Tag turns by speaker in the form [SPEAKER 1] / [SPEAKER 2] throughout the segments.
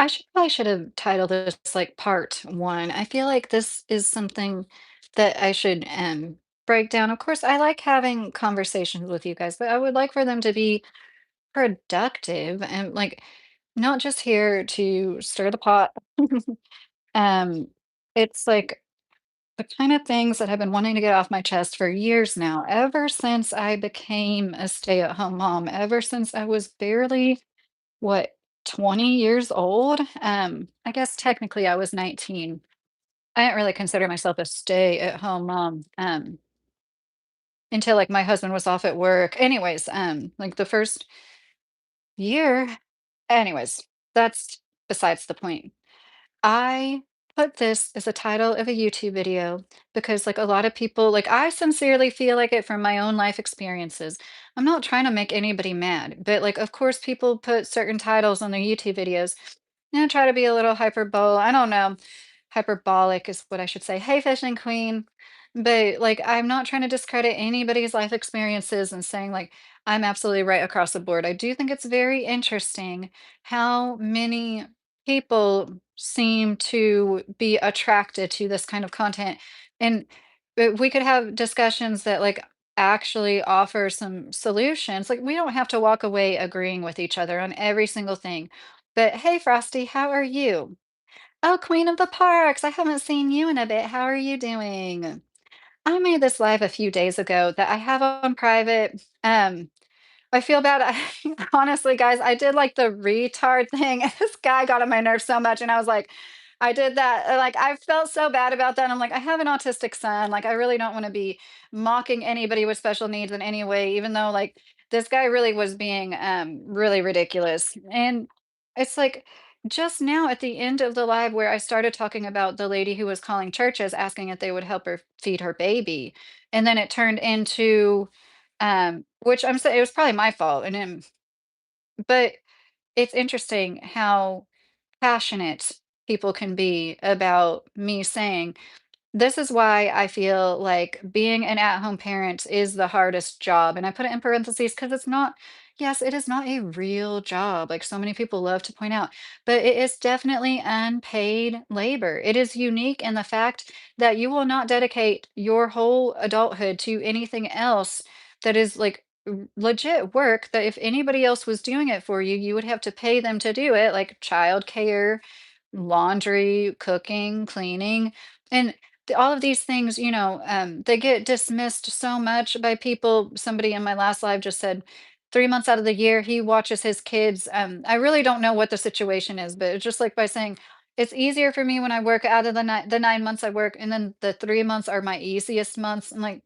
[SPEAKER 1] I should probably should have titled this like part one. I feel like this is something that I should break down. Of course, I like having conversations with you guys, but I would like for them to be productive and like not just here to stir the pot. um, it's like the kind of things that I've been wanting to get off my chest for years now, ever since I became a stay-at-home mom, ever since I was barely what, 20 years old? I guess technically I was 19. I didn't really consider myself a stay-at-home mom, until, like, my husband was off at work. Anyways, like, the first year anyways, that's besides the point. I put this as a title of a YouTube video because, like, a lot of people like, I sincerely feel like it from my own life experiences. I'm not trying to make anybody mad, but, like, of course, people put certain titles on their YouTube videos, try to be a little I don't know. Hyperbolic is what I should say. Hey, fishing queen. But, like, I'm not trying to discredit anybody's life experiences and saying, like, I'm absolutely right across the board. I do think it's very interesting how many people seem to be attracted to this kind of content. And we could have discussions that like actually offer some solutions. Like we don't have to walk away agreeing with each other on every single thing. But hey, Frosty, how are you? Oh, Queen of the Parks, I haven't seen you in a bit. How are you doing? I made this live a few days ago that I have on private. I feel bad. Honestly, guys, I did like the retard thing. This guy got on my nerves so much, and I was like, I did that. Like, I felt so bad about that. I'm like, I have an autistic son. Like, I really don't want to be mocking anybody with special needs in any way, even though like this guy really was being really ridiculous. And it's like just now at the end of the live where I started talking about the lady who was calling churches asking if they would help her feed her baby. And then it turned into which I'm saying it was probably my fault, and then but it's interesting how passionate people can be about me saying, this is why I feel like being an at-home parent is the hardest job, and I put it in parentheses because it's not yes, it is not a real job, like so many people love to point out, but it is definitely unpaid labor. It is unique in the fact that you will not dedicate your whole adulthood to anything else that is like legit work that if anybody else was doing it for you, you would have to pay them to do it, like childcare, laundry, cooking, cleaning. And all of these things, they get dismissed so much by people. Somebody in my last live just said 3 months out of the year he watches his kids. I really don't know what the situation is, but it's just like by saying it's easier for me when I work out of the 9 months I work, and then the 3 months are my easiest months. I'm like,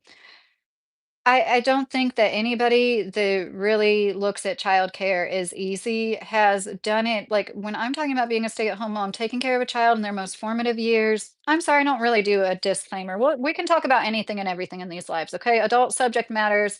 [SPEAKER 1] I don't think that anybody that really looks at childcare as easy has done it. Like when I'm talking about being a stay-at-home mom, taking care of a child in their most formative years. I'm sorry, I don't really do a disclaimer. We can talk about anything and everything in these lives, okay? Adult subject matters.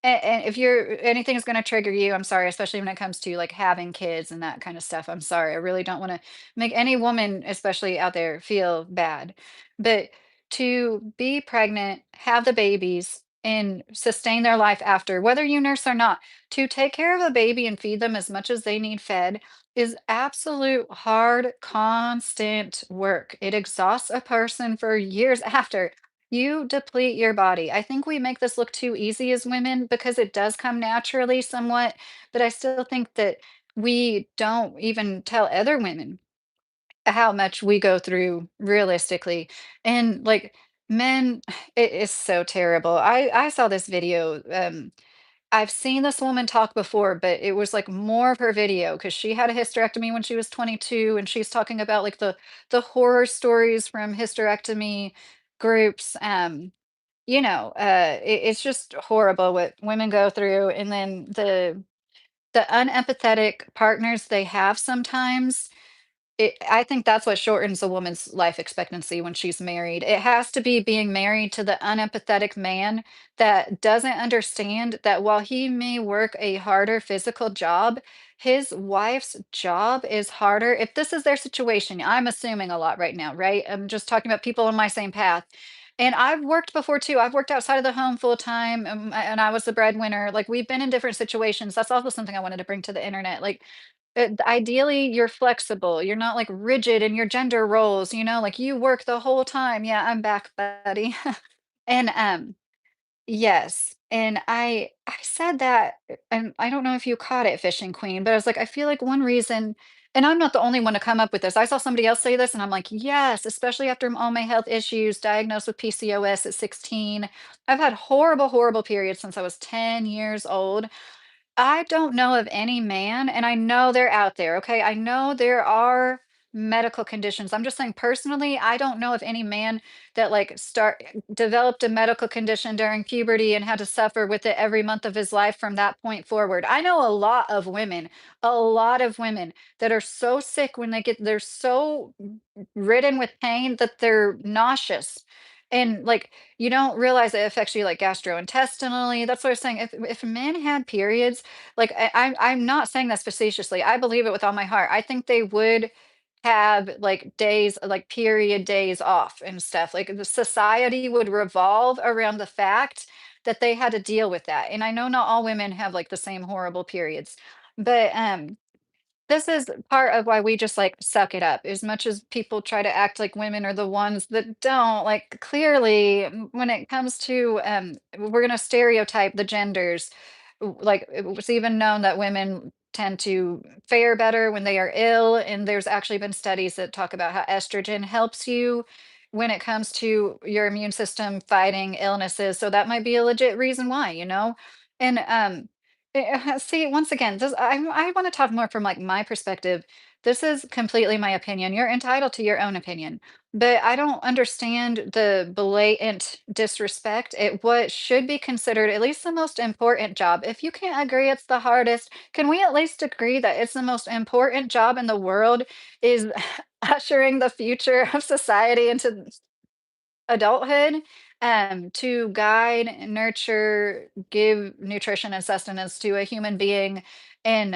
[SPEAKER 1] And if you're anything is gonna trigger you, I'm sorry, especially when it comes to, like, having kids and that kinda stuff, I'm sorry, I really don't wanna make any woman, especially out there, feel bad. But to be pregnant, have the babies, and sustain their life after, whether you nurse or not, to take care of a baby and feed them as much as they need fed is absolute hard, constant work. It exhausts a person for years after. You deplete your body. I think we make this look too easy as women because it does come naturally somewhat, but I still think that we don't even tell other women how much we go through realistically. And like men, it is so terrible. I saw this video. I've seen this woman talk before, but it was like more of her video because she had a hysterectomy when she was 22, and she's talking about like the horror stories from hysterectomy groups. It's just horrible what women go through, and then the unempathetic partners they have sometimes I think that's what shortens a woman's life expectancy when she's married. It has to be being married to the unempathetic man that doesn't understand that while he may work a harder physical job, his wife's job is harder. If this is their situation, I'm assuming a lot right now, right? I'm just talking about people on my same path. And I've worked before too. I've worked outside of the home full time, and I was the breadwinner. Like we've been in different situations. That's also something I wanted to bring to the internet. Like Ideally, you're flexible. You're not like rigid in your gender roles, like you work the whole time. Yeah, I'm back, buddy. And yes, and I said that, and I don't know if you caught it, Fishing Queen, but I was like, I feel like one reason, and I'm not the only one to come up with this. I saw somebody else say this, and I'm like, yes, especially after all my health issues, diagnosed with PCOS at 16. I've had horrible, horrible periods since I was 10 years old. I don't know of any man, and I know they're out there, okay? I know there are medical conditions. I'm just saying personally, I don't know of any man that like start developed a medical condition during puberty and had to suffer with it every month of his life from that point forward. I know a lot of women that are so sick when they're so ridden with pain that they're nauseous. And like you don't realize it affects you like gastrointestinally. That's what I'm saying. If men had periods, like I'm not saying that facetiously. I believe it with all my heart. I think they would have like days, like period days off and stuff. Like the society would revolve around the fact that they had to deal with that. And I know not all women have like the same horrible periods, but this is part of why we just like suck it up. As much as people try to act like women are the ones that don't, like clearly when it comes to we're gonna stereotype the genders. Like it was even known that women tend to fare better when they are ill, and there's actually been studies that talk about how estrogen helps you when it comes to your immune system fighting illnesses. So that might be a legit reason why, And see, once again, I want to talk more from like my perspective. This is completely my opinion. You're entitled to your own opinion, but I don't understand the blatant disrespect at what should be considered at least the most important job. If you can't agree it's the hardest, can we at least agree that it's the most important job in the world is ushering the future of society into adulthood, to guide, nurture, give nutrition and sustenance to a human being in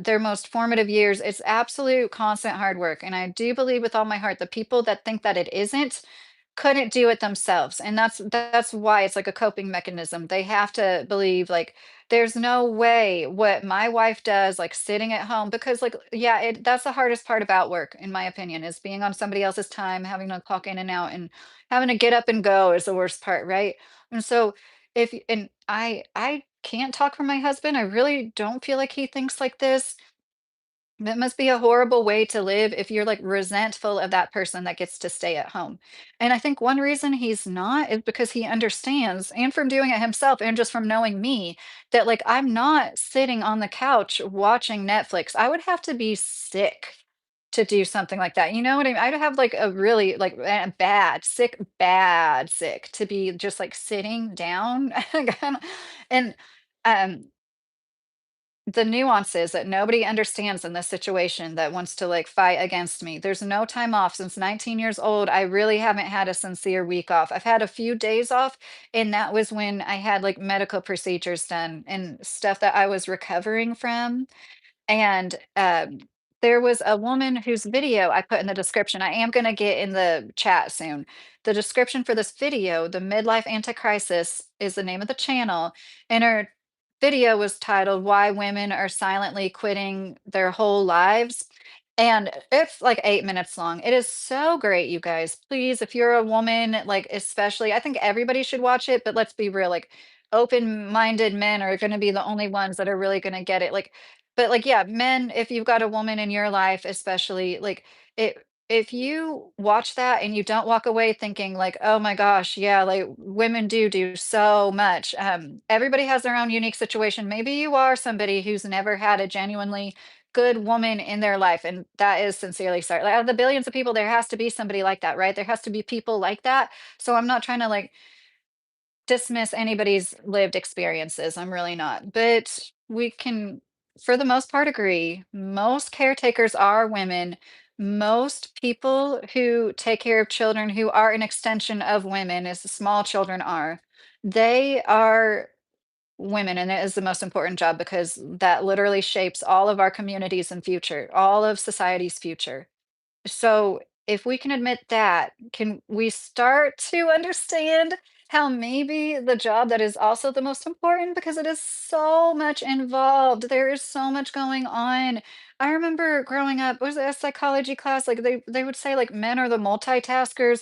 [SPEAKER 1] their most formative years. It's absolute constant hard work. And I do believe with all my heart, the people that think that it isn't couldn't do it themselves, and that's why it's like a coping mechanism. They have to believe, like, there's no way what my wife does, like, sitting at home because, like, yeah, that's the hardest part about work, in my opinion, is being on somebody else's time, having to clock in and out, and having to get up and go is the worst part, right? And so, if y and I can't talk for my husband, I really don't feel like he thinks like this. That must be a horrible way to live if you're like resentful of that person that gets to stay at home. And I think one reason he's not is because he understands, and from doing it himself, and just from knowing me, that like I'm not sitting on the couch watching Netflix. I would have to be sick to do something like that. You know what I mean? I'd have like a really like bad sick to be just like sitting down. And um the nuances that nobody understands in this situation that wants to like fight against me. There's no time off since 19 years old. I really haven't had a sincere week off. I've had a few days off, and that was when I had like medical procedures done and stuff that I was recovering from. And, there was a woman whose video I put in the description. I am gonna get in the chat soon. The description for this video, "The Midlife Anticrisis" is the name of the channel, and her video was titled, "Why Women Are Silently Quitting Their Whole Lives," and it's like 8 minutes long. It is so great, you guys. Please, if you're a woman, like, especially I think everybody should watch it, but let's be real, like, open-minded men are gonna be the only ones that are really gonna get it, like, but, like, yeah, men, if you've got a woman in your life, especially, like, it if you watch that and you don't walk away thinking like, "Oh my gosh, yeah, like, women do so much," everybody has their own unique situation. Maybe you are somebody who's never had a genuinely good woman in their life, and that is sincerely sorry. Like, out of the billions of people, there has to be somebody like that, right? There has to be people like that, so I'm not trying to, like, dismiss anybody's lived experiences. I'm really not. But we can, for the most part, agree. Most caretakers are women. Most people who take care of children who are an extension of women, as the small children are, they are women. And it is the most important job because that literally shapes all of our communities and future, all of society's future. So if we can admit that, can we start to understand how maybe the job that is also the most important because it is so much involved. There is so much going on. I remember growing up, was it a psychology class? Like they would say like men are the multitaskers.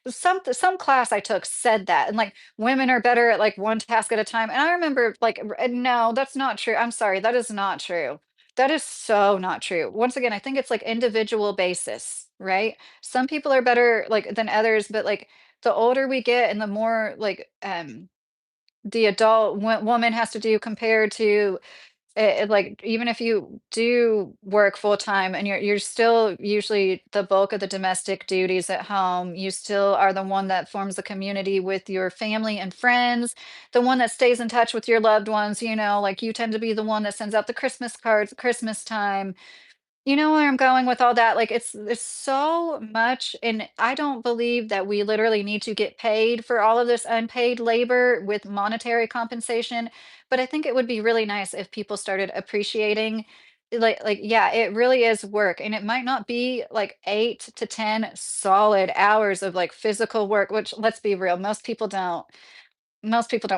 [SPEAKER 1] Some class I took said that, and like women are better at like one task at a time. And I remember like no, that's not true. I'm sorry, that is not true. That is so not true. Once again, I think it's like individual basis, right? Some people are better like than others, but like the older we get and the more like the adult woman has to do compared to like even if you do work full time and you're still usually the bulk of the domestic duties at home, you still are the one that forms the community with your family and friends, the one that stays in touch with your loved ones, like you tend to be the one that sends out the Christmas cards at Christmas time. You know where I'm going with all that? Like, it's so much, and I don't believe that we literally need to get paid for all of this unpaid labor with monetary compensation, but I think it would be really nice if people started appreciating, yeah, it really is work, and it might not be like 8 to 10 solid hours of, like, physical work, which, let's be real, most people don't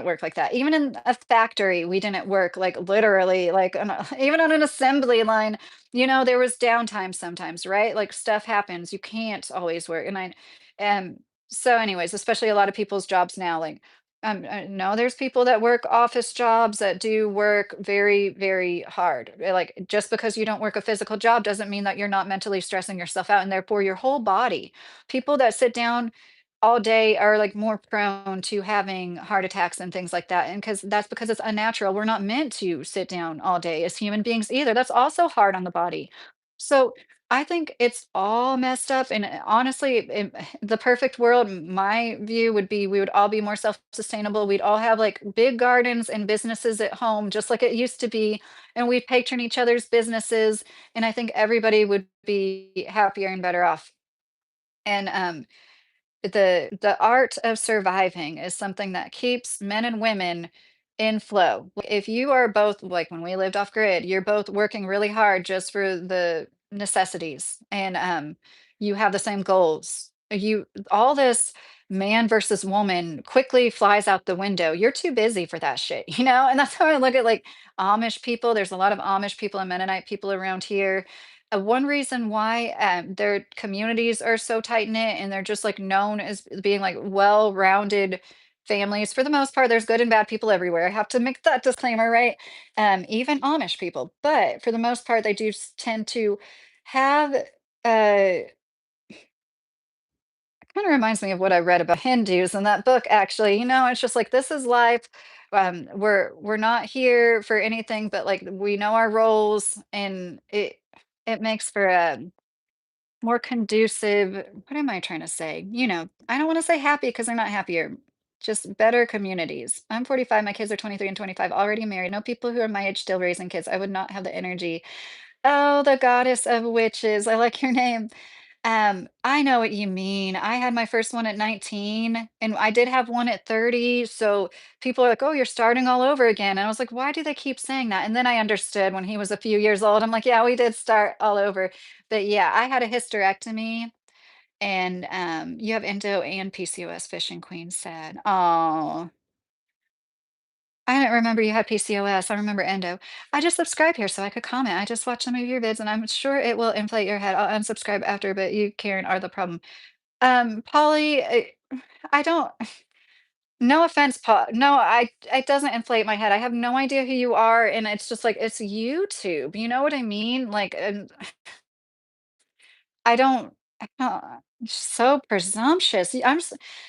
[SPEAKER 1] work like that. Even in a factory, we didn't work like literally, like even on an assembly line, there was downtime sometimes, right? Like stuff happens. You can't always work. So anyways, especially a lot of people's jobs now, like no, there's people that work office jobs that do work very, very hard. Like just because you don't work a physical job doesn't mean that you're not mentally stressing yourself out and therefore your whole body. People that sit down all day are like more prone to having heart attacks and things like that. And that's because it's unnatural. We're not meant to sit down all day as human beings either. That's also hard on the body. So I think it's all messed up. And honestly, in the perfect world, my view would be we would all be more self sustainable. We'd all have like big gardens and businesses at home, just like it used to be. And we patron each other's businesses. And I think everybody would be happier and better off. And the art of surviving is something that keeps men and women in flow. If you are both like when we lived off grid, you're both working really hard just for the necessities and you have the same goals. You all this man versus woman quickly flies out the window. You're too busy for that shit, And that's how I look at like Amish people. There's a lot of Amish people and Mennonite people around here. One reason why their communities are so tight knit and they're just like known as being like well-rounded families for the most part. There's good and bad people everywhere. I have to make that disclaimer, right? Even Amish people, but for the most part, they do tend to have. Kind of reminds me of what I read about Hindus in that book. Actually, it's just like this is life. We're not here for anything, but like we know our roles, and it makes for a more conducive, what am I trying to say? I don't want to say happy because they're not happier, just better communities. I'm 45, my kids are 23 and 25, already married. No people who are my age still raising kids. I would not have the energy. Oh, the goddess of witches. I like your name. I know what you mean. I had my first one at 19 and I did have one at 30. So people are like, "Oh, you're starting all over again." And I was like, "Why do they keep saying that?" And then I understood when he was a few years old. I'm like, "Yeah, we did start all over." But yeah, I had a hysterectomy and you have endo and PCOS, fishing queen said. Oh, I didn't remember you had PCOS. I remember endo. I just subscribed here so I could comment. I just watched some of your vids and I'm sure it will inflate your head. I'll unsubscribe after, but you, Karen, are the problem. Polly, I don't, no offense, Paul. No, it doesn't inflate my head. I have no idea who you are. And it's just like, it's YouTube. You know what I mean? Like, I don't so presumptuous.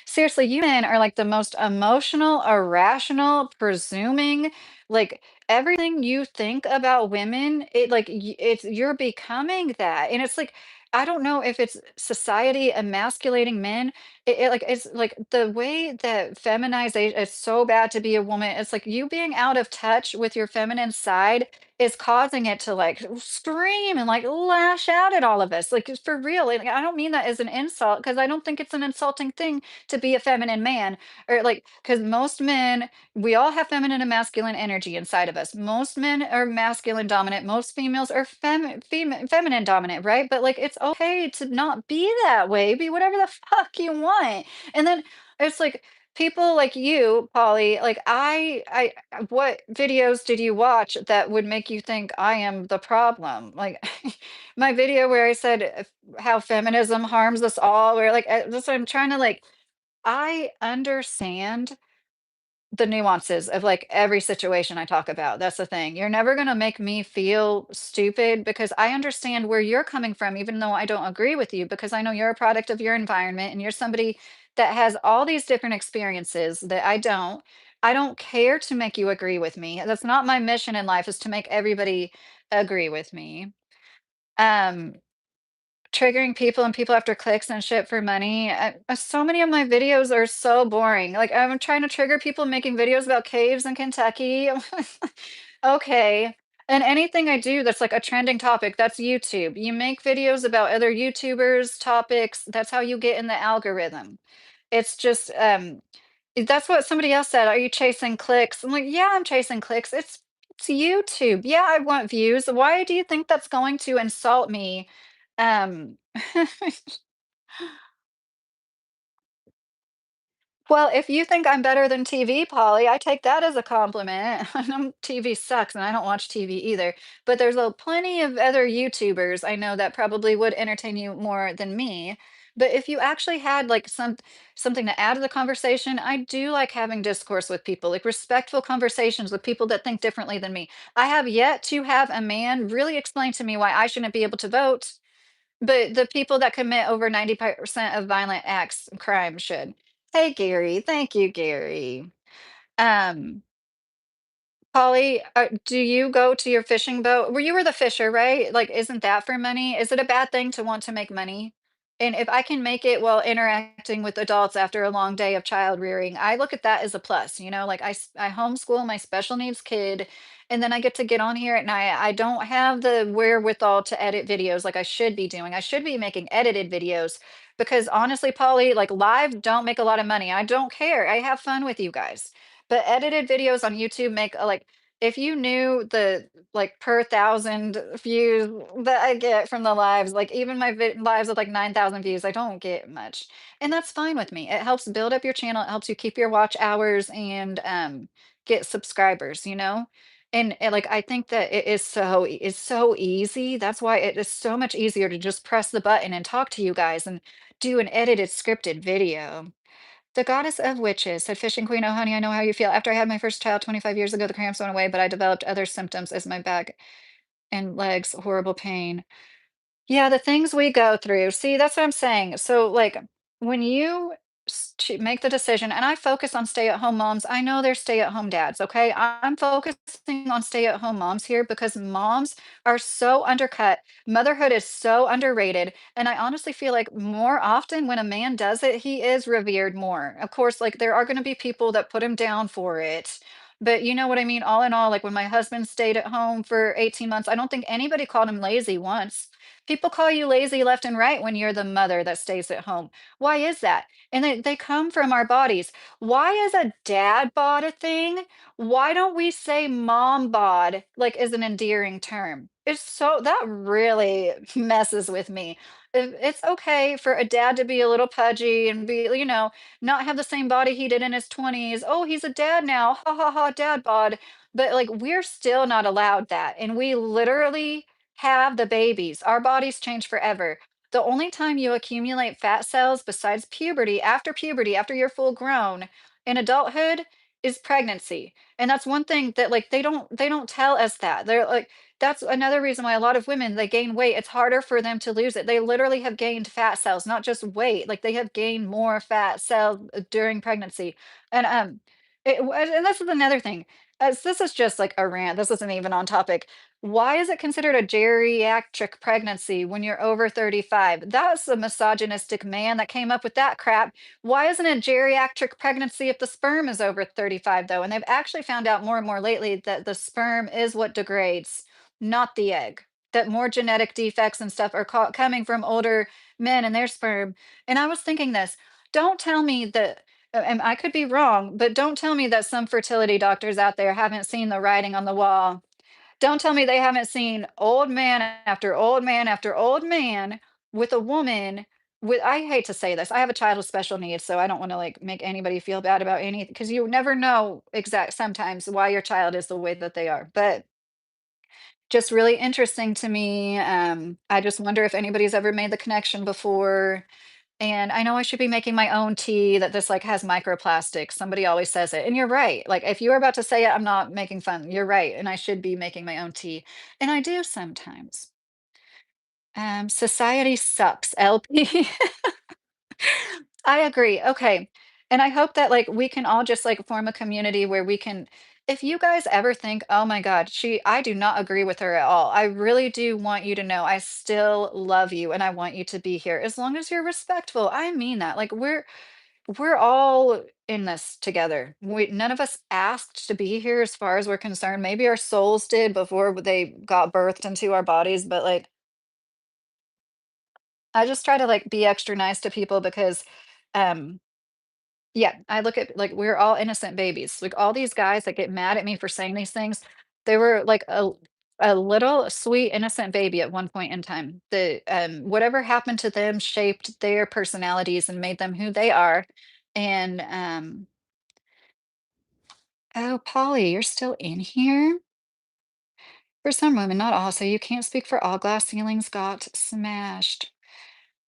[SPEAKER 1] Seriously, you men are like the most emotional, irrational, presuming, like everything you think about women, you're becoming that. And it's like I don't know if it's society emasculating men. It's like the way that feminization it's so bad to be a woman. It's like you being out of touch with your feminine side is causing it to like scream and like lash out at all of us. Like it's for real. Like, I don't mean that as an insult because I don't think it's an insulting thing to be a feminine man or like because most men, we all have feminine and masculine energy inside of us. Most men are masculine dominant. Most females are feminine dominant, right? But like it's okay to not be that way. Be whatever the fuck you want. And then it's like people like you, Polly, like what videos did you watch that would make you think I am the problem? Like my video where I said how feminism harms us all, where like that's what I'm trying to like. I understand the nuances of like every situation I talk about. That's the thing. You're never going to make me feel stupid because I understand where you're coming from, even though I don't agree with you, because I know you're a product of your environment and you're somebody that has all these different experiences that I don't. I don't care to make you agree with me. That's not my mission in life is to make everybody agree with me. Um, Triggering people and people after clicks and shit for money. So many of my videos are so boring. Like I'm trying to trigger people making videos about caves in Kentucky. Okay. And anything I do that's like a trending topic, that's YouTube. You make videos about other YouTubers, topics. That's how you get in the algorithm. It's just that's what somebody else said. Are you chasing clicks? I'm like, yeah, I'm chasing clicks. It's YouTube. Yeah, I want views. Why do you think that's going to insult me? Um, well, if you think I'm better than TV, Polly, I take that as a compliment. I know TV sucks and I don't watch TV either, but there's a plenty of other YouTubers I know that probably would entertain you more than me. But if you actually had like something to add to the conversation, I do like having discourse with people, like respectful conversations with people that think differently than me. I have yet to have a man really explain to me why I shouldn't be able to vote. But the people that commit over 90% of violent acts and crime should. Hey, Gary. Thank you, Gary. Um, Polly, do you go to your fishing boat? You were the fisher, right? Like, isn't that for money? Is it a bad thing to want to make money? And if I can make it while interacting with adults after a long day of child rearing, I look at that as a plus. You know, like I homeschool my special needs kid, and then I get on here at night. I don't have the wherewithal to edit videos like I should be doing. I should be making edited videos because honestly, Polly, like live don't make a lot of money. I don't care. I have fun with you guys. But edited videos on YouTube make like if you knew the like per thousand views that I get from the lives, like even my lives with like 9,000 views, I don't get much. And that's fine with me. It helps build up your channel, it helps you keep your watch hours and get subscribers, you know? And like I think that it is it's so easy. That's why it is so much easier to just press the button and talk to you guys and do an edited scripted video. The goddess of witches said, Fishing Queen, oh honey, I know how you feel. After I had my first child 25 years ago, the cramps went away, but I developed other symptoms as my back and legs, horrible pain. Yeah, the things we go through. See, that's what I'm saying. So, like, when you make the decision, and I focus on stay-at-home moms, I know they're stay-at-home dads, okay? I'm focusing on stay-at-home moms here because moms are so undercut. Motherhood is so underrated. And I honestly feel like more often when a man does it, he is revered more. Of course, like, there are going to be people that put him down for it. But you know what I mean? All in all, like when my husband stayed at home for 18 months, I don't think anybody called him lazy once. People call you lazy left and right when you're the mother that stays at home. Why is that? And they come from our bodies. Why is a dad bod a thing? Why don't we say mom bod like is an endearing term? It's so that really messes with me. It's okay for a dad to be a little pudgy and be, you know, not have the same body he did in his 20s. Oh, he's a dad now. Ha ha ha, dad bod. But like we're still not allowed that. And we literally have the babies. Our bodies change forever. The only time you accumulate fat cells besides puberty, after you're full grown in adulthood is pregnancy. And that's one thing that like they don't tell us that. They're like that's another reason why a lot of women they gain weight. It's harder for them to lose it. They literally have gained fat cells, not just weight. Like they have gained more fat cells during pregnancy. And and this is another thing. As this is just like a rant. This isn't even on topic. Why is it considered a geriatric pregnancy when you're over 35? That's a misogynistic man that came up with that crap. Why isn't it geriatric pregnancy if the sperm is over 35, though? And they've actually found out more and more lately that the sperm is what degrades, not the egg. That more genetic defects and stuff are coming from older men and their sperm. And I was thinking this don't tell me that, and I could be wrong, but don't tell me that some fertility doctors out there haven't seen the writing on the wall. Don't tell me they haven't seen old man after old man after old man with a woman. with I hate to say this, I have a child with special needs, so I don't wanna, like, make anybody feel bad about anything because you never know exact sometimes why your child is the way that they are, but just really interesting to me, I just wonder if anybody's ever made the connection before, and I know I should be making my own tea that this, like, has microplastics, somebody always says it, and you're right, like, if you were about to say it, I'm not making fun, you're right, and I should be making my own tea, and I do sometimes. Society sucks, LP. I agree. Okay. And I hope that like we can all just like form a community where we can if you guys ever think, "Oh my God, I do not agree with her at all." I really do want you to know I still love you and I want you to be here as long as you're respectful. I mean that. Like we're all in this together. None of us asked to be here as far as we're concerned. Maybe our souls did before they got birthed into our bodies, but like I just try to like be extra nice to people because um yeah, I look at like we're all innocent babies. Like all these guys that get mad at me for saying these things, they were like a little sweet innocent baby at one point in time. The whatever happened to them shaped their personalities and made them who they are. And oh, Polly, you're still in here? For some women, not all. So you can't speak for all glass ceilings got smashed.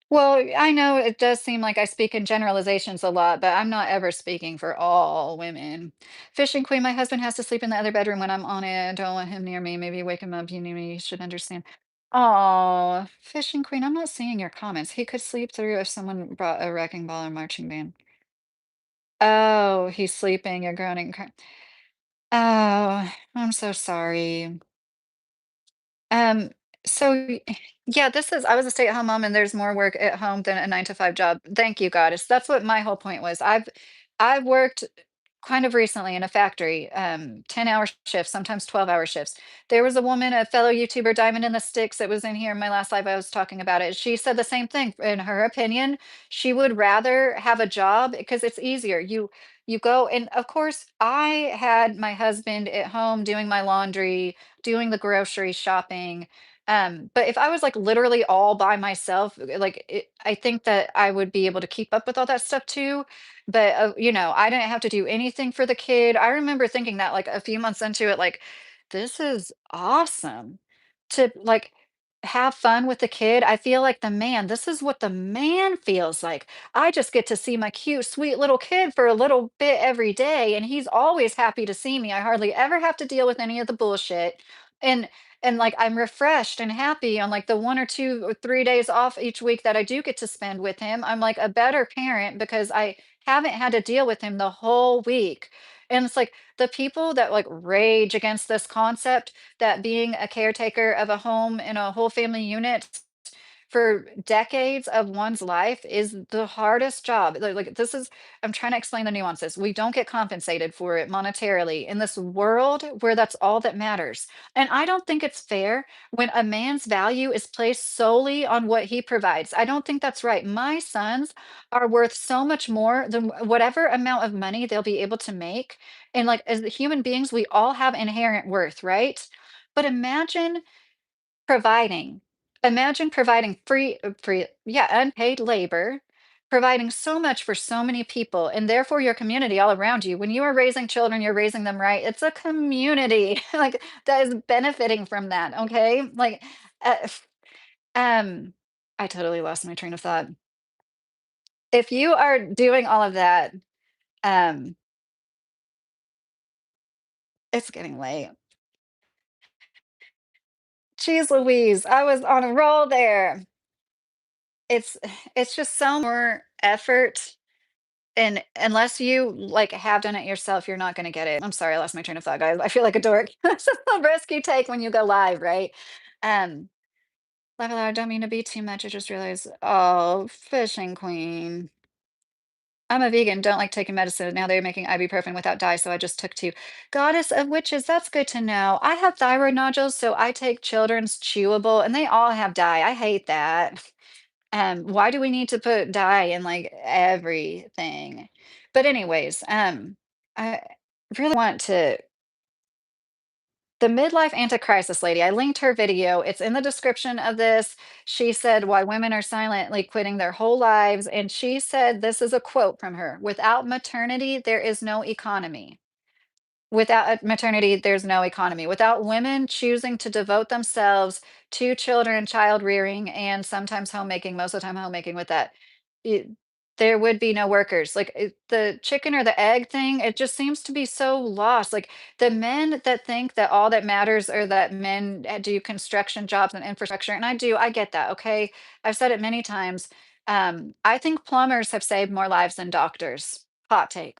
[SPEAKER 1] Well, I know it does seem like I speak in generalizations a lot, but I'm not ever speaking for all women. Fishing Queen, my husband has to sleep in the other bedroom when I'm on it. I don't want him near me. Maybe wake him up. You know me, you should understand. Oh, Fishing Queen, I'm not seeing your comments. He could sleep through if someone brought a wrecking ball or marching band. Oh, he's sleeping. You're groaning. Oh, I'm so sorry. Um, so yeah, I was a stay-at-home mom and there's more work at home than a 9 to 5 job. Thank you, Goddess. That's what my whole point was. I've worked kind of recently in a factory, 10-hour shifts, sometimes 12-hour shifts. There was a woman, a fellow YouTuber, Diamond in the Sticks, that was in here in my last live. I was talking about it. She said the same thing. In her opinion, she would rather have a job because it's easier. You go and of course I had my husband at home doing my laundry, doing the grocery shopping. But if I was like literally all by myself, I think that I would be able to keep up with all that stuff too. But I didn't have to do anything for the kid. I remember thinking that like a few months into it, like, this is awesome to like have fun with the kid. I feel like this is what the man feels like. I just get to see my cute, sweet little kid for a little bit every day, and he's always happy to see me. I hardly ever have to deal with any of the bullshit. And like I'm refreshed and happy on like the 1 or 2 or 3 days off each week that I do get to spend with him. I'm like a better parent because I haven't had to deal with him the whole week. And it's like the people that like rage against this concept that being a caretaker of a home in a whole family unit for decades of one's life is the hardest job. This is, I'm trying to explain the nuances. We don't get compensated for it monetarily in this world where that's all that matters. And I don't think it's fair when a man's value is placed solely on what he provides. I don't think that's right. My sons are worth so much more than whatever amount of money they'll be able to make. And like as the human beings, we all have inherent worth, right? But Providing. imagine providing yeah, unpaid labor, providing so much for so many people, and therefore your community all around you. When you are raising children, you're raising them right. It's a community like that is benefiting from that. Okay, um, I totally lost my train of thought. If you are doing all of that, um, it's getting late. Jeez Louise, I was on a roll there. It's it's just so more effort. And unless you, like, have done it yourself, you're not gonna get it. I'm sorry, I lost my train of thought, guys. I feel like a dork. That's a risk you take when you go live, right? Um, Luckily, I don't mean to be too much. I just realized, oh, Fishing Queen. I'm a vegan, don't like taking medicine. Now they're making ibuprofen without dye, so I just took two. Goddess of Witches, that's good to know. I have thyroid nodules, so I take children's chewable, and they all have dye. I hate that. Why do we need to put dye in like everything? But anyways, I really want to The midlife anti-crisis lady, I linked her video. It's in the description of this. She said why women are silently quitting their whole lives. And she said, this is a quote from her: without maternity, there is no economy. Without maternity, there's no economy. Without women choosing to devote themselves to children, child rearing, and sometimes homemaking, most of the time homemaking with that, it, there would be no workers. Like the chicken or the egg thing, it just seems to be so lost. Like the men that think that all that matters are that men do construction jobs and infrastructure, and I do, I get that. Okay, I've said it many times. I think plumbers have saved more lives than doctors. Hot take.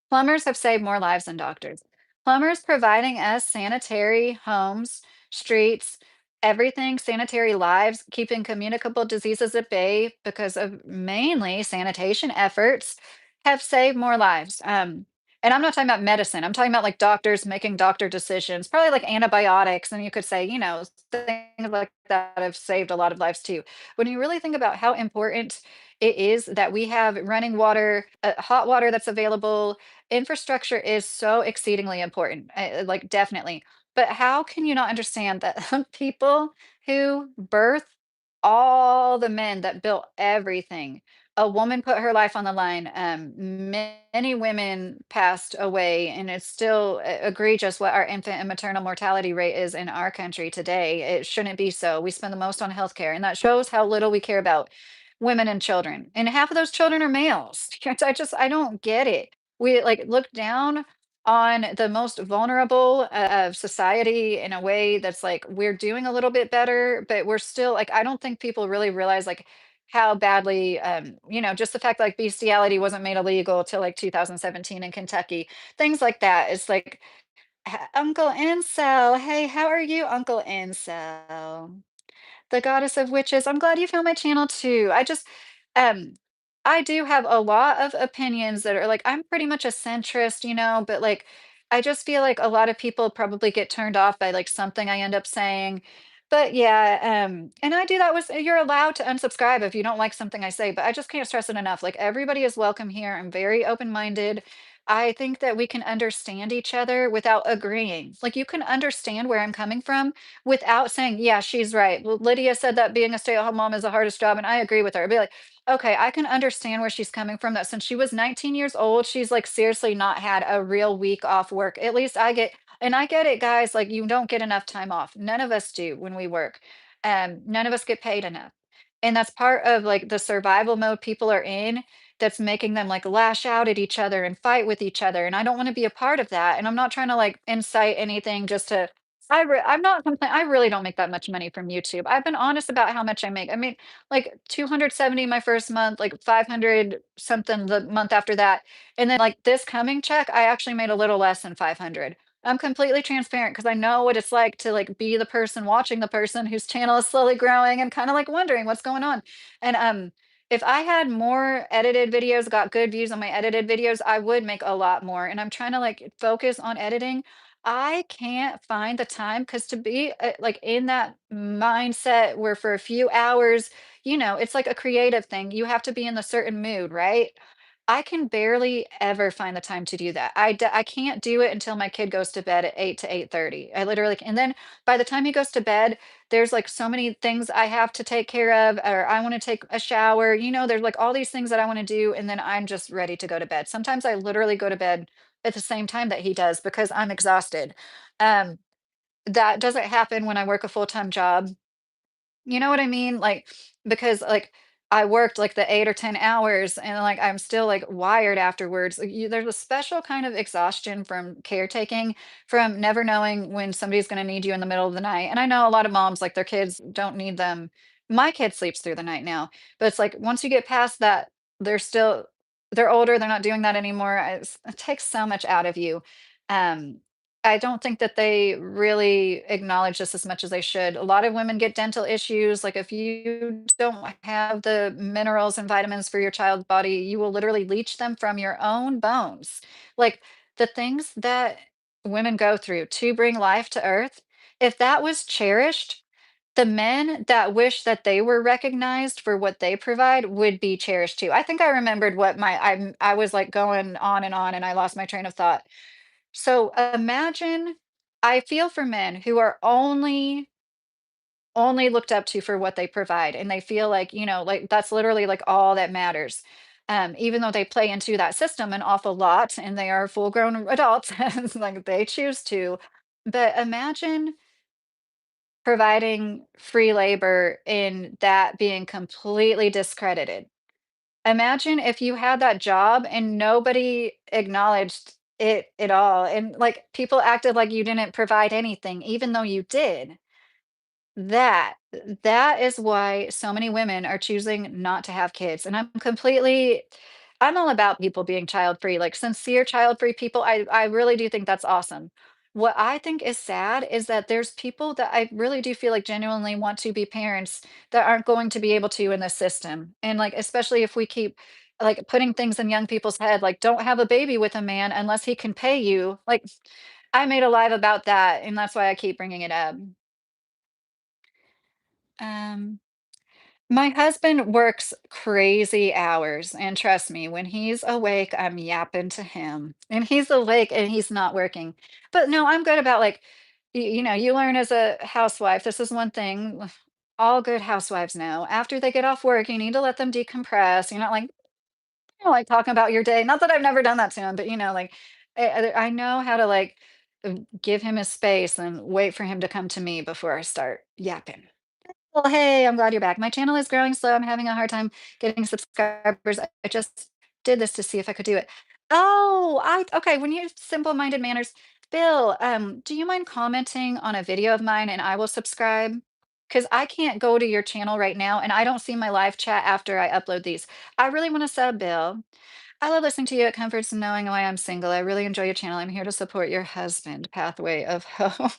[SPEAKER 1] Plumbers have saved more lives than doctors. Plumbers providing us sanitary homes, streets, everything, sanitary lives, keeping communicable diseases at bay because of mainly sanitation efforts have saved more lives. And I'm not talking about medicine. I'm talking about like doctors making doctor decisions, probably like antibiotics. And you could say, things like that have saved a lot of lives too. When you really think about how important it is that we have running water, hot water that's available. Infrastructure is so exceedingly important, like definitely. But how can you not understand that people who birth all the men that built everything, a woman put her life on the line. Many women passed away, and it's still egregious what our infant and maternal mortality rate is in our country today. It shouldn't be so. We spend the most on healthcare, and that shows how little we care about women and children. And half of those children are males. I don't get it. We like look down on the most vulnerable of society in a way that's like we're doing a little bit better, but we're still like I don't think people really realize like how badly just the fact like bestiality wasn't made illegal till like 2017 in Kentucky, things like that. It's like Uncle Incel, hey, how are you, Uncle Incel? The goddess of witches. I'm glad you found my channel too. Um, I do have a lot of opinions that are like, I'm pretty much a centrist, but like, I just feel like a lot of people probably get turned off by like something I end up saying. But yeah, and I do that with, you're allowed to unsubscribe if you don't like something I say, but I just can't stress it enough. Like, everybody is welcome here. I'm very open minded. I think that we can understand each other without agreeing. Like, you can understand where I'm coming from without saying, "Yeah, she's right. Well, Lydia said that being a stay-at-home mom is the hardest job, and I agree with her." I'd be like, "Okay, I can understand where she's coming from, that since she was 19 years old, she's, like, seriously not had a real week off work." At least I get it, guys, like, you don't get enough time off. None of us do when we work. None of us get paid enough. And that's part of, like, the survival mode people are in that's making them, like, lash out at each other and fight with each other, and I don't wanna be a part of that, and I'm not trying to, like, incite anything just to I'm not I really don't make that much money from YouTube. I've been honest about how much I make. I made like 270 my first month, like 500 something the month after that. And then like this coming check, I actually made a little less than 500. I'm completely transparent because I know what it's like to like be the person watching the person whose channel is slowly growing and kind of like wondering what's going on. And if I had more edited videos, got good views on my edited videos, I would make a lot more. And I'm trying to like focus on editing. I can't find the time because to be like in that mindset where for a few hours, it's like a creative thing. You have to be in the certain mood, right? I can barely ever find the time to do that. I can't do it until my kid goes to bed at 8 to 8:30. I literally and then by the time he goes to bed, there's like so many things I have to take care of, or I want to take a shower. There's like all these things that I want to do, and then I'm just ready to go to bed. Sometimes I literally go to bed at the same time that he does because I'm exhausted. Um, that doesn't happen when I work a full-time job. You know what I mean? Like, because like I worked like the 8 or 10 hours and like I'm still like wired afterwards. Like, there's a special kind of exhaustion from caretaking, from never knowing when somebody's going to need you in the middle of the night. And I know a lot of moms, like their kids don't need them. My kid sleeps through the night now, but it's like once you get past that, they're still, they're older. They're not doing that anymore. It takes so much out of you. Um, I don't think that they really acknowledge this as much as they should. A lot of women get dental issues. Like, if you don't have the minerals and vitamins for your child's body, you will literally leach them from your own bones. Like, the things that women go through to bring life to earth, if that was cherished, the men that wish that they were recognized for what they provide would be cherished too. I think I remembered what I was like going on and I lost my train of thought. So imagine I feel for men who are only looked up to for what they provide, and they feel like, like that's literally like all that matters. Even though they play into that system an awful lot and they are full grown adults, it's like they choose to. But imagine providing free labor and that being completely discredited. Imagine if you had that job and nobody acknowledged it at all, and like people acted like you didn't provide anything, even though you did. That that is why so many women are choosing not to have kids, and I'm all about people being child-free, like sincere child-free people. I really do think that's awesome. What I think is sad is that there's people that I really do feel like genuinely want to be parents that aren't going to be able to in this system. And like especially if we keep like putting things in young people's head, like don't have a baby with a man unless he can pay you. Like I made a live about that, and that's why I keep bringing it up. Um My husband works crazy hours, and trust me, when he's awake, I'm yapping to him. And he's awake and he's not working. But no, I'm good about like, you learn as a housewife, this is one thing all good housewives know. After they get off work, you need to let them decompress. You're not like, like talking about your day. Not that I've never done that to him, but like, I know how to like give him his space and wait for him to come to me before I start yapping. Well, hey, I'm glad you're back. My channel is growing slow. I'm having a hard time getting subscribers. I just did this to see if I could do it. Oh, okay. When you have simple-minded manners, Bill, do you mind commenting on a video of mine and I will subscribe? Because I can't go to your channel right now and I don't see my live chat after I upload these. I really want to sub, Bill. I love listening to you. It comforts knowing why I'm single. I really enjoy your channel. I'm here to support your husband. Pathway of Hope.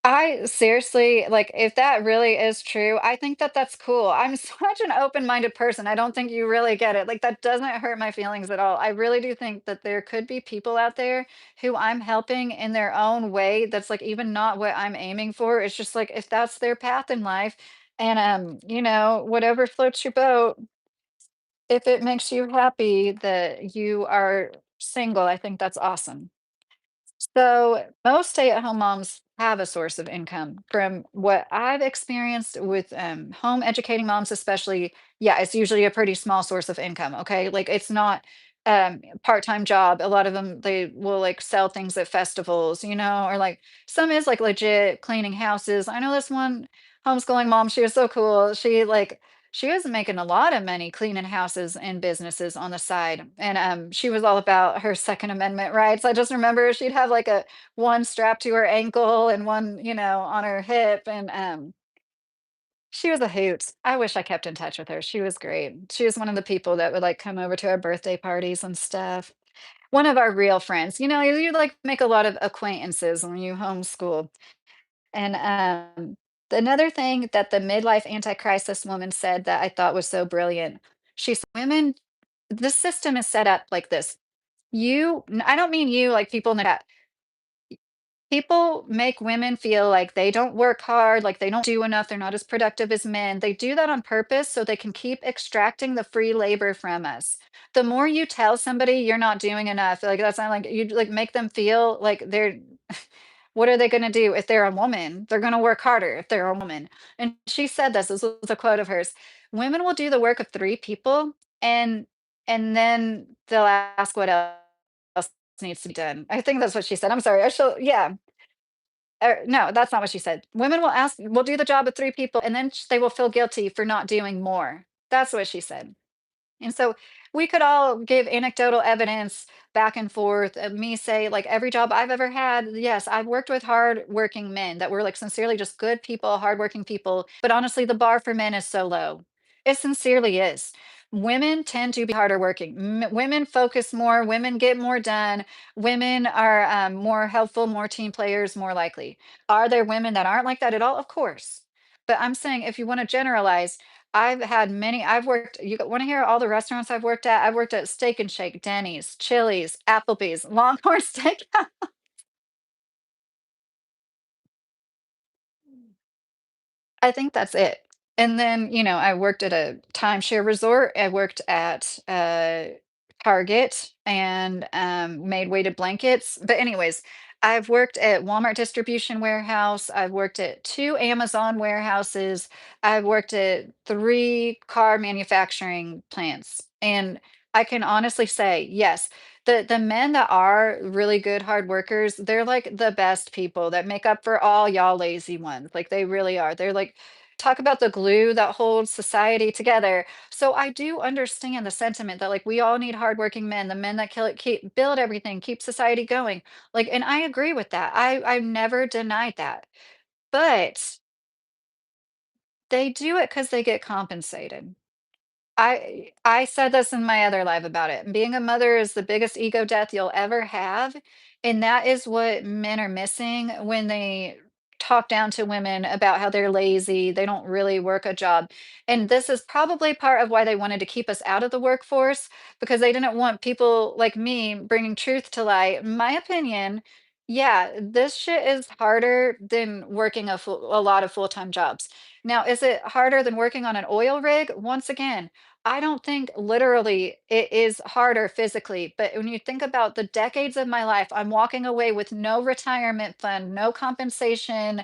[SPEAKER 1] I seriously, like, if that really is true, I think that that's cool. I'm such an open-minded person. I don't think you really get it. Like, that doesn't hurt my feelings at all. I really do think that there could be people out there who I'm helping in their own way that's like even not what I'm aiming for. It's just like if that's their path in life and whatever floats your boat, if it makes you happy that you are single, I think that's awesome. So most stay-at-home moms have a source of income. From what I've experienced with home educating moms, especially, yeah, it's usually a pretty small source of income. Okay, like it's not part-time job. A lot of them they will like sell things at festivals, or like some is like legit cleaning houses. I know this one homeschooling mom. She was so cool. She was making a lot of money cleaning houses and businesses on the side, and, she was all about her Second Amendment rights. I just remember she'd have, like, a one strapped to her ankle and one, on her hip, and, she was a hoot. I wish I kept in touch with her. She was great. She was one of the people that would, like, come over to our birthday parties and stuff. One of our real friends. You, like, make a lot of acquaintances when you homeschool. And another thing that the midlife anti-crisis woman said that I thought was so brilliant. She said, "Women, the system is set up like this. I don't mean you, like people in the chat. People make women feel like they don't work hard, like they don't do enough, they're not as productive as men. They do that on purpose so they can keep extracting the free labor from us. The more you tell somebody you're not doing enough, like that's not like you like make them feel like they're what are they going to do if they're a woman? They're going to work harder if they're a woman." And she said this was a quote of hers. Women will do the work of three people and and then they'll ask what else needs to be done. I think that's what she said. I'm sorry. Yeah. No, that's not what she said. Women will do the job of three people, and then they will feel guilty for not doing more. That's what she said. And so we could all give anecdotal evidence back and forth of me say, like, every job I've ever had, yes, I've worked with hard working men that were like sincerely just good people, hardworking people. But honestly, the bar for men is so low. It sincerely is. Women tend to be harder working. Women focus more. Women get more done. Women are more helpful, more team players, more likely. Are there women that aren't like that at all? Of course. But I'm saying if you want to generalize, I've worked, you want to hear all the restaurants I've worked at? I've worked at Steak and Shake, Denny's, Chili's, Applebee's, Longhorn Steak. I think that's it. And then, I worked at a timeshare resort. I worked at Target and made weighted blankets. But anyways, I've worked at Walmart distribution warehouse. I've worked at two Amazon warehouses. I've worked at three car manufacturing plants. And I can honestly say, yes, the men that are really good hard workers, they're like the best people that make up for all y'all lazy ones. Like they really are. They're like talk about the glue that holds society together. So I do understand the sentiment that like we all need hardworking men, the men that kill it, keep build everything, keep society going. Like, and I agree with that. I've never denied that. But they do it because they get compensated. I said this in my other live about it. Being a mother is the biggest ego death you'll ever have, and that is what men are missing when they talk down to women about how they're lazy, they don't really work a job. And this is probably part of why they wanted to keep us out of the workforce because they didn't want people like me bringing truth to light. In my opinion, yeah, this shit is harder than working a lot of full-time jobs. Now, is it harder than working on an oil rig? Once again, I don't think literally it is harder physically, but when you think about the decades of my life, I'm walking away with no retirement fund, no compensation,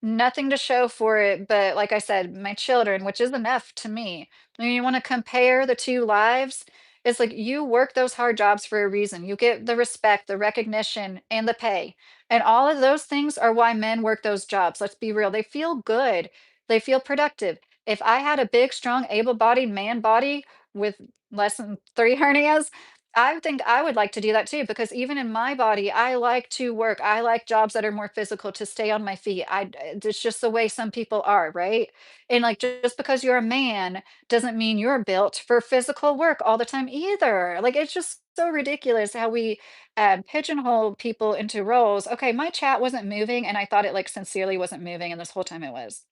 [SPEAKER 1] nothing to show for it, but like I said, my children, which is enough to me. When you want to compare the two lives, it's like you work those hard jobs for a reason. You get the respect, the recognition, and the pay. And all of those things are why men work those jobs. Let's be real. They feel good, they feel productive. If I had a big, strong, able bodied man body with less than three hernias, I think I would like to do that too because even in my body, I like to work. I like jobs that are more physical to stay on my feet. It's just the way some people are, right? And like just because you're a man doesn't mean you're built for physical work all the time either. Like it's just so ridiculous how we pigeonhole people into roles. Okay, my chat wasn't moving, and I thought it like sincerely wasn't moving, and this whole time it was.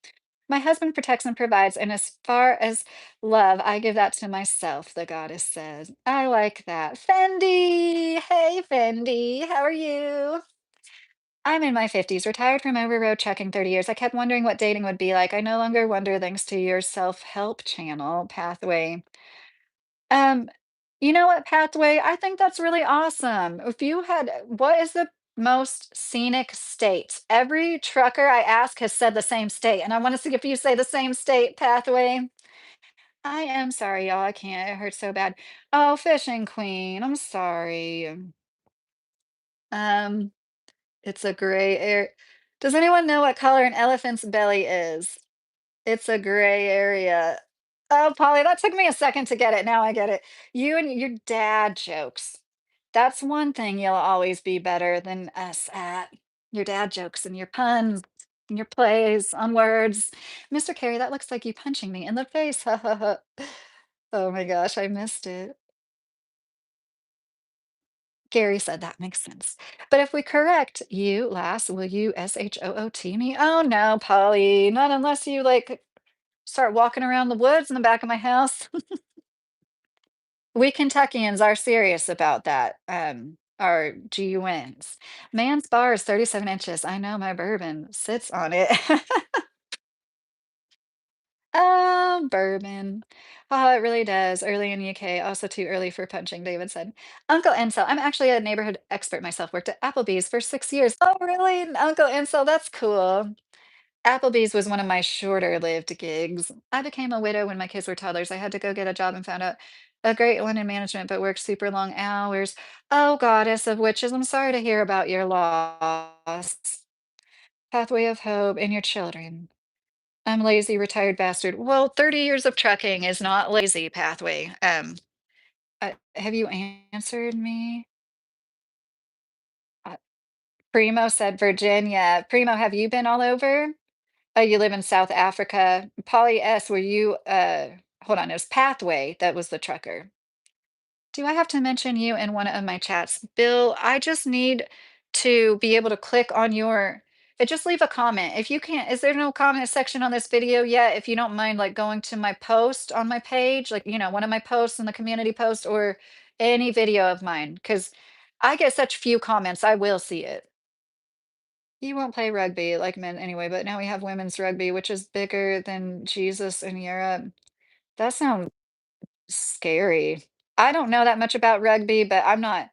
[SPEAKER 1] My husband protects and provides, and as far as love, I give that to myself, the goddess says. I like that. Fendi! Hey, Fendi, how are you? I'm in my 50s, retired from over road trucking 30 years. I kept wondering what dating would be like. I no longer wonder thanks to your self-help channel, Pathway. Um, you know what, Pathway? I think that's really awesome. If you had, what is the most scenic state? Every trucker I ask has said the same state, and I want to see if you say the same state, Pathway. I am sorry, y'all. I can't. It hurts so bad. Oh, Fishing Queen. I'm sorry. Um, it's a gray area. Does anyone know what color an elephant's belly is? It's a gray area. Oh, Polly, that took me a second to get it. Now I get it. You and your dad jokes. That's one thing you'll always be better than us at. Your dad jokes and your puns and your plays on words. Mr. Carey, that looks like you punching me in the face. Ha ha ha. Oh my gosh, I missed it. Gary said that makes sense. But if we correct you, lass, will you SHOOT me? Oh no, Polly, not unless you like start walking around the woods in the back of my house. We Kentuckians are serious about that, our GUNs. Man's bar is 37 inches. I know my bourbon sits on it. Oh, bourbon. Oh, it really does. Early in UK, also too early for punching, David said. Uncle Ansel, I'm actually a neighborhood expert myself, worked at Applebee's for 6 years. Oh, really? Uncle Ansel, that's cool. Applebee's was one of my shorter lived gigs. I became a widow when my kids were toddlers. I had to go get a job and found out a great one in management, but worked super long hours. Oh, goddess of witches, I'm sorry to hear about your loss. Pathway of hope and your children. I'm lazy, retired bastard. Well, 30 years of trucking is not lazy, Pathway. Have you answered me? Uh, Primo said Virginia. Primo, have you been all over? Oh, you live in South Africa. Polly S, were you hold on, it was Pathway that was the trucker. Do I have to mention you in one of my chats? Bill, I just need to be able to click on your just leave a comment. If you can't, is there no comment section on this video yet? If you don't mind like going to my post on my page, like one of my posts in the community post or any video of mine, because I get such few comments, I will see it. You won't play rugby like men anyway, but now we have women's rugby, which is bigger than Jesus in Europe. That sounds scary. I don't know that much about rugby, but I'm not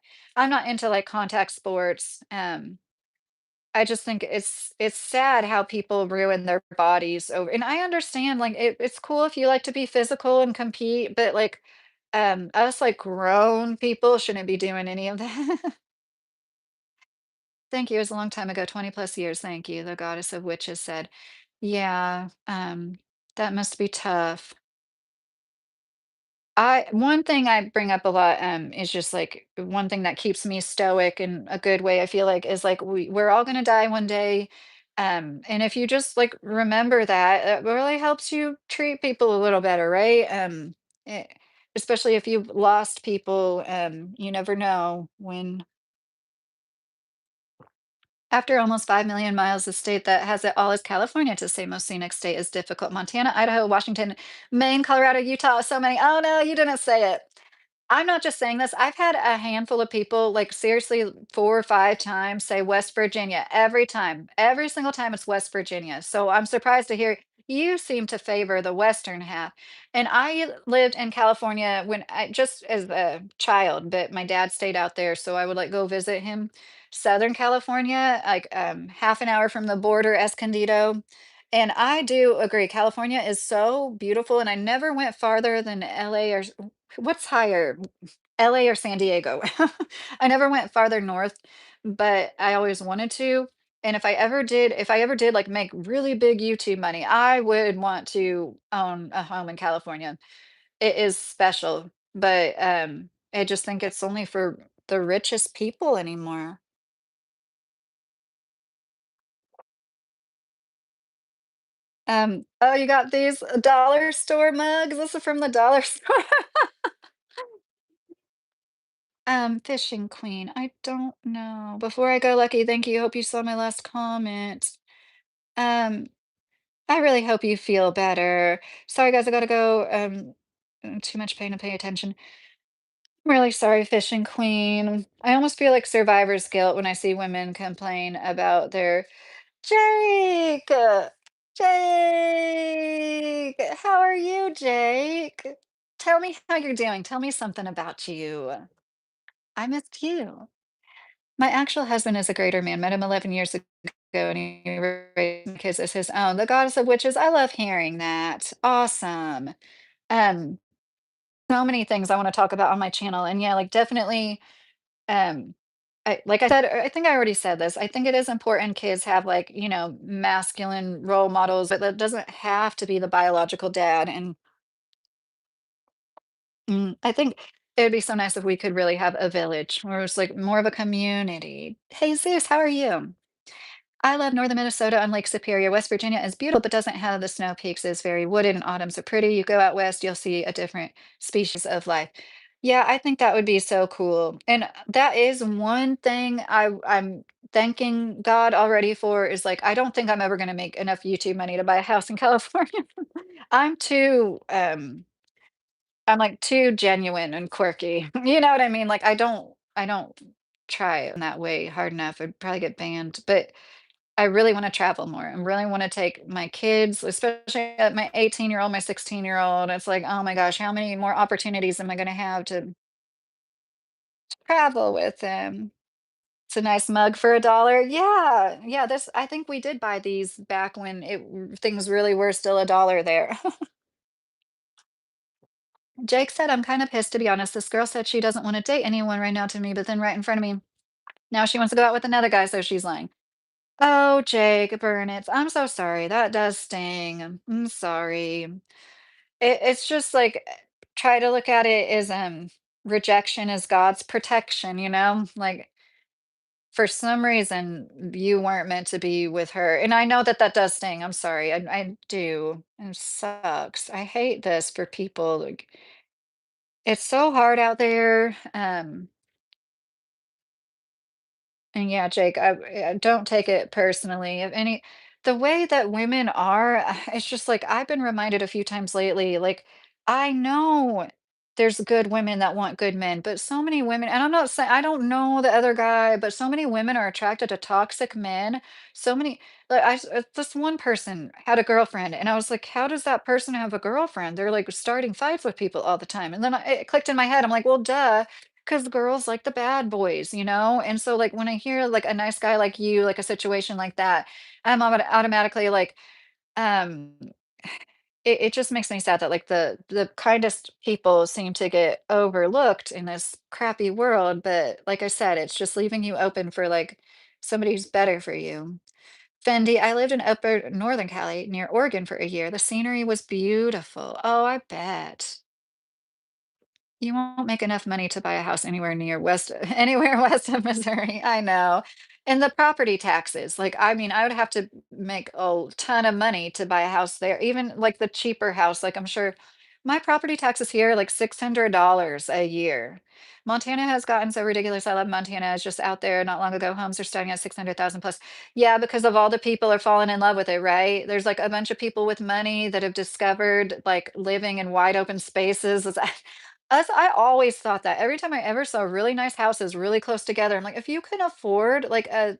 [SPEAKER 1] into, like, contact sports. I just think it's sad how people ruin their bodies over and I understand, like, it's cool if you like to be physical and compete, but, like, us, like, grown people shouldn't be doing any of that. Thank you, it was a long time ago, 20 plus years, thank you, the goddess of witches said. Yeah, that must be tough. I one thing I bring up a lot, is just, like, one thing that keeps me stoic in a good way, I feel like, is, like, we're all gonna die one day, and if you just, like, remember that, it really helps you treat people a little better, right? Eh, Especially if you've lost people, you never know when after almost 5 million miles, the state that has it all is California to say most scenic state is difficult. Montana, Idaho, Washington, Maine, Colorado, Utah, so many. Oh no, you didn't say it. I'm not just saying this. I've had a handful of people, like seriously, 4 or 5 times say West Virginia every time. Every single time it's West Virginia. So I'm surprised to hear you seem to favor the western half. And I lived in California when I just as a child, but my dad stayed out there, so I would like go visit him. Southern California, like half an hour from the border, Escondido. And I do agree, California is so beautiful, and I never went farther than LA or what's higher, LA or San Diego? I never went farther north, but I always wanted to. And if I ever did like make really big YouTube money, I would want to own a home in California. It is special, but I just think it's only for the richest people anymore. Oh, you got these dollar store mugs? This is from the dollar store. Fishing queen. I don't know. Before I go, Lucky, thank you. Hope you saw my last comment. Um, I really hope you feel better. Sorry, guys, I gotta go. Too much pain to pay attention. I'm really sorry, fishing queen. I almost feel like survivor's guilt when I see women complain about their Jake. Jake. How are you, Jake? Tell me how you're doing. Tell me something about you. I missed you. My actual husband is a greater man. Met him 11 years ago, and he raised my kids as his own. The goddess of witches. I love hearing that. Awesome. Um, so many things I want to talk about on my channel, and yeah, like definitely. Like I said, I think I already said this. I think it is important kids have like masculine role models, but that doesn't have to be the biological dad. And I think it would be so nice if we could really have a village where it's like more of a community. Hey Zeus, how are you? I love northern Minnesota on Lake Superior. West Virginia is beautiful, but doesn't have the snow peaks. It's very wooded and autumns are pretty. You go out west, you'll see a different species of life. Yeah, I think that would be so cool. And that is one thing I'm thanking God already for is like I don't think I'm ever gonna make enough YouTube money to buy a house in California. I'm too I'm like too genuine and quirky. You know what I mean? Like I don't try in that way hard enough. I'd probably get banned. But I really wanna travel more. I really wanna take my kids, especially, my 18-year-old, my 16-year-old. It's like, "Oh my gosh, how many more opportunities am I gonna have to travel with them?" It's a nice mug for $1. Yeah, yeah, this I think we did buy these back when things really were still $1 there. Jake said, "I'm kinda pissed, to be honest. This girl said she doesn't wanna date anyone right now to me, but then right in front of me, now she wants to go out with another guy, so she's lying." Oh, Jake, burn it. I'm so sorry. That does sting. I'm sorry. It's just like try to look at it as rejection as God's protection, Like for some reason you weren't meant to be with her. And I know that that does sting. I'm sorry. I do. It sucks. I hate this for people. Like it's so hard out there. And yeah, Jake, I don't take it personally. If any, the way that women are, it's just like I've been reminded a few times lately, like I know there's good women that want good men, but so many women, and I'm not saying I don't know the other guy, but so many women are attracted to toxic men. So many, like this one person had a girlfriend, and I was like, how does that person have a girlfriend? They're like starting fights with people all the time. And then it clicked in my head. I'm like, well, duh, because girls like the bad boys, you know? And so like when I hear like a nice guy like you, like a situation like that, I'm automatically like, um it just makes me sad that, like, the kindest people seem to get overlooked in this crappy world, but like I said, it's just leaving you open for, like, somebody who's better for you. Fendi, I lived in Upper Northern Cali near Oregon for a year. The scenery was beautiful. Oh, I bet. You won't make enough money to buy a house anywhere near west anywhere west of Missouri, I know. And the property taxes, like, I mean, I would have to make a ton of money to buy a house there, even, like, the cheaper house, like, I'm sure my property taxes here are, like, $600 a year. Montana has gotten so ridiculous, I love Montana, I was just out there not long ago, homes are starting at 600,000 plus. Yeah, because of all the people are falling in love with it, right? There's, like, a bunch of people with money that have discovered, like, living in wide open spaces. Us, I always thought that every time I ever saw really nice houses really close together, I'm like, if you can afford like a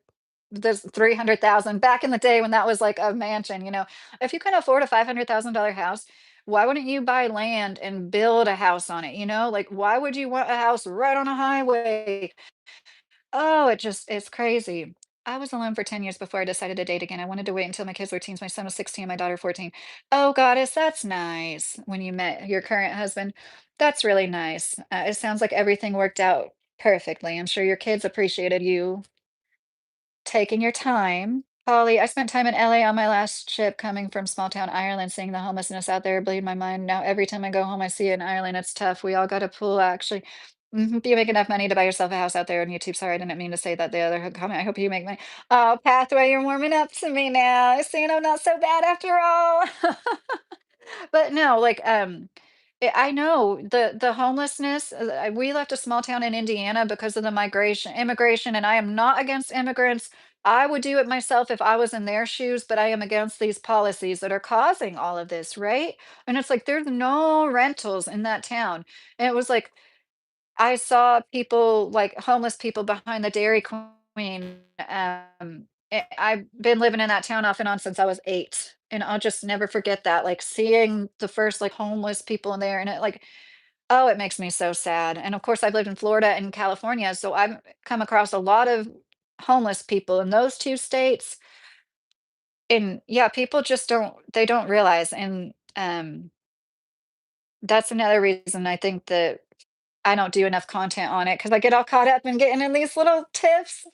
[SPEAKER 1] this 300,000 back in the day when that was like a mansion, you know, if you can afford a $500,000 house, why wouldn't you buy land and build a house on it? You know, like why would you want a house right on a highway? Oh, it's crazy. I was alone for 10 years before I decided to date again. I wanted to wait until my kids were teens. My son was 16, my daughter 14. Oh, goddess, that's nice. When you met your current husband, that's really nice. It sounds like everything worked out perfectly. I'm sure your kids appreciated you taking your time. Holly, I spent time in LA on my last trip coming from small town Ireland, seeing the homelessness out there bleed my mind. Now, every time I go home, I see it in Ireland. It's tough. We all got a pool, actually. You make enough money to buy yourself a house out there on YouTube. Sorry, I didn't mean to say that the other comment. I hope you make money. Oh, Pathway, you're warming up to me now. Seeing I'm not so bad after all. But no, like, I know the homelessness, we left a small town in Indiana because of the immigration, and I am not against immigrants. I would do it myself if I was in their shoes, but I am against these policies that are causing all of this, right? And it's like there's no rentals in that town. And it was like I saw people, like homeless people behind the Dairy Queen. I've been living in that town off and on since I was 8, and I'll just never forget that, like, seeing the first, like, homeless people in there, and it, like oh, it makes me so sad, and, of course, I've lived in Florida and California, so I've come across a lot of homeless people in those 2 states, and, yeah, people just don't realize, and, that's another reason I think that I don't do enough content on it because I get all caught up in getting in these little tips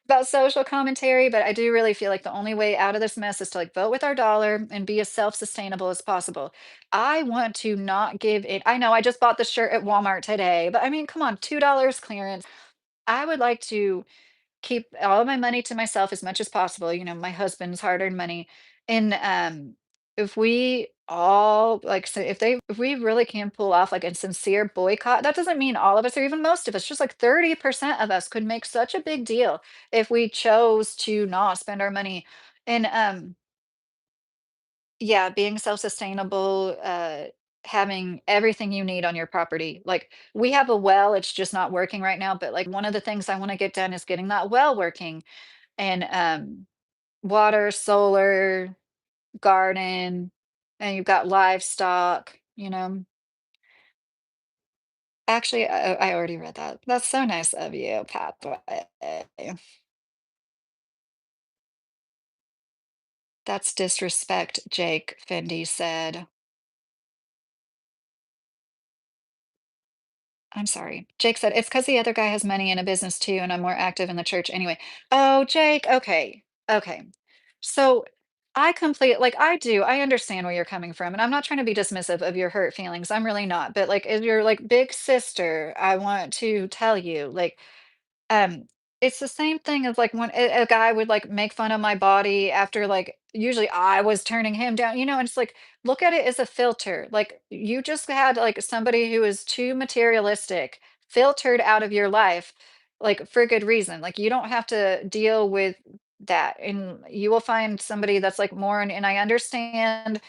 [SPEAKER 1] about social commentary, but I do really feel like the only way out of this mess is to like vote with our dollar and be as self-sustainable as possible. I want to not give it. I know I just bought the shirt at Walmart today, but I mean, come on, $2 clearance. I would like to keep all of my money to myself as much as possible, you know, my husband's hard-earned money. And if we all like so if we really can pull off like a sincere boycott, that doesn't mean all of us or even most of us, just like 30% of us could make such a big deal if we chose to not spend our money. And yeah, being self-sustainable, having everything you need on your property. Like we have a well, it's just not working right now, but like one of the things I want to get done is getting that well working and water, solar, garden, and you've got livestock, you know. Actually, I already read that. That's so nice of you, Pathway. That's disrespect, Jake, Fendi said. I'm sorry. Jake said, it's because the other guy has money and a business too, and I'm more active in the church anyway. Oh, Jake, okay. Okay. So I do, I understand where you're coming from, and I'm not trying to be dismissive of your hurt feelings. I'm really not. But like, as your like big sister, I want to tell you, like, um, it's the same thing as like when a guy would like make fun of my body after like usually I was turning him down, you know, and it's like look at it as a filter. Like you just had like somebody who is too materialistic filtered out of your life, like for good reason. Like you don't have to deal with that, and you will find somebody that's like more. And I understand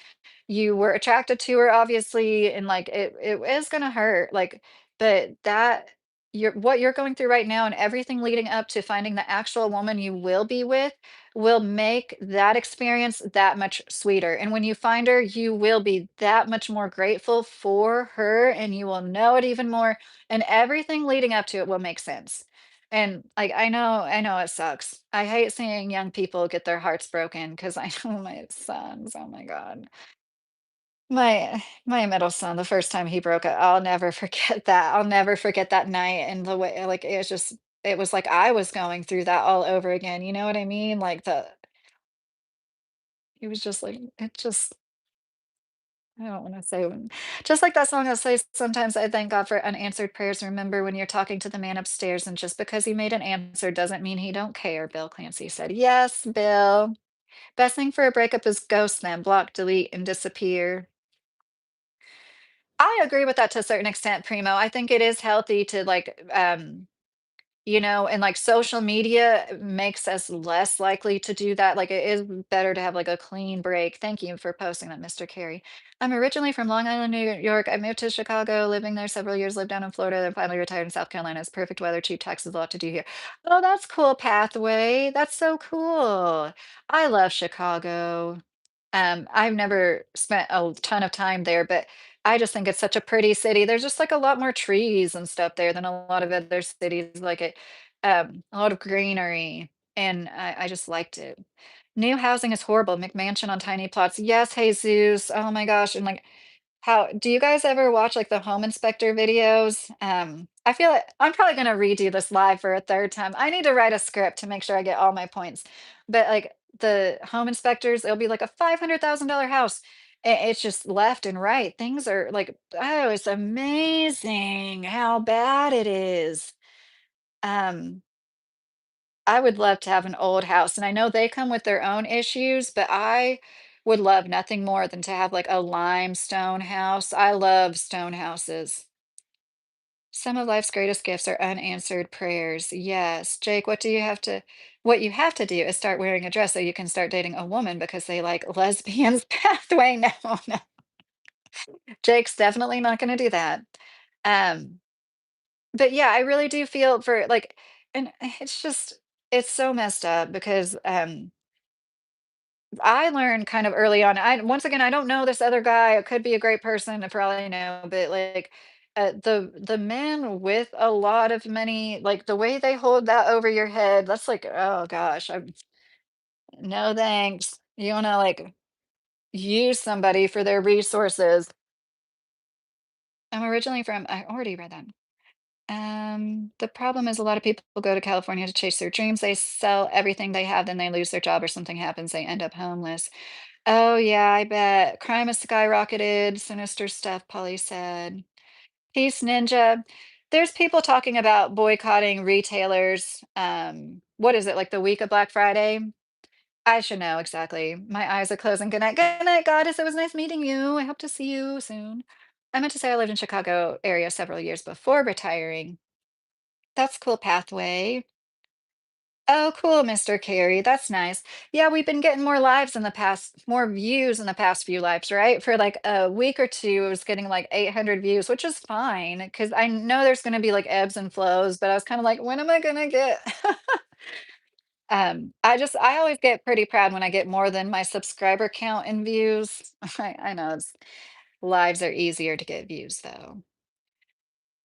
[SPEAKER 1] you were attracted to her obviously, and like it is gonna hurt. Like, but that you're what you're going through right now and everything leading up to finding the actual woman you will be with will make that experience that much sweeter. And when you find her, you will be that much more grateful for her and you will know it even more. And everything leading up to it will make sense. And like I know it sucks. I hate seeing young people get their hearts broken because I know my sons. Oh my God. My middle son, the first time he broke it, I'll never forget that. I'll never forget that night and the way like it was just it was like I was going through that all over again. You know what I mean? Like the he was just like it just I don't want to say just like that song that says sometimes I thank God for unanswered prayers. Remember when you're talking to the man upstairs and just because he made an answer doesn't mean he don't care. Bill Clancy said, "Yes, Bill. Best thing for a breakup is ghost them, block, delete, and disappear." I agree with that to a certain extent, Primo. I think it is healthy to like and like social media makes us less likely to do that. Like it is better to have like a clean break. Thank you for posting that, Mr. Carey. I'm originally from Long Island, New York. I moved to Chicago, living there several years, lived down in Florida, then finally retired in South Carolina. It's perfect weather, cheap taxes, a lot to do here. Oh, that's cool, Pathway. That's so cool. I love Chicago. I've never spent a ton of time there, but I just think it's such a pretty city. There's just like a lot more trees and stuff there than a lot of other cities, like a lot of greenery, and I just liked it. New housing is horrible. McMansion on tiny plots. Yes, Jesus. Oh my gosh. And like how do you guys ever watch, like, the home inspector videos? I feel like I'm probably gonna redo this live for a 3rd time. I need to write a script to make sure I get all my points. But, like, the home inspectors, it'll be like a $500,000 house, it's just left and right. Things are like, oh, it's amazing how bad it is. Um, I would love to have an old house, and I know they come with their own issues, but I would love nothing more than to have, like, a limestone house. I love stone houses. Some of life's greatest gifts are unanswered prayers. Yes. Jake, what you have to do is start wearing a dress so you can start dating a woman because they like lesbians pathway. No, no. Jake's definitely not gonna do that. Um, but yeah, I really do feel for like and it's so messed up because I learned kind of early on. I once again, I don't know this other guy. It could be a great person for all I know, but like the men with a lot of money, like the way they hold that over your head, that's like, oh gosh, no thanks. You want to like use somebody for their resources. I'm originally from. I already read that. The problem is a lot of people go to California to chase their dreams. They sell everything they have, then they lose their job or something happens. They end up homeless. Oh, yeah, I bet. Crime has skyrocketed. Sinister stuff, Polly said. Peace Ninja. There's people talking about boycotting retailers. What is it, like the week of Black Friday? I should know exactly. My eyes are closing. Good night. Good night, Goddess. It was nice meeting you. I hope to see you soon. I meant to say I lived in Chicago area several years before retiring. That's cool pathway. Oh, cool, Mr. Carey. That's nice. Yeah, we've been getting more views in the past few lives, right? For like a week or two, it was getting like 800 views, which is fine because I know there's going to be like ebbs and flows, but I was kind of like, when am I going to get? I always get pretty proud when I get more than my subscriber count in views. I know lives are easier to get views though.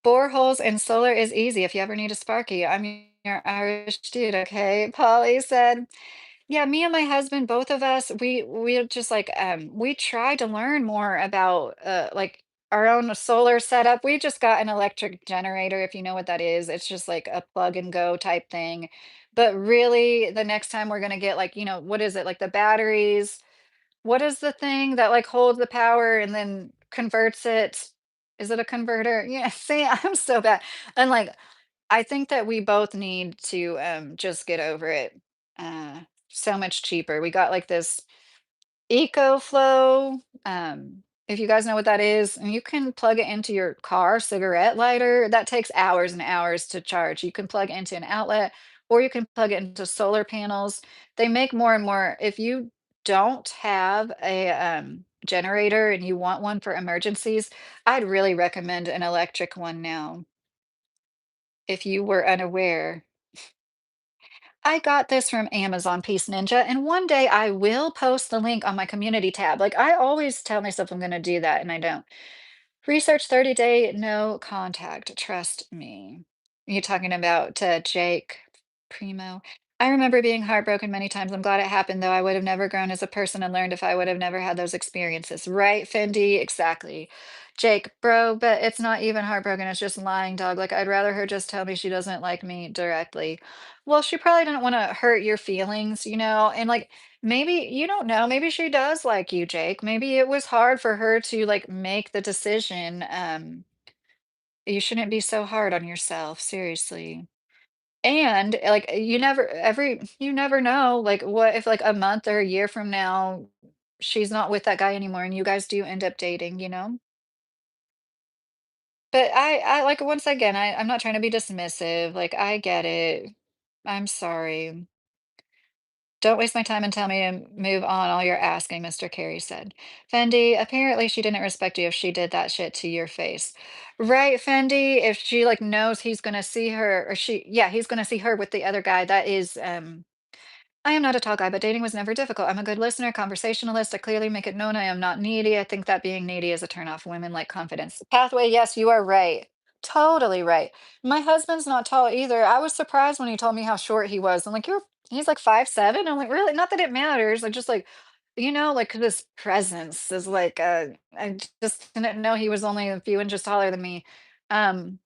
[SPEAKER 1] Boreholes and solar is easy if you ever need a Sparky. I'm your Irish dude, okay? Polly said. Yeah, me and my husband, both of us, we just like we try to learn more about like our own solar setup. We just got an electric generator, if you know what that is. It's just like a plug and go type thing. But really, the next time we're gonna get like, what is it? Like the batteries. What is the thing that like holds the power and then converts it? Is it a converter? Yeah, see, I'm so bad. And like I think that we both need to just get over it. Uh so much cheaper. We got like this EcoFlow. If you guys know what that is, and you can plug it into your car cigarette lighter. That takes hours and hours to charge. You can plug it into an outlet or you can plug it into solar panels. They make more and more. If you don't have a generator and you want one for emergencies, I'd really recommend an electric one now, if you were unaware. I got this from Amazon Peace Ninja, and one day I will post the link on my community tab. Like I always tell myself I'm going to do that, and I don't. Research 30-day no contact. Trust me. You talking about Jake Primo? I remember being heartbroken many times. I'm glad it happened, though. I would have never grown as a person and learned if I would have never had those experiences. Right, Fendi? Exactly. Jake, bro, but it's not even heartbroken. It's just lying, dog. Like, I'd rather her just tell me she doesn't like me directly. Well, she probably didn't want to hurt your feelings, And like, maybe you don't know, maybe she does like you, Jake. Maybe it was hard for her to like make the decision. You shouldn't be so hard on yourself, seriously. And like you never know, like what if like a month or a year from now she's not with that guy anymore and you guys do end up dating? But I like once again, I'm not trying to be dismissive. Like I get it. I'm sorry. Don't waste my time and tell me to move on all you're asking, Mr. Carey said. Fendi, apparently she didn't respect you if she did that shit to your face. Right, Fendi? If she like knows he's gonna see her or yeah, he's gonna see her with the other guy. That is I am not a tall guy, but dating was never difficult. I'm a good listener, conversationalist. I clearly make it known I am not needy. I think that being needy is a turnoff. Women like confidence. Pathway, yes, you are right. Totally right. My husband's not tall either. I was surprised when he told me how short he was. I'm like, he's like 5'7". I'm like, really? Not that it matters. Like, just like, like this presence is like, just didn't know he was only a few inches taller than me. Um,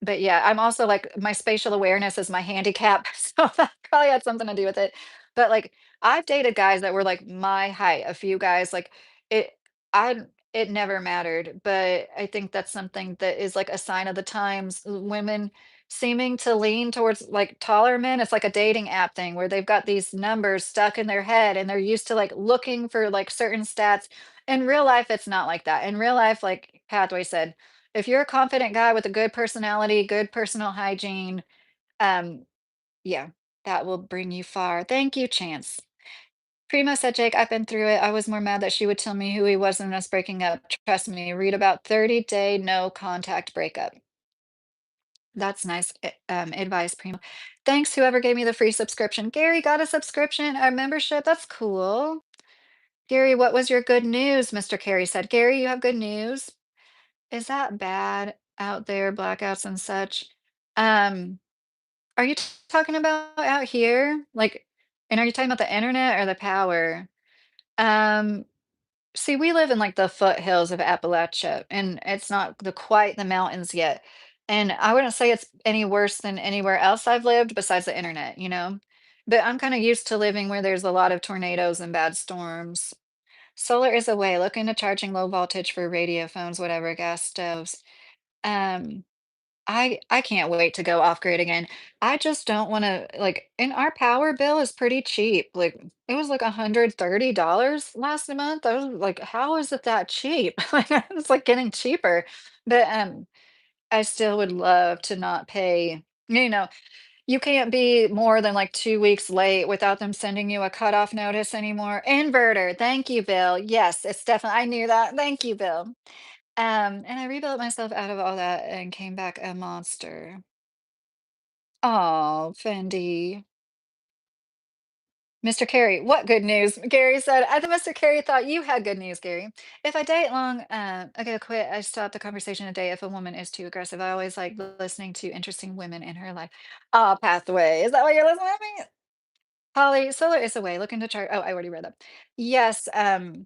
[SPEAKER 1] but yeah, I'm also like my spatial awareness is my handicap, so that probably had something to do with it. But like I've dated guys that were like my height, a few guys like it I it never mattered, but I think that's something that is like a sign of the times. Women seeming to lean towards like taller men. It's like a dating app thing where they've got these numbers stuck in their head and they're used to like looking for like certain stats. In real life, it's not like that. In real life, like Hathaway said, if you're a confident guy with a good personality, good personal hygiene, um, yeah, that will bring you far. Thank you, Chance. Primo said, Jake, I've been through it. I was more mad that she would tell me who he was and us breaking up. Trust me, read about 30-day no contact breakup. That's nice advice, Primo. Thanks, whoever gave me the free subscription. Gary got a subscription, a membership. That's cool. Gary, what was your good news? Mr. Carey said. Gary, you have good news. Is that bad out there, blackouts and such? Um, are you talking about out here? Like, and are you talking about the internet or the power? Um, See, we live in like the foothills of Appalachia, and it's not quite the mountains yet. And I wouldn't say it's any worse than anywhere else I've lived besides the internet. But I'm kind of used to living where there's a lot of tornadoes and bad storms. Solar is a way. Look into charging low voltage for radio phones, whatever, gas stoves. Um, I can't wait to go off grid again. I just don't wanna like, and our power bill is pretty cheap. Like, it was like $130 last month. I was like, "How is it that cheap?" Like, it's like getting cheaper. But, I still would love to not pay you can't be more than like 2 weeks late without them sending you a cutoff notice anymore. Inverter. Thank you, Bill. Yes, it's definitely I knew that. Thank you, Bill. And I rebuilt myself out of all that and came back a monster. Oh, Fendi. Mr. Carey, what good news? Gary said, I think Mr. Carey thought you had good news, Gary. If I date long, okay, quit. I stop the conversation a day if a woman is too aggressive. I always like listening to interesting women in her life. Ah, pathway. Is that why you're listening to me? Holly, solar is away. Looking to chart. Oh, I already read that. Yes. I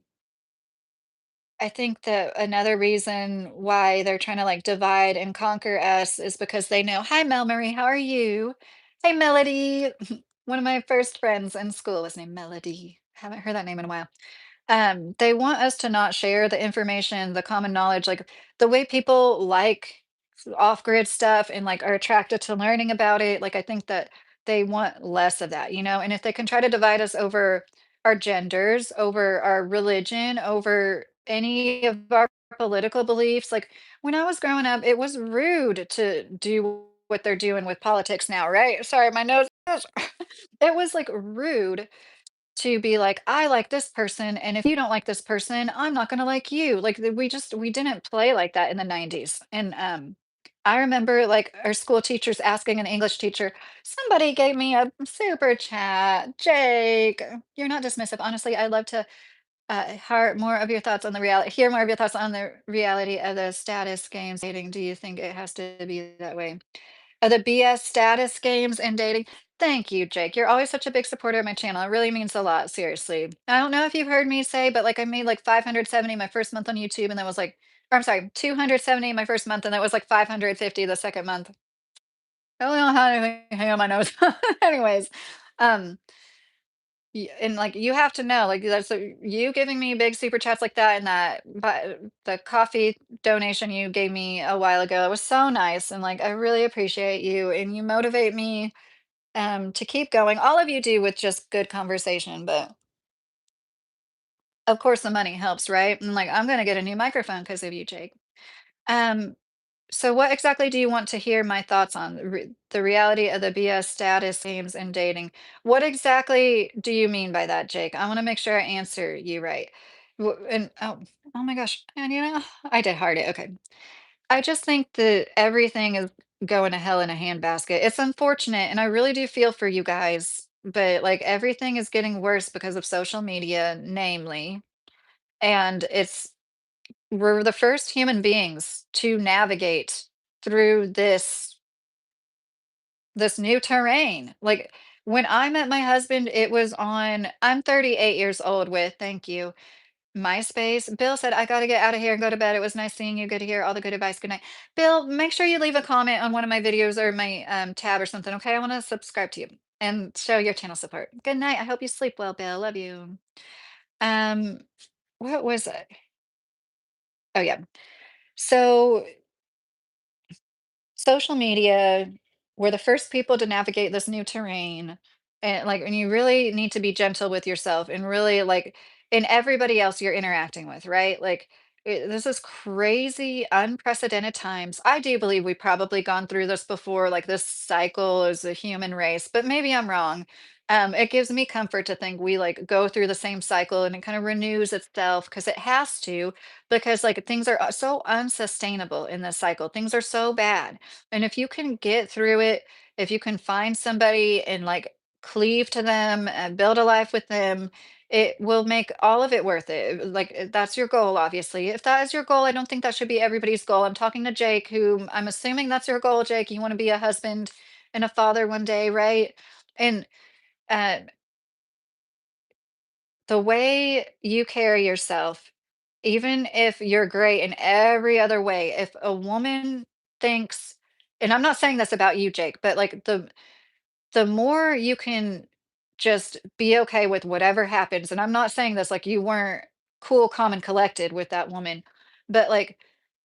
[SPEAKER 1] think that another reason why they're trying to like divide and conquer us is because they know, hi, Mel Marie, how are you? Hey, Melody. One of my first friends in school was named Melody. Haven't heard that name in a while. They want us to not share the information, the common knowledge, like the way people like off-grid stuff and like are attracted to learning about it. Like I think that they want less of that. And if they can try to divide us over our genders, over our religion, over any of our political beliefs, like when I was growing up, it was rude to do what they're doing with politics now, right? Sorry, my nose. It was like rude to be like, I like this person, and if you don't like this person, I'm not gonna like you. Like we didn't play like that in the 90s. And I remember like our school teachers asking an English teacher, somebody gave me a super chat. Jake, you're not dismissive. Honestly, I'd love to hear more of your thoughts on the reality of the status games dating. Do you think it has to be that way? The BS status games and dating. Thank you, Jake. You're always such a big supporter of my channel. It really means a lot, seriously. I don't know if you've heard me say, but like I made like 570 my first month on YouTube, and that was like, or I'm sorry, 270 my first month, and that was like 550 the second month. I don't know how anything hang on my nose. Anyways, um, and like you have to know, like that's you giving me big super chats like that, and that but the coffee donation you gave me a while ago, it was so nice, and like I really appreciate you, and you motivate me to keep going. All of you do with just good conversation, but of course the money helps, right? And like I'm gonna get a new microphone because of you, Jake. Um, so what exactly do you want to hear my thoughts on the reality of the BS status games and dating? What exactly do you mean by that, Jake? I want to make sure I answer you right. And oh my gosh, and I did hard it. Okay. I just think that everything is going to hell in a handbasket. It's unfortunate, and I really do feel for you guys, but like everything is getting worse because of social media, namely. And we're the first human beings to navigate through this new terrain. Like when I met my husband, it was on, I'm 38 years old with, thank you, MySpace. Bill said, I got to get out of here and go to bed. It was nice seeing you. Good to hear all the good advice. Good night. Bill, make sure you leave a comment on one of my videos or my tab or something. Okay. I want to subscribe to you and show your channel support. Good night. I hope you sleep well, Bill. Love you. Um, what was it? Oh, yeah. So social media, we're the first people to navigate this new terrain. And you really need to be gentle with yourself and really like and everybody else you're interacting with, right? Like this is crazy, unprecedented times. I do believe we probably gone through this before, like this cycle as a human race, but maybe I'm wrong. It gives me comfort to think we like go through the same cycle and it kind of renews itself because it has to, because like things are so unsustainable in this cycle. Things are so bad, and if you can get through it, if you can find somebody and like cleave to them and build a life with them, it will make all of it worth it. Like that's your goal, obviously. If that is your goal, I don't think that should be everybody's goal. I'm talking to Jake, who I'm assuming that's your goal, Jake. You want to be a husband and a father one day, right? And uh, the way you carry yourself, even if you're great in every other way, if a woman thinks, and I'm not saying this about you, Jake, but like the more you can just be okay with whatever happens, and I'm not saying this like you weren't cool, calm, and collected with that woman, but like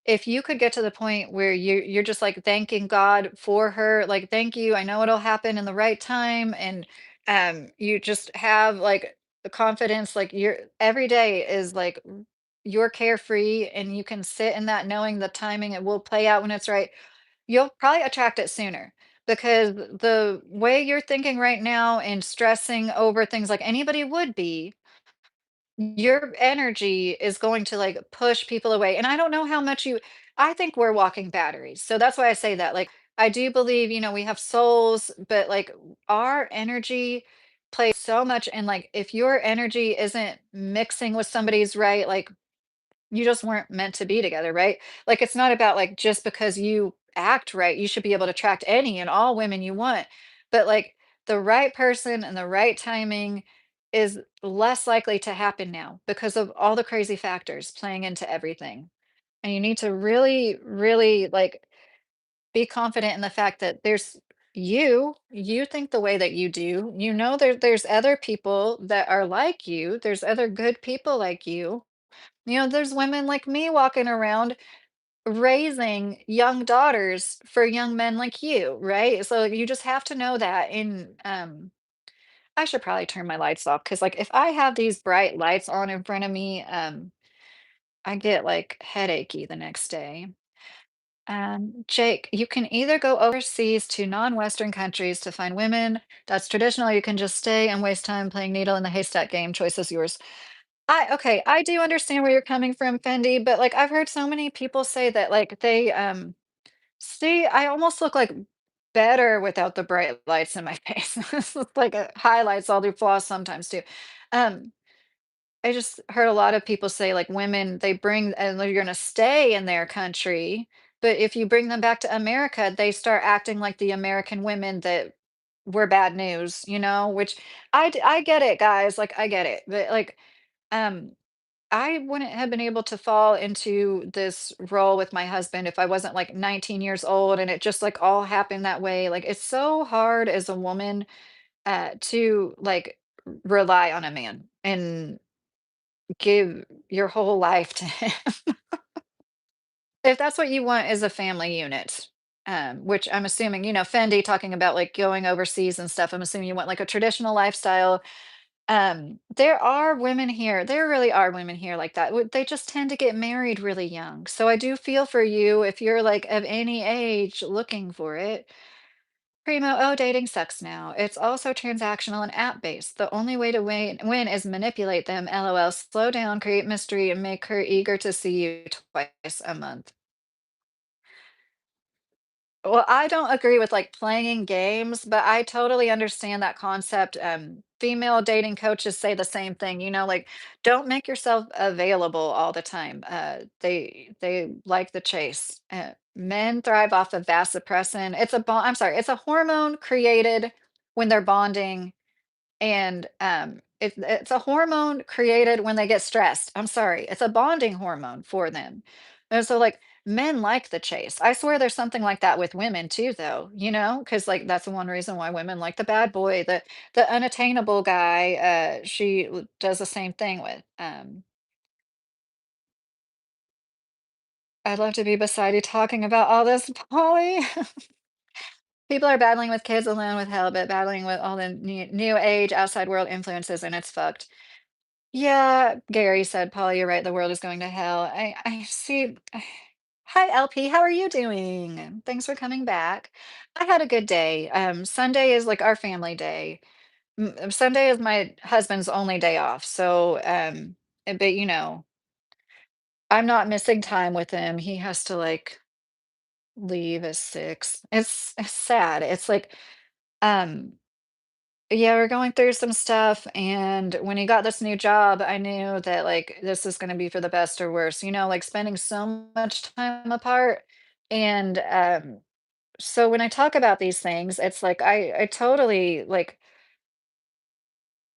[SPEAKER 1] if you could get to the point where you're just like thanking God for her, like thank you, I know it'll happen in the right time, and you just have like the confidence, like your every day is like you're carefree and you can sit in that knowing the timing it will play out when it's right. You'll probably attract it sooner because the way you're thinking right now and stressing over things like anybody would be, your energy is going to like push people away. And I don't know how much I think we're walking batteries. So that's why I say that. Like, I do believe, we have souls, but like our energy plays so much. And like, if your energy isn't mixing with somebody's, right, like you just weren't meant to be together, right? Like it's not about like just because you act right, you should be able to attract any and all women you want. But like the right person and the right timing is less likely to happen now because of all the crazy factors playing into everything. And you need to really, really like be confident in the fact that you think the way that you do. There's other people that are like you. There's other good people like you. There's women like me walking around raising young daughters for young men like you, right? So you just have to know that. And I should probably turn my lights off because like if I have these bright lights on in front of me, I get like headachy the next day. Jake, you can either go overseas to non-Western countries to find women that's traditional, or you can just stay and waste time playing needle in the haystack game. Choice is yours. Okay, I do understand where you're coming from, Fendi, but like I've heard so many people say that like they see, I almost look like better without the bright lights in my face. It's like highlights, I'll do floss sometimes too. Um, I just heard a lot of people say like women, they bring and they're gonna stay in their country, but if you bring them back to America, they start acting like the American women that were bad news, which I get it, guys, like I get it. But like um I wouldn't have been able to fall into this role with my husband if I wasn't like 19 years old and it just like all happened that way. Like it's so hard as a woman to like rely on a man and give your whole life to him. If that's what you want is a family unit, which I'm assuming, Fendi talking about like going overseas and stuff. I'm assuming you want like a traditional lifestyle. There are women here. There really are women here like that. They just tend to get married really young. So I do feel for you if you're like of any age looking for it. Primo, oh, dating sucks now. It's also transactional and app-based. The only way to win is manipulate them. LOL. Slow down, create mystery, and make her eager to see you twice a month. Well, I don't agree with like playing games, but I totally understand that concept. Female dating coaches say the same thing, like don't make yourself available all the time. They like the chase. Men thrive off of vasopressin. It's a bond, I'm sorry, it's a hormone created when they're bonding and it's a hormone created when they get stressed. I'm sorry, it's a bonding hormone for them. And so like men like the chase. I swear there's something like that with women too, though, because like that's the one reason why women like the bad boy, the unattainable guy. Does the same thing with. I'd love to be beside you talking about all this, Polly. People are battling with kids alone with hell, but battling with all the new age outside world influences, and it's fucked. Yeah, Gary said, "Paul, you're right. The world is going to hell." I see. Hi, LP. How are you doing? Thanks for coming back. I had a good day. Sunday is like our family day. Sunday is my husband's only day off. So, but I'm not missing time with him. He has to like leave at 6. It's sad. It's like, um, yeah, we're going through some stuff, and when he got this new job, I knew that like this is going to be for the best or worse, like spending so much time apart. And so when I talk about these things, it's like I totally like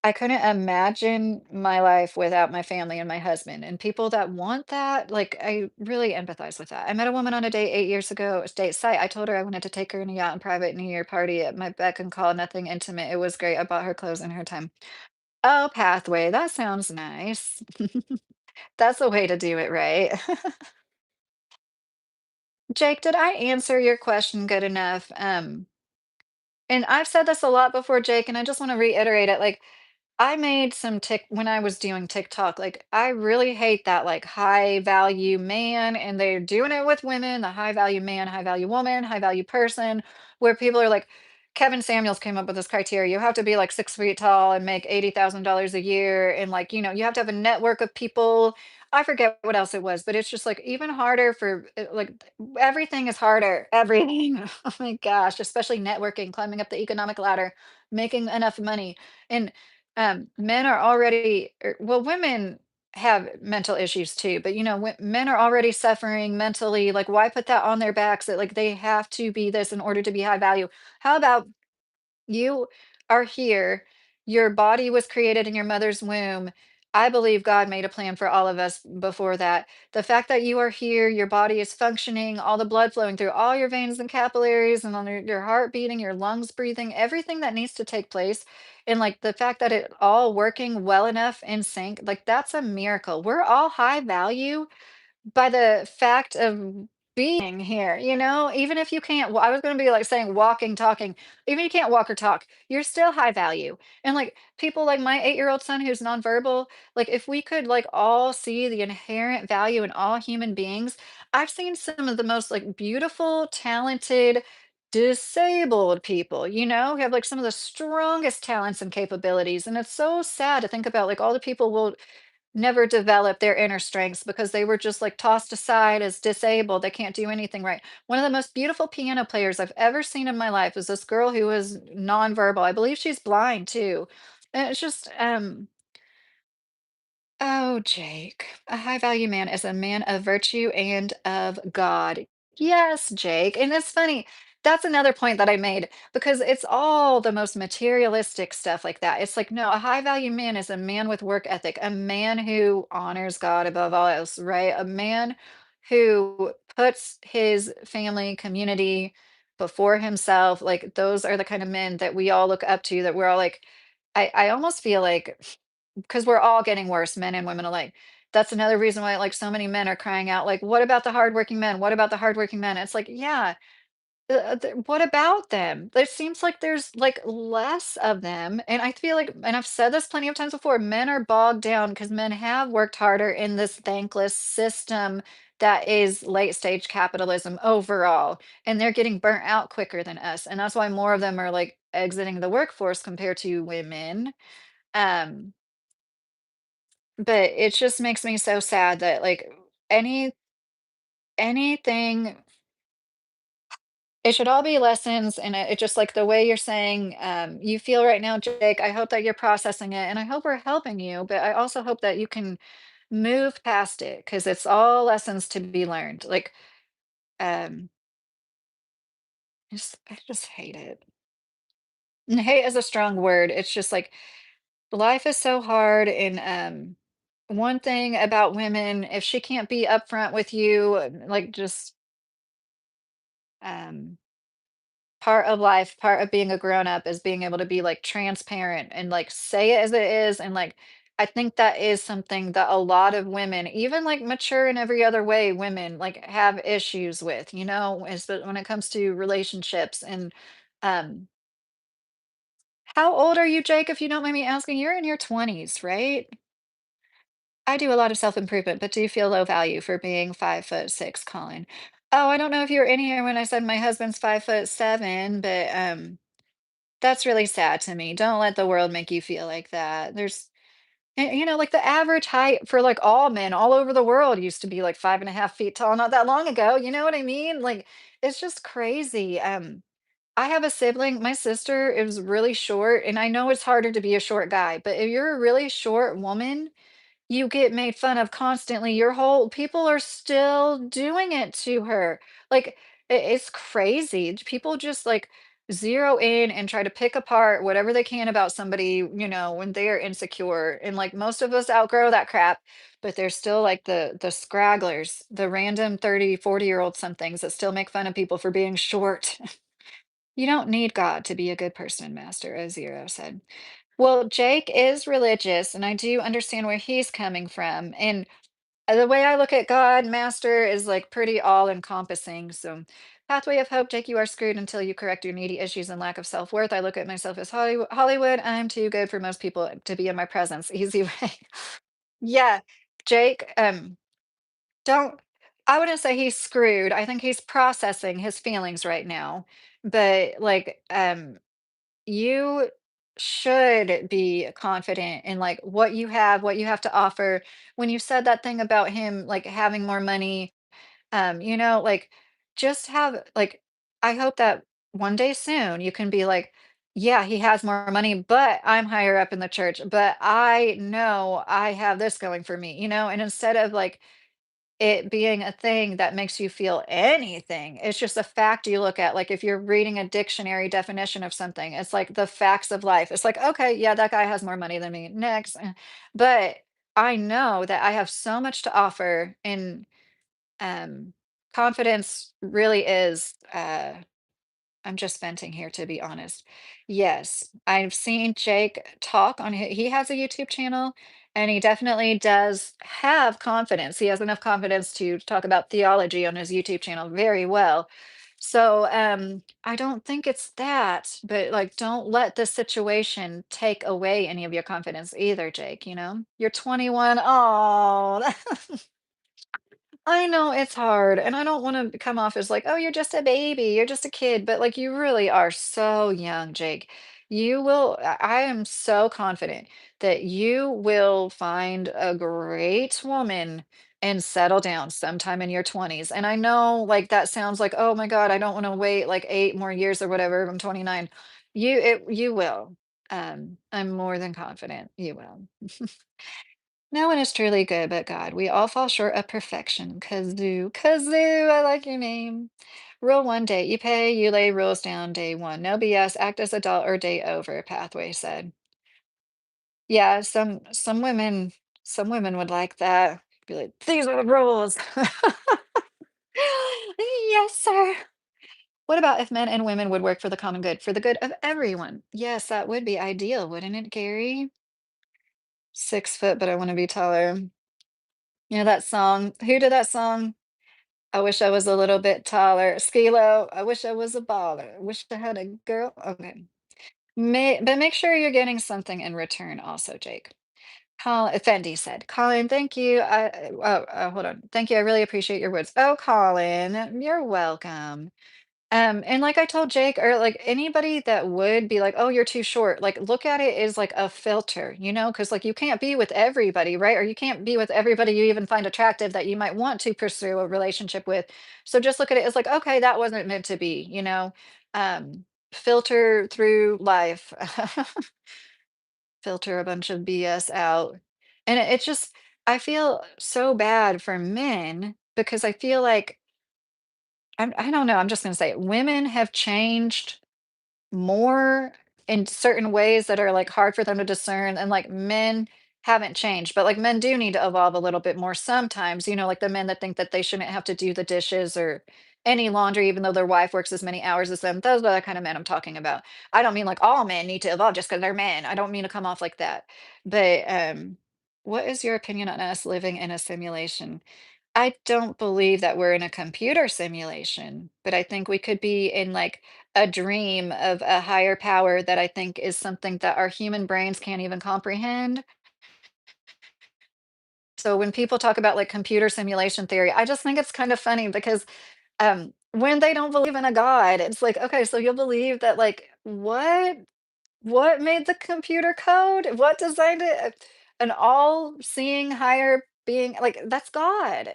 [SPEAKER 1] I couldn't imagine my life without my family and my husband. And people that want that, like I really empathize with that. I met a woman on a date 8 years ago, date site. I told her I wanted to take her on a yacht and private New Year party at my beck and call, nothing intimate. It was great. I bought her clothes and her time. Oh, pathway. That sounds nice. That's a way to do it, right? Jake, did I answer your question good enough? And I've said this a lot before, Jake, and I just want to reiterate it. Like, I made some tick when I was doing TikTok. Like, I really hate that like high value man, and they're doing it with women, the high value man, high value woman, high value person, where people are like, Kevin Samuels came up with this criteria. You have to be like 6 feet tall and make $80,000 a year. And like, you have to have a network of people. I forget what else it was, but it's just like even harder for like everything is harder. Everything. Oh my gosh, especially networking, climbing up the economic ladder, making enough money. And men are already well, women have mental issues too, but men are already suffering mentally. Like, why put that on their backs that like they have to be this in order to be high value? How about you are here. Your body was created in your mother's womb. I believe God made a plan for all of us before that. The fact that you are here, your body is functioning, all the blood flowing through all your veins and capillaries, and on your heart beating, your lungs breathing, everything that needs to take place. And like the fact that it all working well enough in sync, like that's a miracle. We're all high value by the fact of being here, even if you can't, I was going to be like saying walking, talking, even if you can't walk or talk, you're still high value. And like people like my 8-year-old son who's nonverbal, like if we could like all see the inherent value in all human beings, I've seen some of the most like beautiful, talented, disabled people, who have like some of the strongest talents and capabilities. And it's so sad to think about like all the people will never develop their inner strengths because they were just like tossed aside as disabled. They can't do anything right. One of the most beautiful piano players I've ever seen in my life is this girl who is nonverbal. I believe she's blind too. And it's just Oh, Jake, a high value man is a man of virtue and of God. Yes, Jake. And it's funny. That's another point that I made because it's all the most materialistic stuff like that. It's like, no, a high value man is a man with work ethic, a man who honors God above all else, right? A man who puts his family, community before himself. Like, those are the kind of men that we all look up to, that we're all like, I almost feel like because we're all getting worse, men and women alike. That's another reason why, like, so many men are crying out, like, "What about the hardworking men? What about the hardworking men?" It's like, yeah, what about them? It seems like there's like less of them, and I feel like, and I've said this plenty of times before, men are bogged down because men have worked harder in this thankless system that is late stage capitalism overall, and they're getting burnt out quicker than us, and that's why more of them are like exiting the workforce compared to women. Um, but it just makes me so sad that, like, any anything it should all be lessons, and it just like the way you're saying, you feel right now, Jake, I hope that you're processing it, and I hope we're helping you, but I also hope that you can move past it because it's all lessons to be learned. Like, um, I just hate it. And hate is a strong word. It's just like life is so hard, and one thing about women, if she can't be upfront with you, like just um part of life, part of being a grown up is being able to be like transparent and like say it as it is. And like, I think that is something that a lot of women, even like mature in every other way, women like have issues with, is that when it comes to relationships. And um, how old are you, Jake, if you don't mind me asking? You're in your 20s, right? I do a lot of self-improvement, but do you feel low value for being 5'6", Colin? Oh, I don't know if you were in here when I said my husband's 5'7", but that's really sad to me. Don't let the world make you feel like that. Like the average height for like all men all over the world used to be like 5.5 feet tall not that long ago. You know what I mean? Like it's just crazy. I have a sibling, my sister is really short, and I know it's harder to be a short guy, but if you're a really short woman, you get made fun of constantly. Your whole people are still doing it to her. Like, it's crazy. People just like zero in and try to pick apart whatever they can about somebody, when they're insecure. And like most of us outgrow that crap, but there's still like the scragglers, the random 30, 40-year-old somethings that still make fun of people for being short. You don't need God to be a good person, Master Ozero said. Well, Jake is religious, and I do understand where he's coming from. And the way I look at God, Master, is like pretty all encompassing. So, pathway of hope, Jake, you are screwed until you correct your needy issues and lack of self worth. I look at myself as Hollywood. I'm too good for most people to be in my presence. Easy way. Yeah, Jake, don't, I wouldn't say he's screwed. I think he's processing his feelings right now. But like, you should be confident in like what you have to offer. When you said that thing about him like having more money, like just have like, I hope that one day soon you can be like, yeah, he has more money, but I'm higher up in the church, but I know I have this going for me, and instead of like it being a thing that makes you feel anything. It's just a fact you look at. Like if you're reading a dictionary definition of something, it's like the facts of life. It's like, okay, yeah, that guy has more money than me. Next. But I know that I have so much to offer, and um confidence really is I'm just venting here, to be honest. Yes, I've seen Jake talk on he has a YouTube channel, And he definitely does have confidence. He has enough confidence to talk about theology on his YouTube channel very well. So I don't think it's that, but like don't let the situation take away any of your confidence either, Jake, you know? You're 21. Oh, I know it's hard, and I don't want to come off as like, oh, you're just a baby, you're just a kid, but like you really are so young, Jake. You will, I am so confident that you will find a great woman and settle down sometime in your 20s. And I know like that sounds like, oh my God, I don't want to wait like 8 more years or whatever. I'm 29. You will. I'm more than confident you will. No one is truly good but God. We all fall short of perfection. Kazoo, Kazoo, I like your name. Rule one, date. You pay, you lay rules down day one. No BS, act as adult or date over, Pathway said. Yeah, some women would like that. Be like, these are the rules. Yes, sir. What about if men and women would work for the common good, for the good of everyone? Yes, that would be ideal, wouldn't it, Gary? 6 foot, but I want to be taller. You know that song? Who did that song? I wish I was a little bit taller. Skilo, I wish I was a baller. Wish I had a girl. Okay. But make sure you're getting something in return also, Jake. Fendi said, Colin, thank you. Hold on. Thank you. I really appreciate your words. Oh, Colin, you're welcome. And like I told Jake, or like anybody that would be like, oh, you're too short, like look at it as like a filter, you know, because like you can't be with everybody, right? Or you can't be with everybody you even find attractive that you might want to pursue a relationship with. So just look at it as like, okay, that wasn't meant to be, you know. Um, Filter through life, filter a bunch of BS out. And it's just, I feel so bad for men because I feel like I don't know. I'm just going to say it. Women have changed more in certain ways that are like hard for them to discern, and like men haven't changed, but like men do need to evolve a little bit more sometimes, you know, like the men that think that they shouldn't have to do the dishes or any laundry even though their wife works as many hours as them. Those are the kind of men I'm talking about. I don't mean like all men need to evolve just because they're men. I don't mean to come off like that. But what is your opinion on us living in a simulation? I don't believe that we're in a computer simulation, but I think we could be in like a dream of a higher power that I think is something that our human brains can't even comprehend. So when people talk about like computer simulation theory, I just think it's kind of funny because when they don't believe in a god, it's like, okay, so you'll believe that like what? What made the computer code? What designed it? An all-seeing higher being, like that's God.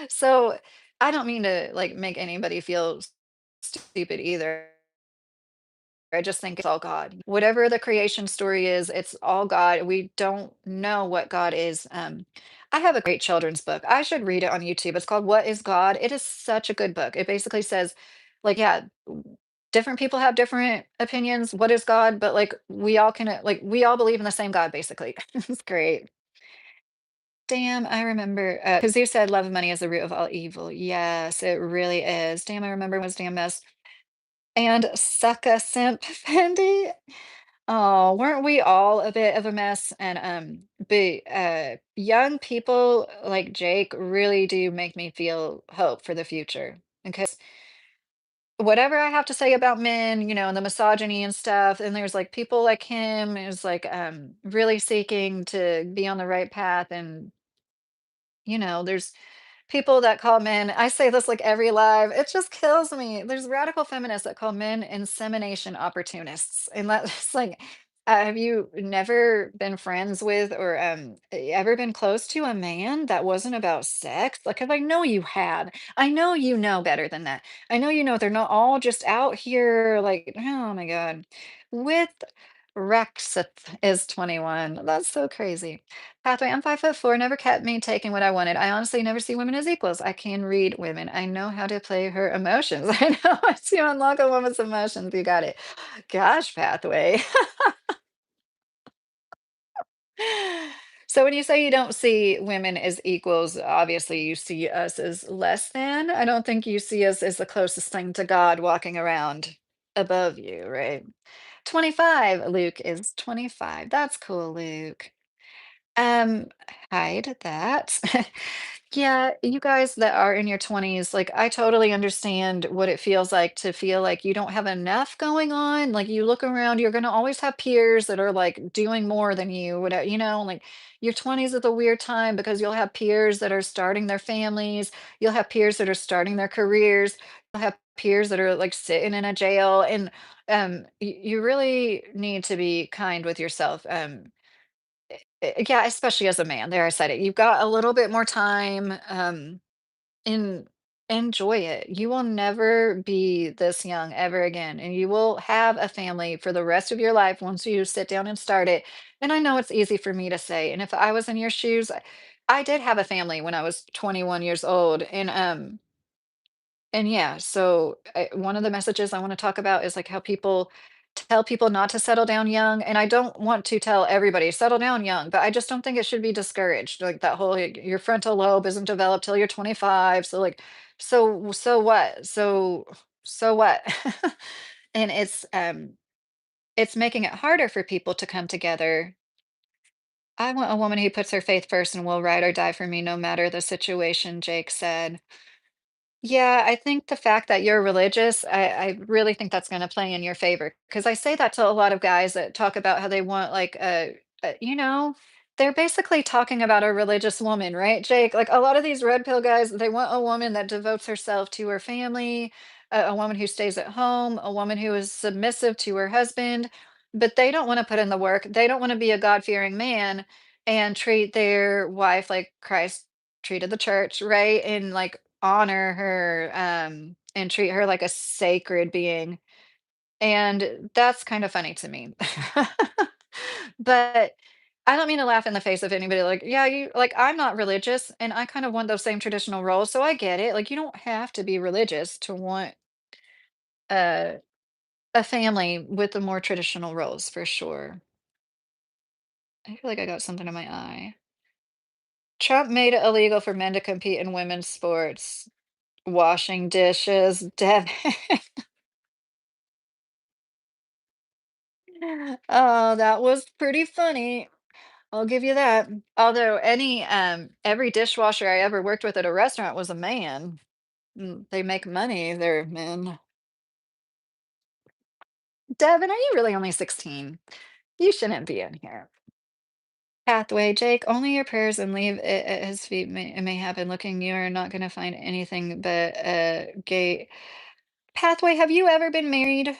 [SPEAKER 1] So, I don't mean to, like, make anybody feel stupid either. I just think it's all God. Whatever the creation story is, it's all God. We don't know what God is. I have a great children's book. I should read it on YouTube. It's called What is God? It is such a good book. It basically says, like, yeah, different people have different opinions. What is God? But like, we all can, like, we all believe in the same God, basically. It's great. Damn, I remember, because you said love of money is the root of all evil. Yes, it really is. Damn, I remember was damn mess. And sucka simp Fendi. Oh, weren't we all a bit of a mess? And but young people like Jake really do make me feel hope for the future. Because whatever I have to say about men, you know, and the misogyny and stuff, and there's like people like him who's like really seeking to be on the right path, and you know, there's people that call men, I say this like every live, it just kills me. There's radical feminists that call men insemination opportunists. And that's like, have you never been friends with or ever been close to a man that wasn't about sex? Like, 'cause I know you had. I know you know better than that. I know you know they're not all just out here like, oh my God. With Rexith is 21. That's so crazy. Pathway, I'm 5'4", never kept me taking what I wanted. I honestly never see women as equals. I can read women. I know how to play her emotions. I know how to unlock a woman's emotions. You got it. Gosh, Pathway. So when you say you don't see women as equals, obviously you see us as less than. I don't think you see us as the closest thing to God walking around above you, right? 25. Luke is 25. That's cool, Luke. Um, hide that. Yeah, you guys that are in your 20s, like, I totally understand what it feels like to feel like you don't have enough going on. Like, you look around, you're gonna always have peers that are, like, doing more than you, whatever, like, your 20s is a weird time because you'll have peers that are starting their families, you'll have peers that are starting their careers, you'll have peers that are, like, sitting in a jail, and, you really need to be kind with yourself, yeah, especially as a man, there, I said it. You've got a little bit more time, and enjoy it. You will never be this young ever again, and you will have a family for the rest of your life once you sit down and start it. And I know it's easy for me to say, and if I was in your shoes, I did have a family when I was 21 years old, and yeah, so one of the messages I want to talk about is like how people tell people not to settle down young. And I don't want to tell everybody settle down young, but I just don't think it should be discouraged. Like that whole like, your frontal lobe isn't developed till you're 25. So like, so what? So what? And it's making it harder for people to come together. I want a woman who puts her faith first and will ride or die for me no matter the situation, Jake said. Yeah, I think the fact that you're religious, I really think that's gonna play in your favor. Because I say that to a lot of guys that talk about how they want, like, they're basically talking about a religious woman, right, Jake? Like, a lot of these red pill guys, they want a woman that devotes herself to her family, a woman who stays at home, a woman who is submissive to her husband, but they don't wanna put in the work. They don't wanna be a God-fearing man and treat their wife like Christ treated the church, right? And, like, honor her, and treat her like a sacred being, and that's kinda funny to me. But I don't mean to laugh in the face of anybody like, "Yeah, you" like, I'm not religious, and I kind of want those same traditional roles, so I get it, like, you don't have to be religious to want a a family with the more traditional roles, for sure. I feel like I got something in my eye. Trump made it illegal for men to compete in women's sports. Washing dishes, Devin. Oh, that was pretty funny. I'll give you that. Although every dishwasher I ever worked with at a restaurant was a man. They make money, they're men. Devin, are you really only 16? You shouldn't be in here. Pathway, Jake, only your prayers and leave it at his feet may happen. Looking, you are not gonna find anything but a gate. Pathway, have you ever been married?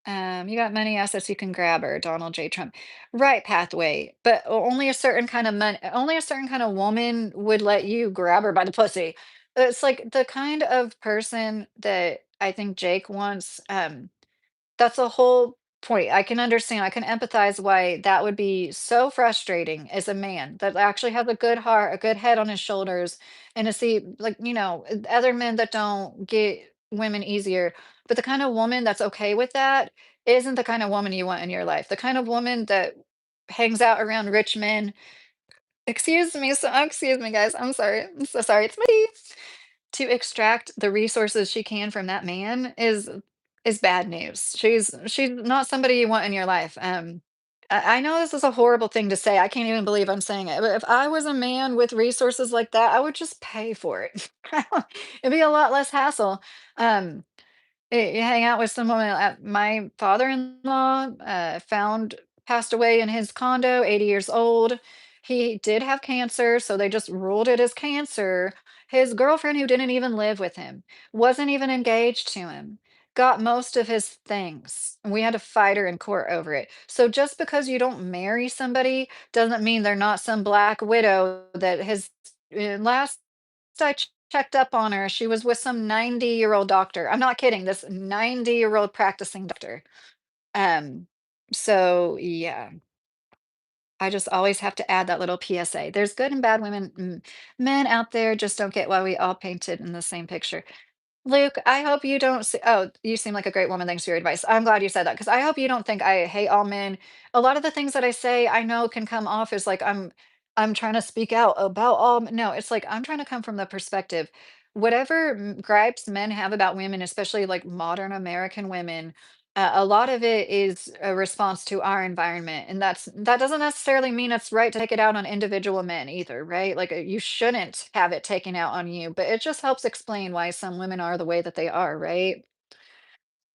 [SPEAKER 1] You got money, assets, you can grab her, Donald J. Trump. Right, Pathway, but only a certain kind of only a certain kind of woman would let you grab her by the pussy. It's like the kind of person that I think Jake wants. That's a whole point. I can understand, I can empathize why that would be so frustrating as a man that actually has a good heart, a good head on his shoulders, and to see, like, other men that don't get women easier. But the kind of woman that's okay with that isn't the kind of woman you want in your life. The kind of woman that hangs out around rich men. Excuse me, guys. I'm sorry. I'm so sorry. It's me to extract the resources she can from that man is bad news. She's not somebody you want in your life. I know this is a horrible thing to say. I can't even believe I'm saying it. But if I was a man with resources like that, I would just pay for it. It'd be a lot less hassle. Um, you hang out with someone my father-in-law, found passed away in his condo, 80 years old. He did have cancer, so they just ruled it as cancer. His girlfriend, who didn't even live with him, wasn't even engaged to him, got most of his things. And we had to fight her in court over it. So just because you don't marry somebody doesn't mean they're not some black widow that has last I checked up on her, she was with some 90-year-old doctor. I'm not kidding, this 90-year-old practicing doctor. Um, so yeah, I just always have to add that little PSA. There's good and bad men out there just don't get why we all painted in the same picture. Luke, I hope you don't see oh, you seem like a great woman, thanks for your advice. I'm glad you said that because I hope you don't think I hate all men. A lot of the things that I say, I know can come off as like I'm trying to speak out about all no, it's like I'm trying to come from the perspective. Whatever gripes men have about women, especially like modern American women, A lot of it is a response to our environment, and that doesn't necessarily mean it's right to take it out on individual men either, right? Like, you shouldn't have it taken out on you, but it just helps explain why some women are the way that they are, right?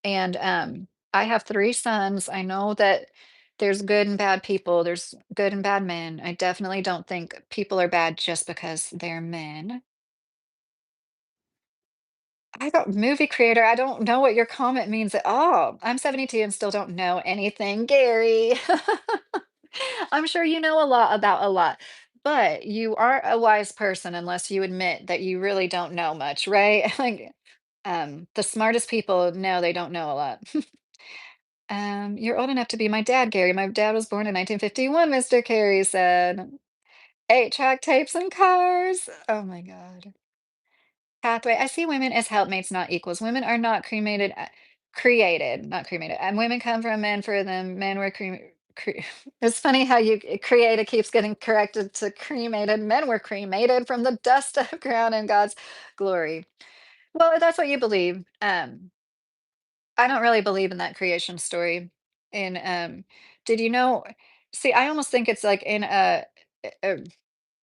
[SPEAKER 1] And I have 3 sons. I know that there's good and bad people. There's good and bad men. I definitely don't think people are bad just because they're men. I don't movie creator, I don't know what your comment means at all. I'm 72 and still don't know anything, Gary. I'm sure you know a lot about a lot, but you aren't a wise person unless you admit that you really don't know much, right? Like, the smartest people know they don't know a lot. You're old enough to be my dad, Gary. My dad was born in 1951, Mr. Carey said. 8-track tapes and cars. Oh my God. Pathway. I see women as helpmates, not equals. Women are not cremated, created, not cremated. And women come from men for them. Men were it's funny how you created keeps getting corrected to cremated. Men were cremated from the dust of ground in God's glory. Well, if that's what you believe. I don't really believe in that creation story. And did you know? See, I almost think it's like in a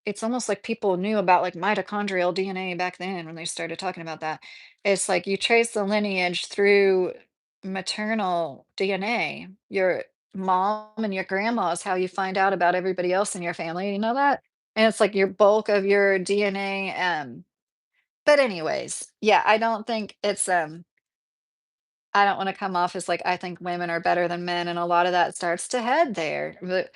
[SPEAKER 1] it's almost like people knew about like mitochondrial DNA back then when they started talking about that. It's like you trace the lineage through maternal DNA. Your mom and your grandma is how you find out about everybody else in your family. You know that? And it's like your bulk of your DNA. But anyways, yeah, I don't want to come off as like I think women are better than men, and a lot of that starts to head there. But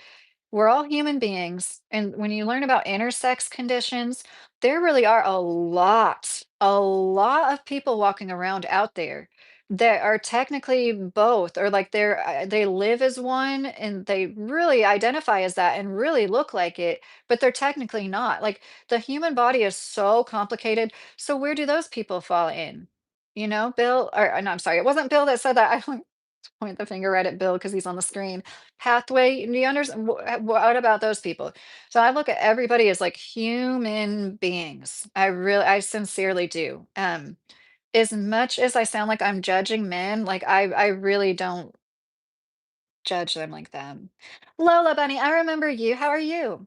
[SPEAKER 1] we're all human beings, and when you learn about intersex conditions, there really are a lot of people walking around out there that are technically both, or like they live as one, and they really identify as that and really look like it, but they're technically not. Like the human body is so complicated. So where do those people fall in? You know, Bill, or no, I'm sorry, it wasn't Bill that said that. I went to point the finger right at Bill because he's on the screen. Pathway, do you understand? What about those people? So I look at everybody as like human beings. I sincerely do. As much as I sound like I'm judging men, like I really don't judge them like that. Lola Bunny, I remember you. How are you?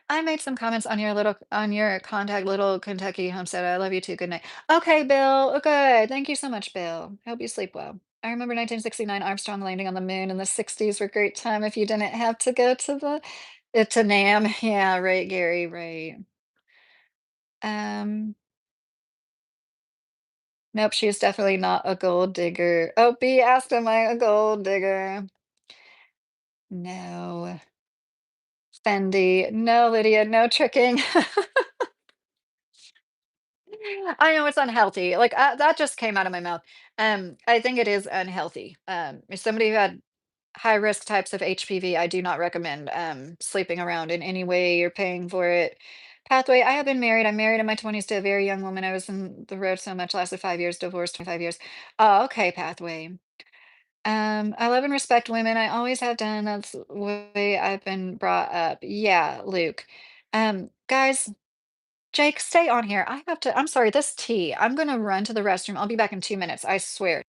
[SPEAKER 1] I made some comments on your contact little Kentucky homestead. I love you too. Good night. Okay, Bill. Oh, good. Thank you so much, Bill. Hope you sleep well. I remember 1969 Armstrong landing on the moon, and the 60s were a great time if you didn't have to go to the to Nam. Yeah, right, Gary, right. Um, nope, she's definitely not a gold digger. Oh, B asked, am I a gold digger? No. Fendi. No, Lydia, no tricking. I know it's unhealthy. Like that just came out of my mouth. I think it is unhealthy. As somebody who had high risk types of HPV, I do not recommend sleeping around in any way or paying for it. Pathway. I have been married. I'm married in my 20s to a very young woman. I was in the road so much, lasted 5 years, divorced 25 years. Oh, okay, Pathway. I love and respect women. I always have done. That's the way I've been brought up. Yeah, Luke. Guys, Jake, stay on here. I have to I'm sorry, this tea. I'm gonna run to the restroom. I'll be back in 2 minutes, I swear.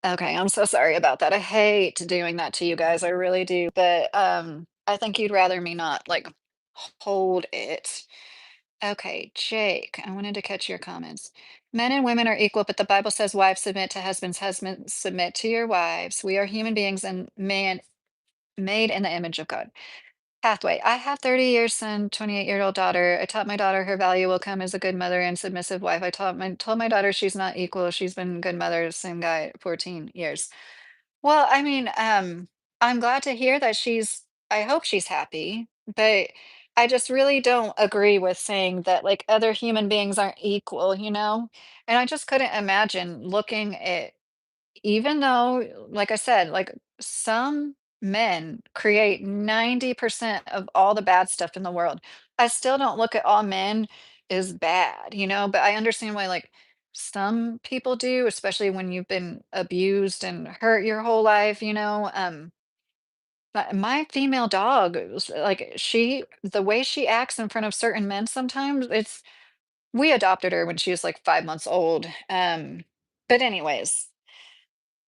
[SPEAKER 1] Okay, I'm so sorry about that. I hate doing that to you guys, I really do, but, I think you'd rather me not, like, hold it. Okay, Jake, I wanted to catch your comments. Men and women are equal, but the Bible says wives submit to husbands, husbands submit to your wives. We are human beings and man made in the image of God. Pathway. I have 30 years son, 28-year-old daughter. I taught my daughter her value will come as a good mother and submissive wife. I told my daughter she's not equal. She's been a good mother, same guy, 14 years. Well, I mean, I'm glad to hear that I hope she's happy, but I just really don't agree with saying that like other human beings aren't equal, you know? And I just couldn't imagine looking at, even though, like I said, like some men create 90% of all the bad stuff in the world. I still don't look at all men as bad, you know, but I understand why like some people do, especially when you've been abused and hurt your whole life, you know. But my female dog, like the way she acts in front of certain men sometimes, we adopted her when she was like 5 months old. But anyways,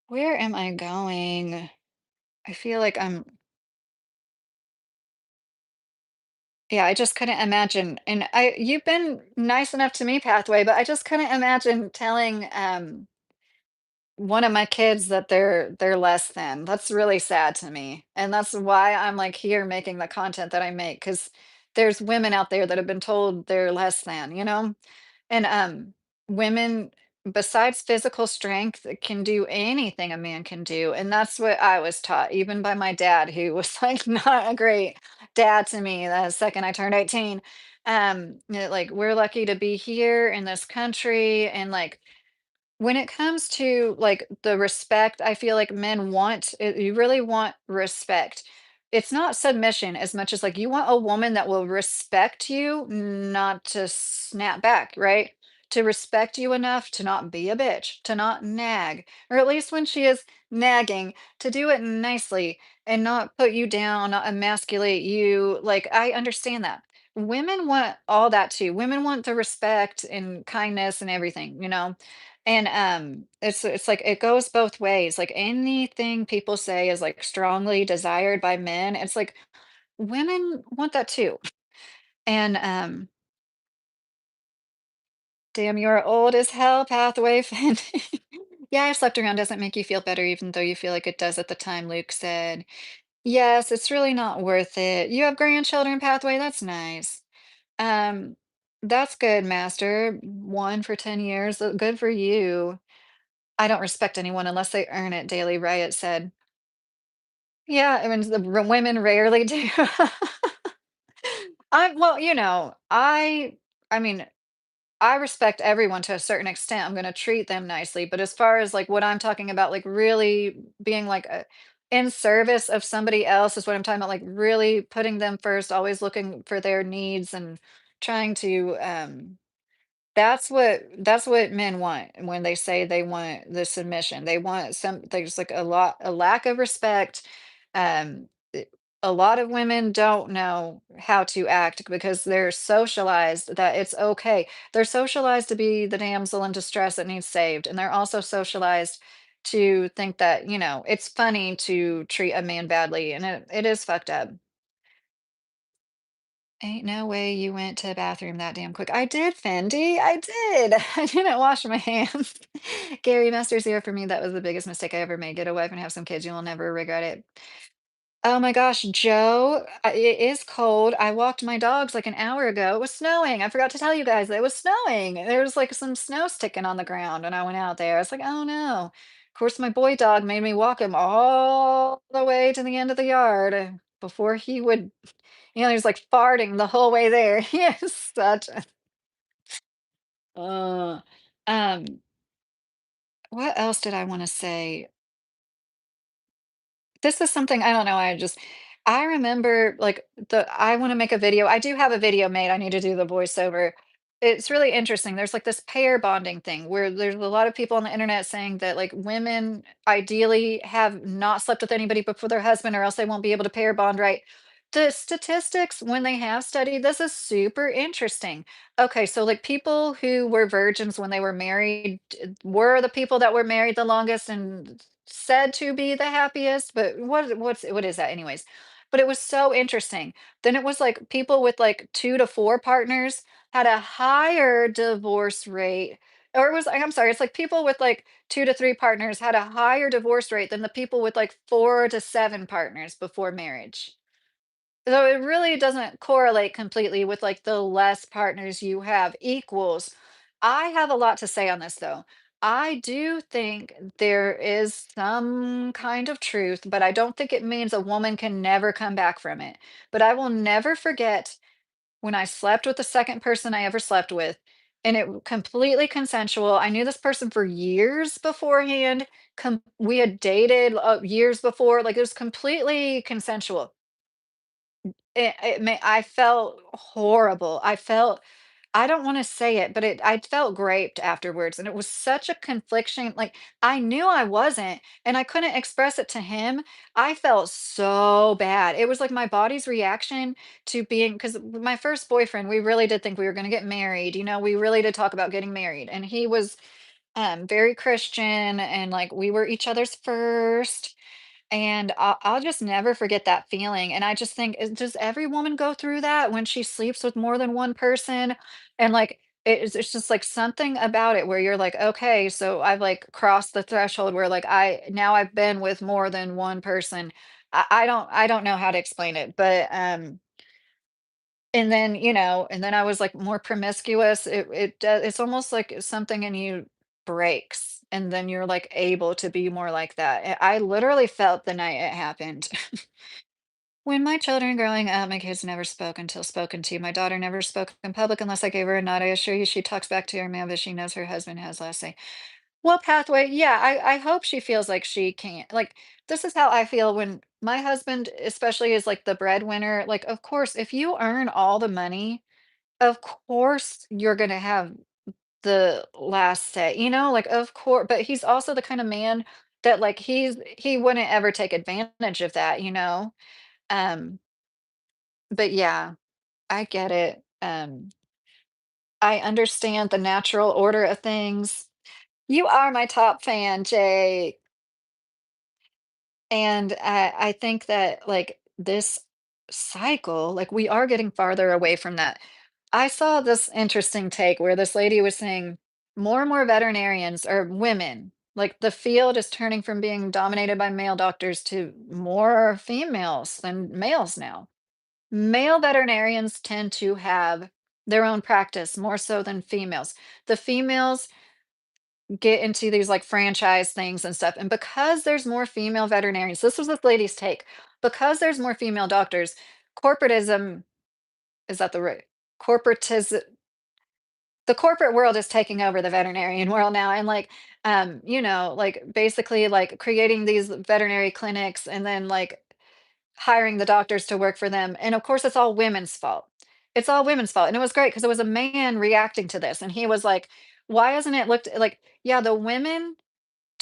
[SPEAKER 1] where am I going? I feel like yeah, I just couldn't imagine. And you've been nice enough to me, Pathway, but I just couldn't imagine telling one of my kids that they're less than. That's really sad to me. And that's why I'm like here making the content that I make, because there's women out there that have been told they're less than, you know? And women, besides physical strength, can do anything a man can do. And that's what I was taught, even by my dad, who was like not a great dad to me the second I turned 18. Like we're lucky to be here in this country, and like when it comes to, like, the respect, I feel like men want you really want respect. It's not submission as much as, like, you want a woman that will respect you, not to snap back, right? To respect you enough to not be a bitch, to not nag, or at least when she is nagging, to do it nicely and not put you down, not emasculate you. Like, I understand that. Women want all that too. Women want the respect and kindness and everything, you know? And, it's like it goes both ways, like, anything people say is, like, strongly desired by men, it's like, women want that too. And, damn, you're old as hell, Pathway fan. Yeah, I slept around doesn't make you feel better even though you feel like it does at the time, Luke said. Yes, it's really not worth it. You have grandchildren, Pathway, that's nice. Um, that's good, master. 1 for 10 years, good for you. I don't respect anyone unless they earn it, Daily Riot said. Yeah, I mean, women rarely do. Well, you know, I mean, I respect everyone to a certain extent. I'm gonna treat them nicely, but as far as like what I'm talking about, like really being like in service of somebody else is what I'm talking about. Like really putting them first, always looking for their needs and trying to that's what men want when they say they want the submission. They want there's like a lack of respect. Um, a lot of women don't know how to act because they're socialized that it's okay. They're socialized to be the damsel in distress that needs saved, and they're also socialized to think that, you know, it's funny to treat a man badly, and it is fucked up. Ain't no way you went to the bathroom that damn quick. I did, Fendi. I did. I didn't wash my hands. Gary Master's here for me. That was the biggest mistake I ever made. Get a wife and have some kids. You'll never regret it. Oh my gosh, Joe, it is cold. I walked my dogs like an hour ago. It was snowing. I forgot to tell you guys it was snowing. There was like some snow sticking on the ground, and I went out there. I was like, oh no. Of course, my boy dog made me walk him all the way to the end of the yard before he would, he was like farting the whole way there. He is such a, uh, um, what else did I want to say? This is something I don't know, I remember, like, I wanna make a video. I do have a video made, I need to do the voiceover. It's really interesting. There's, like, this pair bonding thing where there's a lot of people on the internet saying that, like, women ideally have not slept with anybody before their husband or else they won't be able to pair bond right. The statistics, when they have studied this, is super interesting. Okay, so, like, people who were virgins when they were married, were the people that were married the longest and said to be the happiest, but what is that anyways? But it was so interesting. Then it was like people with like 2 to 4 partners. had a higher divorce rate, or it was I'm sorry, it's like people with like 2 to 3 partners had a higher divorce rate than the people with like 4 to 7 partners before marriage. So it really doesn't correlate completely with like the less partners you have equals. I have a lot to say on this though. I do think there is some kind of truth, but I don't think it means a woman can never come back from it. But I will never forget when I slept with the second person I ever slept with, and completely consensual. I knew this person for years beforehand. We had dated years before. Like it was completely consensual. I felt horrible. I don't wanna say it, but I felt raped afterwards, and it was such a confliction, like, I knew I wasn't, and I couldn't express it to him. I felt so bad. It was like my body's reaction to being, because my first boyfriend, we really did think we were gonna get married, we really did talk about getting married, and he was, very Christian, and, like, we were each other's first. And I'll just never forget that feeling, and I just think, does every woman go through that when she sleeps with more than one person? And, like, it's just, like, something about it where you're like, "Okay, so I've, like, crossed the threshold where, like, I've been with more than one person." I don't know how to explain it, but, and then, and then I was, like, more promiscuous. It's almost like something in you breaks, and then you're, like, able to be more like that. I literally felt the night it happened. When my children growing up, my kids never spoke until spoken to. My daughter never spoke in public unless I gave her a nod. I assure you she talks back to her man, but she knows her husband has last say. What pathway? Yeah, I hope she feels like she can't. Like, this is how I feel when my husband, especially, is like the breadwinner. Like, of course, if you earn all the money, of course you're gonna have the last say, like, of course, but he's also the kind of man that, like, he wouldn't ever take advantage of that. Um, but yeah, I get it. I understand the natural order of things. You are my top fan, Jay. And I think that, like, this cycle, like, we are getting farther away from that. I saw this interesting take where this lady was saying more and more veterinarians are women. Like, the field is turning from being dominated by male doctors to more females than males now. Male veterinarians tend to have their own practice more so than females. The females get into these like franchise things and stuff. And because there's more female veterinarians, this was this lady's take. Because there's more female doctors, corporatism, is that the right? Corporatism, the corporate world is taking over the veterinarian world now. And like, like basically like creating these veterinary clinics and then like hiring the doctors to work for them. And of course, it's all women's fault. It's all women's fault. And it was great because it was a man reacting to this. And he was like, why isn't it looked like, yeah, the women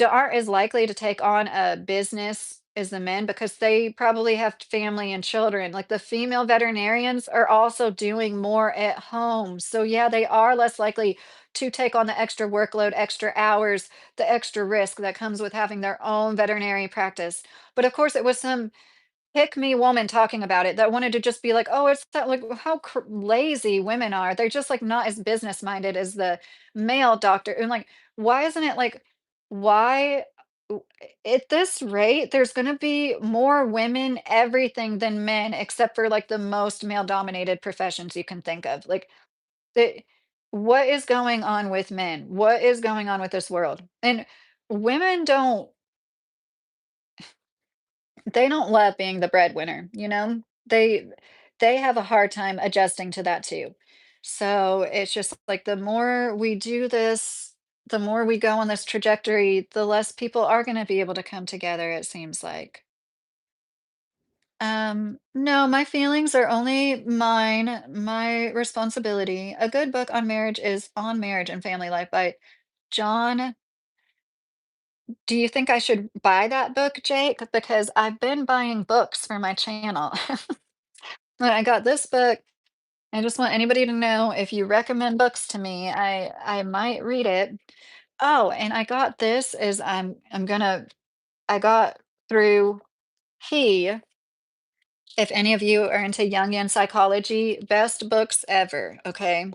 [SPEAKER 1] aren't as likely to take on a business as the men because they probably have family and children. Like the female veterinarians are also doing more at home. So, yeah, they are less likely to take on the extra workload, extra hours, the extra risk that comes with having their own veterinary practice. But of course, it was some pick me woman talking about it that wanted to just be like, "Oh, it's that like how lazy women are. They're just like not as business minded as the male doctor." And like, why isn't it like why at this rate there's going to be more women everything than men except for like the most male dominated professions you can think of. Like the what is going on with men? What is going on with this world? And women don't love being the breadwinner. They have a hard time adjusting to that too. So it's just like the more we do this, the more we go on this trajectory, the less people are going to be able to come together, it seems like. No, my feelings are only mine, my responsibility. A good book on marriage is On Marriage and Family Life by John. Do you think I should buy that book, Jake? Because I've been buying books for my channel. But I got this book. I just want anybody to know if you recommend books to me, I might read it. Oh, and I got this is I got through he If any of you are into Jungian psychology, best books ever, okay?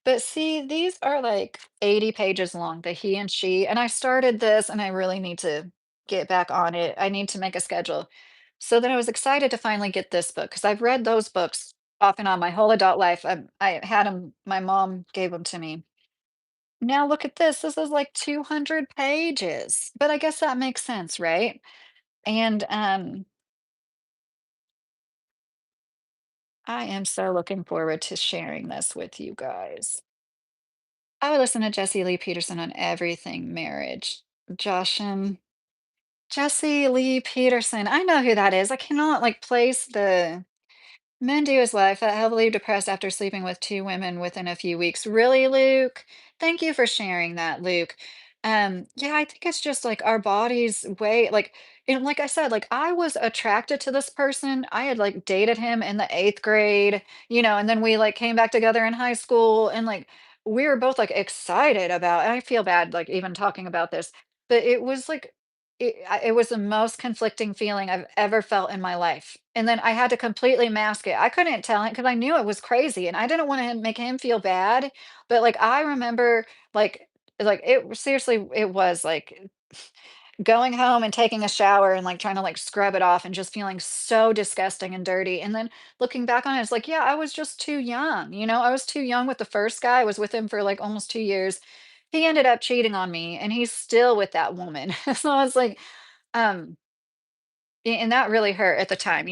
[SPEAKER 1] But see, these are like 80 pages long, the he and she. And I started this and I really need to get back on it. I need to make a schedule. So then I was excited to finally get this book because I've read those books off and on my whole adult life. I had them, my mom gave them to me. Now look at this. This is like 200 pages. But I guess that makes sense, right? And I am so looking forward to sharing this with you guys. I would listen to Jesse Lee Peterson on everything marriage. Joshin. Jesse Lee Peterson. I know who that is. I cannot like place the men do his life heavily depressed after sleeping with two women within a few weeks. Really, Luke? Thank you for sharing that, Luke. Yeah, I think it's just like our bodies way like and like I said, like I was attracted to this person. I had like dated him in the eighth grade, and then we like came back together in high school and like we were both like excited about and I feel bad like even talking about this, but it was like it was the most conflicting feeling I've ever felt in my life, and then I had to completely mask it. I couldn't tell him because I knew it was crazy, and I didn't wanna make him feel bad, but, like, I remember, it seriously, it was, like, going home and taking a shower and, like, trying to, like, scrub it off and just feeling so disgusting and dirty, and then looking back on it, it's like, yeah, I was just too young, I was too young with the first guy, I was with him for, like, almost 2 years. He ended up cheating on me, and he's still with that woman. So I was like, um, and that really hurt at the time,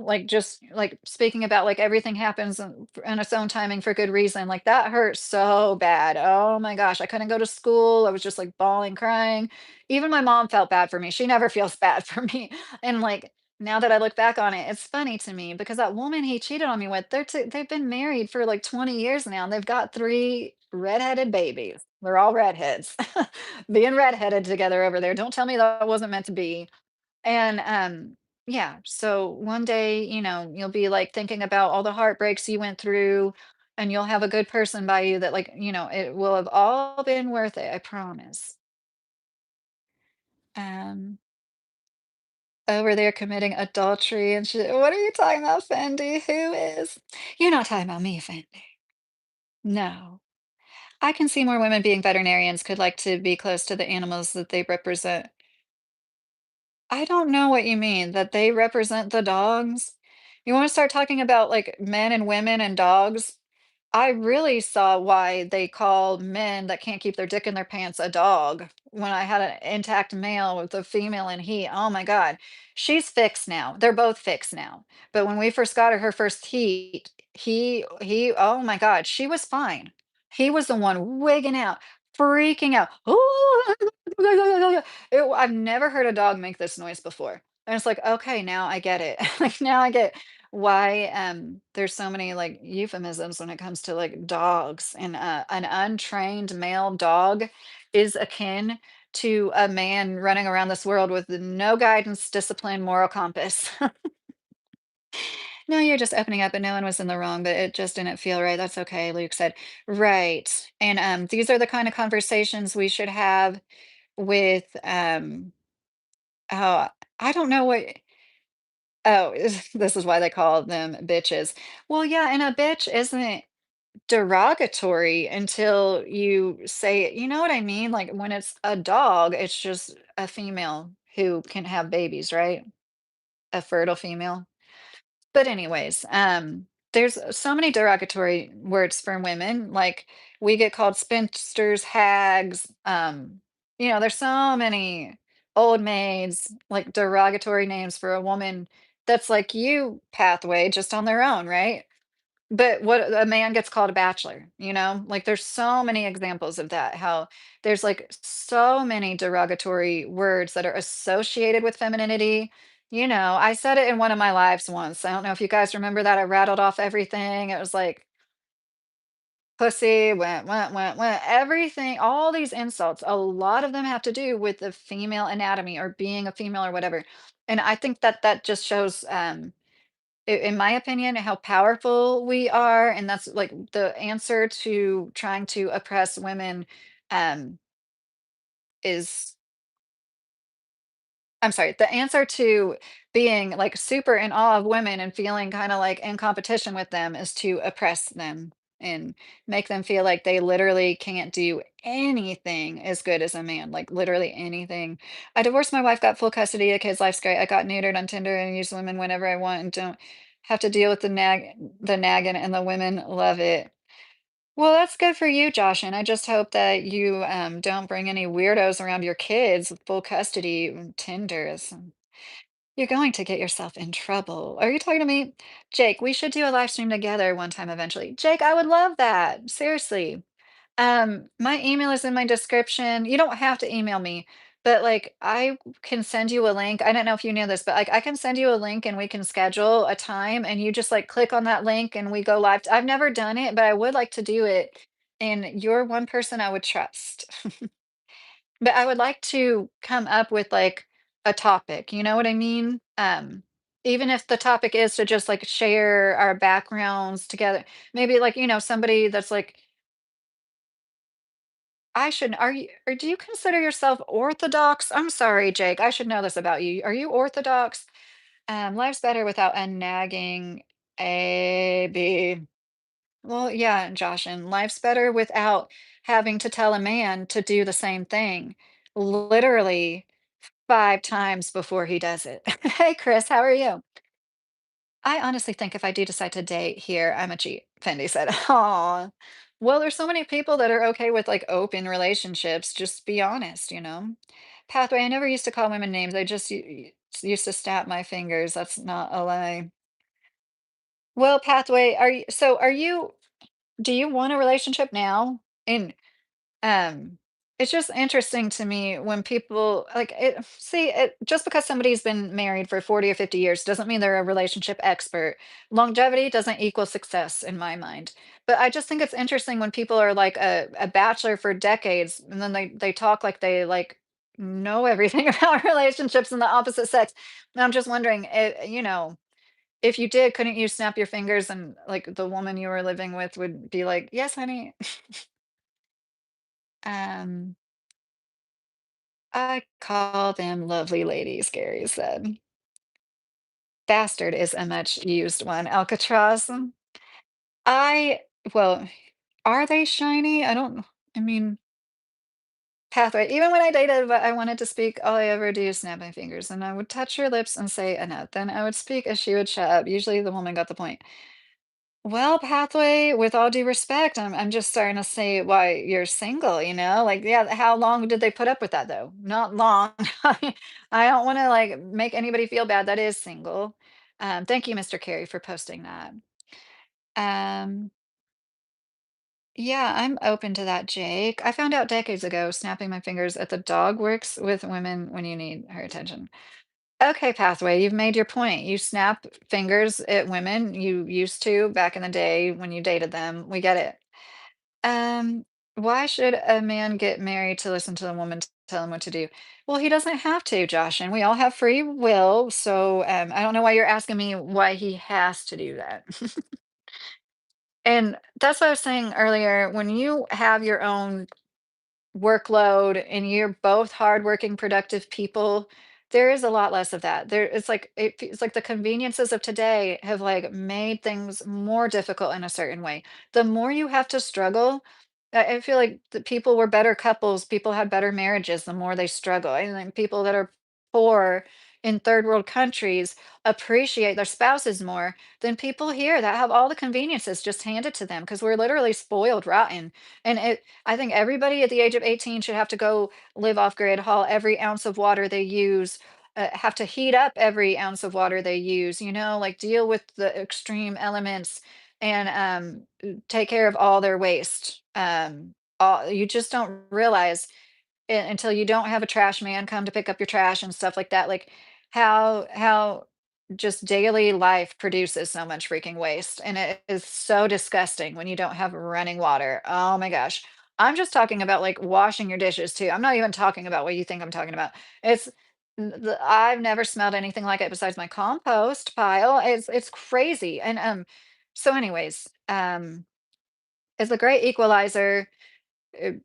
[SPEAKER 1] like just like speaking about like everything happens in its own timing for good reason. Like that hurt so bad. Oh my gosh, I couldn't go to school. I was just like bawling, crying. Even my mom felt bad for me. She never feels bad for me. And like now that I look back on it, it's funny to me because that woman he cheated on me with, they've been married for like 20 years now, and they've got three redheaded babies. They're all redheads, being redheaded together over there. Don't tell me that wasn't meant to be. And, yeah, so one day, you'll be like thinking about all the heartbreaks you went through, and you'll have a good person by you that, like, it will have all been worth it, I promise. Um, Over there committing adultery and shit. What are you talking about, Fendi? Who is? You're not talking about me, Fendi. No. I can see more women being veterinarians could like to be close to the animals that they represent. I don't know what you mean, that they represent the dogs? You wanna start talking about, like, men and women and dogs? I really saw why they call men that can't keep their dick in their pants a dog when I had an intact male with a female and he. Oh my god. She's fixed now. They're both fixed now. But when we first got her first heat, he oh my god, she was fine. He was the one wigging out, freaking out. I've never heard a dog make this noise before. And it's like, okay, now I get it. Like now I get why there's so many like euphemisms when it comes to like dogs, and an untrained male dog is akin to a man running around this world with no guidance, discipline, moral compass. No, you're just opening up and no one was in the wrong, but it just didn't feel right. That's okay, Luke said. Right. And these are the kind of conversations we should have with oh, I don't know what. Oh, this is why they call them bitches. Well, yeah, and a bitch isn't derogatory until you say it. You know what I mean? Like when it's a dog, it's just a female who can have babies, right? A fertile female. But anyways, there's so many derogatory words for women. Like we get called spinsters, hags. There's so many old maids, like derogatory names for a woman that's like you, pathway, just on their own, right? But what a man gets called a bachelor, like there's so many examples of that, how there's like so many derogatory words that are associated with femininity. I said it in one of my lives once. I don't know if you guys remember that. I rattled off everything. It was like pussy, went, everything, all these insults. A lot of them have to do with the female anatomy or being a female or whatever. And I think that that just shows in my opinion, how powerful we are, and that's like the answer to trying to oppress women, um, is I'm sorry, the answer to being, like, super in awe of women and feeling kinda, like, in competition with them is to oppress them and make them feel like they literally can't do anything as good as a man, like, literally anything. I divorced my wife, got full custody of kids, life's great. I got neutered on Tinder and use women whenever I want and don't have to deal with the nagging, and the women love it. Well, that's good for you, Josh, and I just hope that you, don't bring any weirdos around your kids with full custody. Tinder is you're going to get yourself in trouble. Are you talking to me? Jake, we should do a live stream together one time eventually. Jake, I would love that. Seriously. My email is in my description. You don't have to email me, but like I can send you a link. I don't know if you knew this, but like I can send you a link and we can schedule a time and you just like click on that link and we go live. I've never done it, but I would like to do it. And you're one person I would trust. But I would like to come up with like a topic, you know what I mean? Even if the topic is to just like share our backgrounds together, maybe like, somebody that's like, I should, are you, or do you consider yourself Orthodox? I'm sorry, Jake, I should know this about you. Are you Orthodox? Life's better without a nagging A, B. Well, yeah, Josh, and life's better without having to tell a man to do the same thing. Literally 5 times before he does it. Hey, Chris, how are you? I honestly think if I do decide to date here, I'm a cheat, Fendi said. Aw. Well, there's so many people that are okay with like open relationships. Just be honest, you know? Pathway, I never used to call women names. I just used to snap my fingers. That's not a lie. Well, Pathway, are you, do you want a relationship now? And Um, it's just interesting to me when people like it see it just because somebody's been married for 40 or 50 years doesn't mean they're a relationship expert. Longevity doesn't equal success in my mind. But I just think it's interesting when people are like a bachelor for decades and then they talk like they like know everything about relationships in the opposite sex. And I'm just wondering, if you did, couldn't you snap your fingers and like the woman you were living with would be like, "Yes, honey." Um I call them lovely ladies, Gary said. Bastard is a much used one. Alcatraz. I, well, are they shiny? I mean, Pathway. Even when I dated, but I wanted to speak, all I ever do is snap my fingers, and I would touch her lips and say a note. Then I would speak as she would shut up. Usually the woman got the point. Well, Pathway, with all due respect, I'm just starting to see why you're single, you know? Like, yeah, how long did they put up with that though? Not long. I don't want to like make anybody feel bad that is single. Thank you, Mr. Carey, for posting that. Um, yeah, I'm open to that, Jake. I found out decades ago snapping my fingers at the dog works with women when you need her attention. Okay, Pathway, you've made your point. You snap fingers at women. You used to back in the day when you dated them. We get it. Um, why should a man get married to listen to the woman tell him what to do? Well, he doesn't have to, Josh, and we all have free will. So I don't know why you're asking me why he has to do that. And that's what I was saying earlier. When you have your own workload and you're both hardworking, productive people, there is a lot less of that. It's like the conveniences of today have like made things more difficult in a certain way. The more you have to struggle, I feel like the people were better couples, people had better marriages the more they struggle. And then people that are poor in third world countries appreciate their spouses more than people here that have all the conveniences just handed to them because we're literally spoiled rotten. And I think everybody at the age of 18 should have to go live off grid, haul every ounce of water they use, have to heat up every ounce of water they use, like deal with the extreme elements and take care of all their waste. You just don't realize until you don't have a trash man come to pick up your trash and stuff like that, like how just daily life produces so much freaking waste, and it is so disgusting when you don't have running water. Oh my gosh. I'm just talking about like washing your dishes too. I'm not even talking about what you think I'm talking about. It's I've never smelled anything like it besides my compost pile. It's crazy. And so anyways, it's a great equalizer.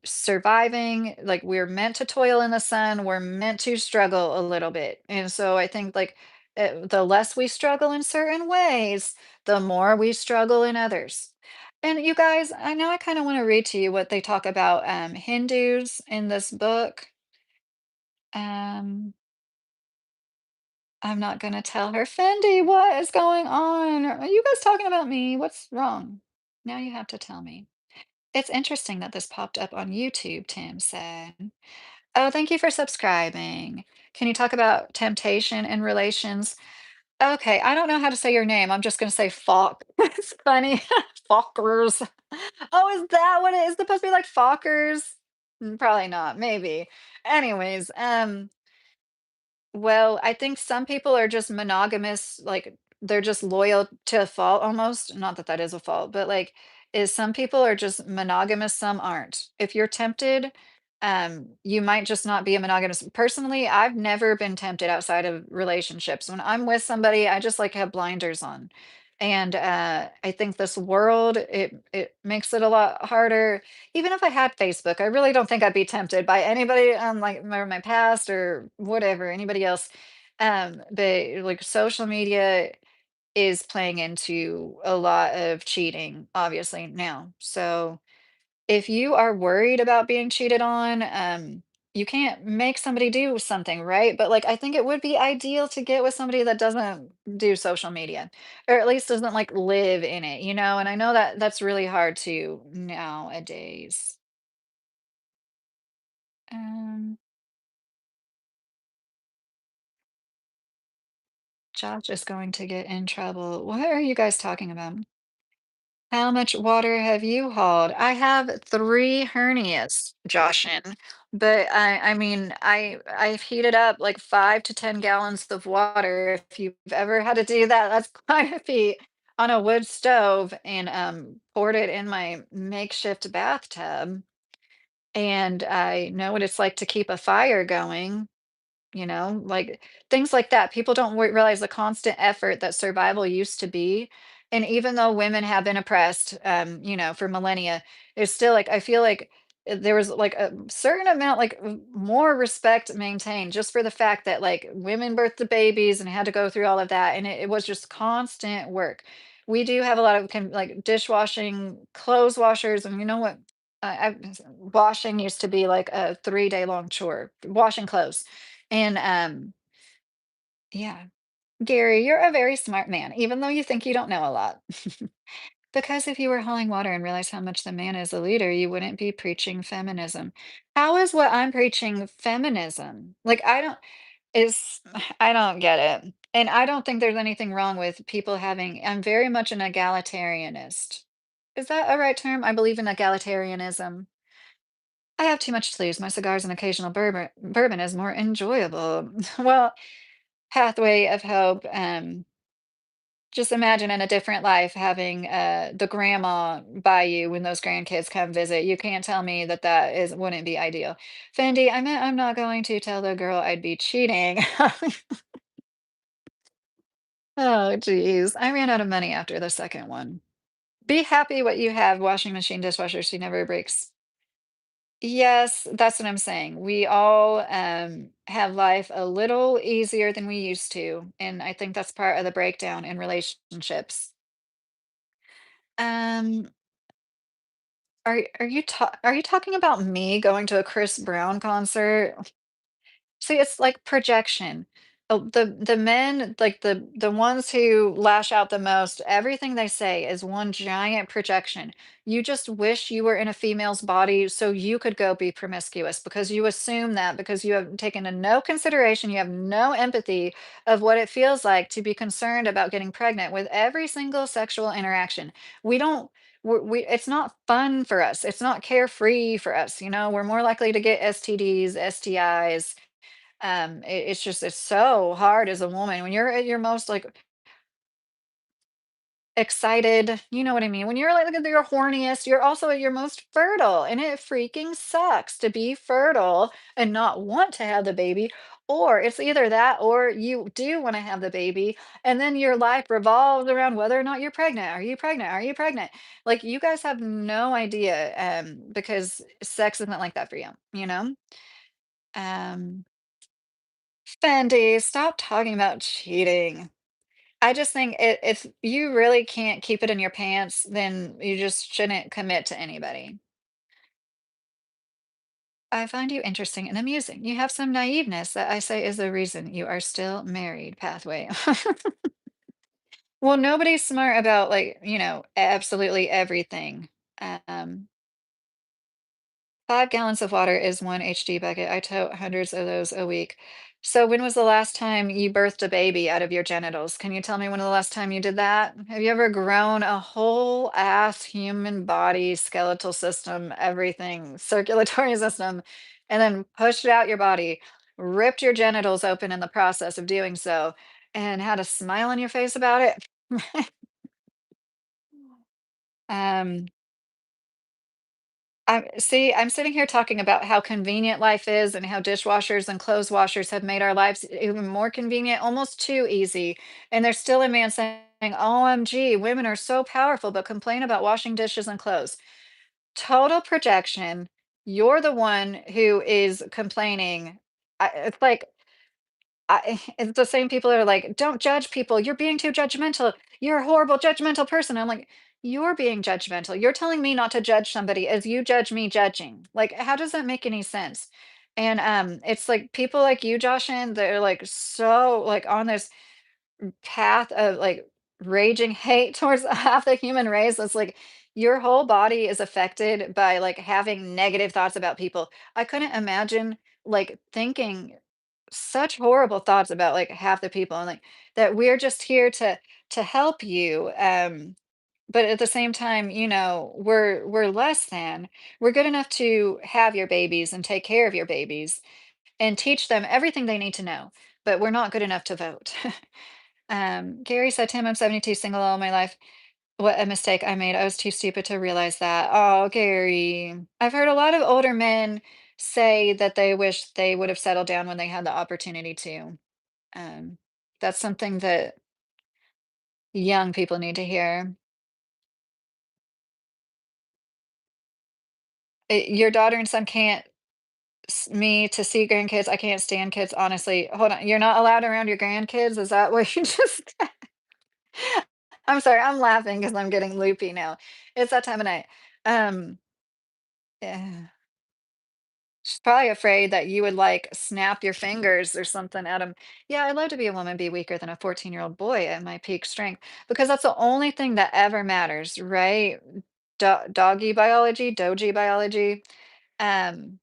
[SPEAKER 1] surviving, like we're meant to toil in the sun, we're meant to struggle a little bit. And so I think like the less we struggle in certain ways, the more we struggle in others. And you guys, I know I kind of want to read to you what they talk about Hindus in this book. Um, I'm not going to tell her, Fendi, what is going on? Are you guys talking about me? What's wrong? Now you have to tell me. It's interesting that this popped up on YouTube, Tim said. Oh, thank you for subscribing. Can you talk about temptation in relations? Okay, I don't know how to say your name. I'm just going to say Falk. It's funny. Falkers. Oh, is that what it is supposed to be like Falkers? Probably not. Maybe. Anyways, well, I think some people are just monogamous, like they're just loyal to a fault almost. Not that that is a fault, but like, is some people are just monogamous, some aren't. If you're tempted, you might just not be a monogamous. Personally, I've never been tempted outside of relationships. When I'm with somebody, I just like have blinders on. And I think this world, it makes it a lot harder. Even if I had Facebook, I really don't think I'd be tempted by anybody, like my past or whatever, anybody else. But like social media is playing into a lot of cheating, obviously now. So if you are worried about being cheated on, you can't make somebody do something, right? But like, I think it would be ideal to get with somebody that doesn't do social media, or at least doesn't like live in it, you know? And I know that that's really hard to nowadays. Um, Josh is going to get in trouble. What are you guys talking about? How much water have you hauled? I have 3 hernias, Joshin, but I mean, I've heated up like 5 to 10 gallons of water. If you've ever had to do that, that's quite a feat on a wood stove and poured it in my makeshift bathtub. And I know what it's like to keep a fire going. Like things like that. People don't realize the constant effort that survival used to be. And even though women have been oppressed, for millennia, it's still like I feel like there was like a certain amount, like more respect maintained just for the fact that like women birthed the babies and had to go through all of that. And it was just constant work. We do have a lot of like dishwashing, clothes washers, and you know what? Washing used to be like a 3-day long chore, washing clothes and, yeah. Gary, you're a very smart man, even though you think you don't know a lot. Because if you were hauling water and realized how much the man is a leader, you wouldn't be preaching feminism. How is what I'm preaching feminism? Like, is, I don't get it. And I don't think there's anything wrong with people having, I'm very much an egalitarianist. Is that a right term? I believe in egalitarianism. I have too much to lose. My cigars and occasional bourbon is more enjoyable. Well, pathway of hope, just imagine in a different life having, the grandma by you when those grandkids come visit. You can't tell me that that is wouldn't be ideal. Fendi, I meant I'm not going to tell the girl I'd be cheating. Oh, geez. I ran out of money after the second one. Be happy what you have, washing machine, dishwasher, she never breaks. Yes, that's what I'm saying. We all have life a little easier than we used to, and I think that's part of the breakdown in relationships. Um, are you talking about me going to a Chris Brown concert? See, it's like projection. The men, like the ones who lash out the most, everything they say is one giant projection. You just wish you were in a female's body so you could go be promiscuous because you assume that because you have taken no consideration, you have no empathy of what it feels like to be concerned about getting pregnant with every single sexual interaction. We don't it's not fun for us. It's not carefree for us. We're more likely to get STDs, STIs. It's just it's so hard as a woman when you're at your most like excited, you know what I mean? When you're like at your horniest, you're also at your most fertile, and it freaking sucks to be fertile and not want to have the baby Or it's either that or you do wanna have the baby, and then your life revolves around whether or not you're pregnant. Are you pregnant? Are you pregnant? Like, you guys have no idea, because sex isn't like that for you, you know? Um, Fendi, stop talking about cheating. I just think if you really can't keep it in your pants, then you just shouldn't commit to anybody. I find you interesting and amusing. You have some naiveness that I say is the reason you are still married, Pathway. Well, nobody's smart about, like, absolutely everything. Um, 5 gallons of water is 1 HD bucket. I tote hundreds of those a week. So when was the last time you birthed a baby out of your genitals? Can you tell me when the last time you did that? Have you ever grown a whole ass human body, skeletal system, everything, circulatory system, and then pushed it out your body, ripped your genitals open in the process of doing so, and had a smile on your face about it? Um, I'm sitting here talking about how convenient life is and how dishwashers and clothes washers have made our lives even more convenient, almost too easy. And there's still a man saying, OMG, women are so powerful, but complain about washing dishes and clothes. Total projection. You're the one who is complaining. It's like, it's the same people that are like, "Don't judge people. You're being too judgmental. You're a horrible judgmental person." I'm like, "You're being judgmental. You're telling me not to judge somebody as you judge me judging. Like, how does that make any sense?" And it's like people like you, Joshin, they're like so like on this path of like raging hate towards half the human race. It's like your whole body is affected by like having negative thoughts about people. I couldn't imagine like thinking such horrible thoughts about like half the people and like that we're just here to help you. But at the same time, we're less than. We're good enough to have your babies and take care of your babies and teach them everything they need to know, but we're not good enough to vote. Gary said, Tim, I'm 72, single all my life. What a mistake I made. I was too stupid to realize that. Oh, Gary. I've heard a lot of older men say that they wish they would have settled down when they had the opportunity to. Um, that's something that young people need to hear. Your daughter and son can't, me to see grandkids. I can't stand kids, honestly. Hold on. You're not allowed around your grandkids? Is that what you just I'm sorry, I'm laughing because I'm getting loopy now. It's that time of night. Um, yeah. She's probably afraid that you would like snap your fingers or something at him. Yeah, I'd love to be a woman, be weaker than a 14-year-old boy at my peak strength because that's the only thing that ever matters, right? Doggy biology, doji biology. Um,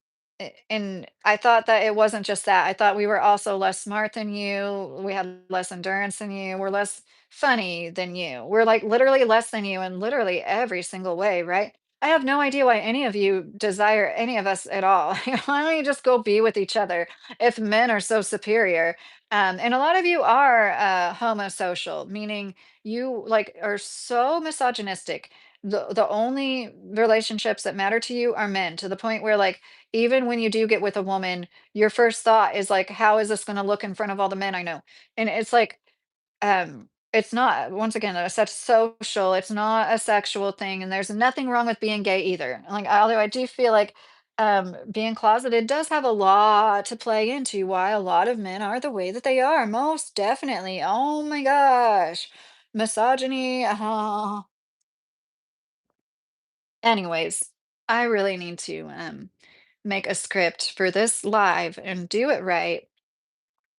[SPEAKER 1] and I thought that it wasn't just that. I thought we were also less smart than you. We had less endurance than you. We're less funny than you. We're like literally less than you in literally every single way, right? I have no idea why any of you desire any of us at all. Why don't you just go be with each other if men are so superior? And a lot of you are homosocial, meaning you like are so misogynistic. The only relationships that matter to you are men, to the point where like even when you do get with a woman, your first thought is like, how is this going to look in front of all the men I know? And it's like it's not, once again, a such social, it's not a sexual thing, and there's nothing wrong with being gay either. Like, although I do feel like being closeted does have a lot to play into why a lot of men are the way that they are. Most definitely. Oh my gosh. Misogyny. Anyways, I really need to make a script for this live and do it right.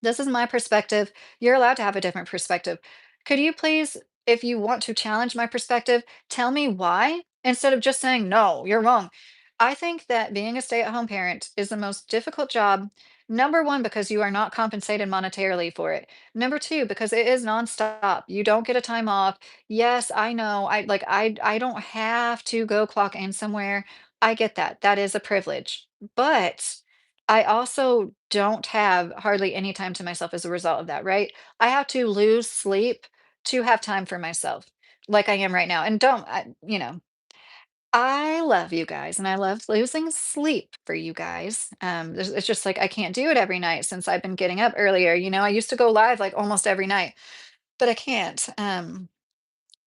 [SPEAKER 1] This is my perspective. You're allowed to have a different perspective. Could you please, if you want to challenge my perspective, tell me why instead of just saying, no, you're wrong? I think that being a stay-at-home parent is the most difficult job. Number one, because you are not compensated monetarily for it. Number two, because it is nonstop. You don't get a time off. Yes, I know. I don't have to go clock in somewhere. I get that. That is a privilege. But I also don't have hardly any time to myself as a result of that, right? I have to lose sleep to have time for myself, like I am right now. And don't, I love you guys, and I love losing sleep for you guys. It's just like I can't do it every night since I've been getting up earlier. I used to go live like almost every night, but I can't.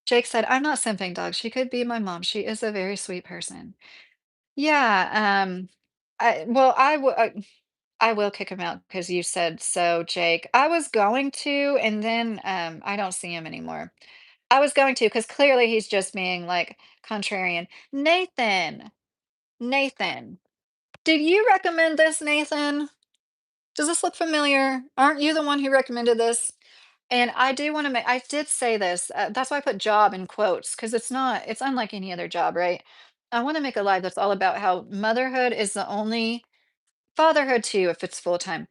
[SPEAKER 1] Jake said, "I'm not simping, dog. She could be my mom. She is a very sweet person." Yeah. I will kick him out because you said so, Jake. I was going to, and then I don't see him anymore. I was going to because clearly he's just being like contrarian. Nathan, did you recommend this, Nathan? Does this look familiar? Aren't you the one who recommended this? And I do want to make, I did say this. That's why I put job in quotes because it's unlike any other job, right? I want to make a live that's all about how motherhood is the only, fatherhood too, if it's full time,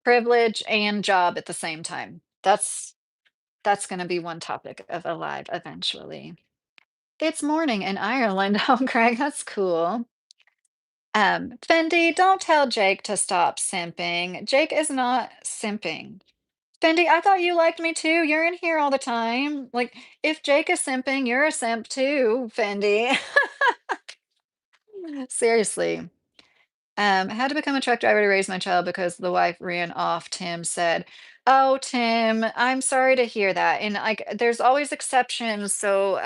[SPEAKER 1] privilege and job at the same time. That's going to be one topic of a live eventually. It's morning in Ireland. Oh, Greg, that's cool. Fendi, don't tell Jake to stop simping. Jake is not simping. Fendi, I thought you liked me too. You're in here all the time. Like, if Jake is simping, you're a simp too, Fendi. Seriously. I had to become a truck driver to raise my child because the wife ran off, Tim said. Oh, Tim, I'm sorry to hear that. And like there's always exceptions. So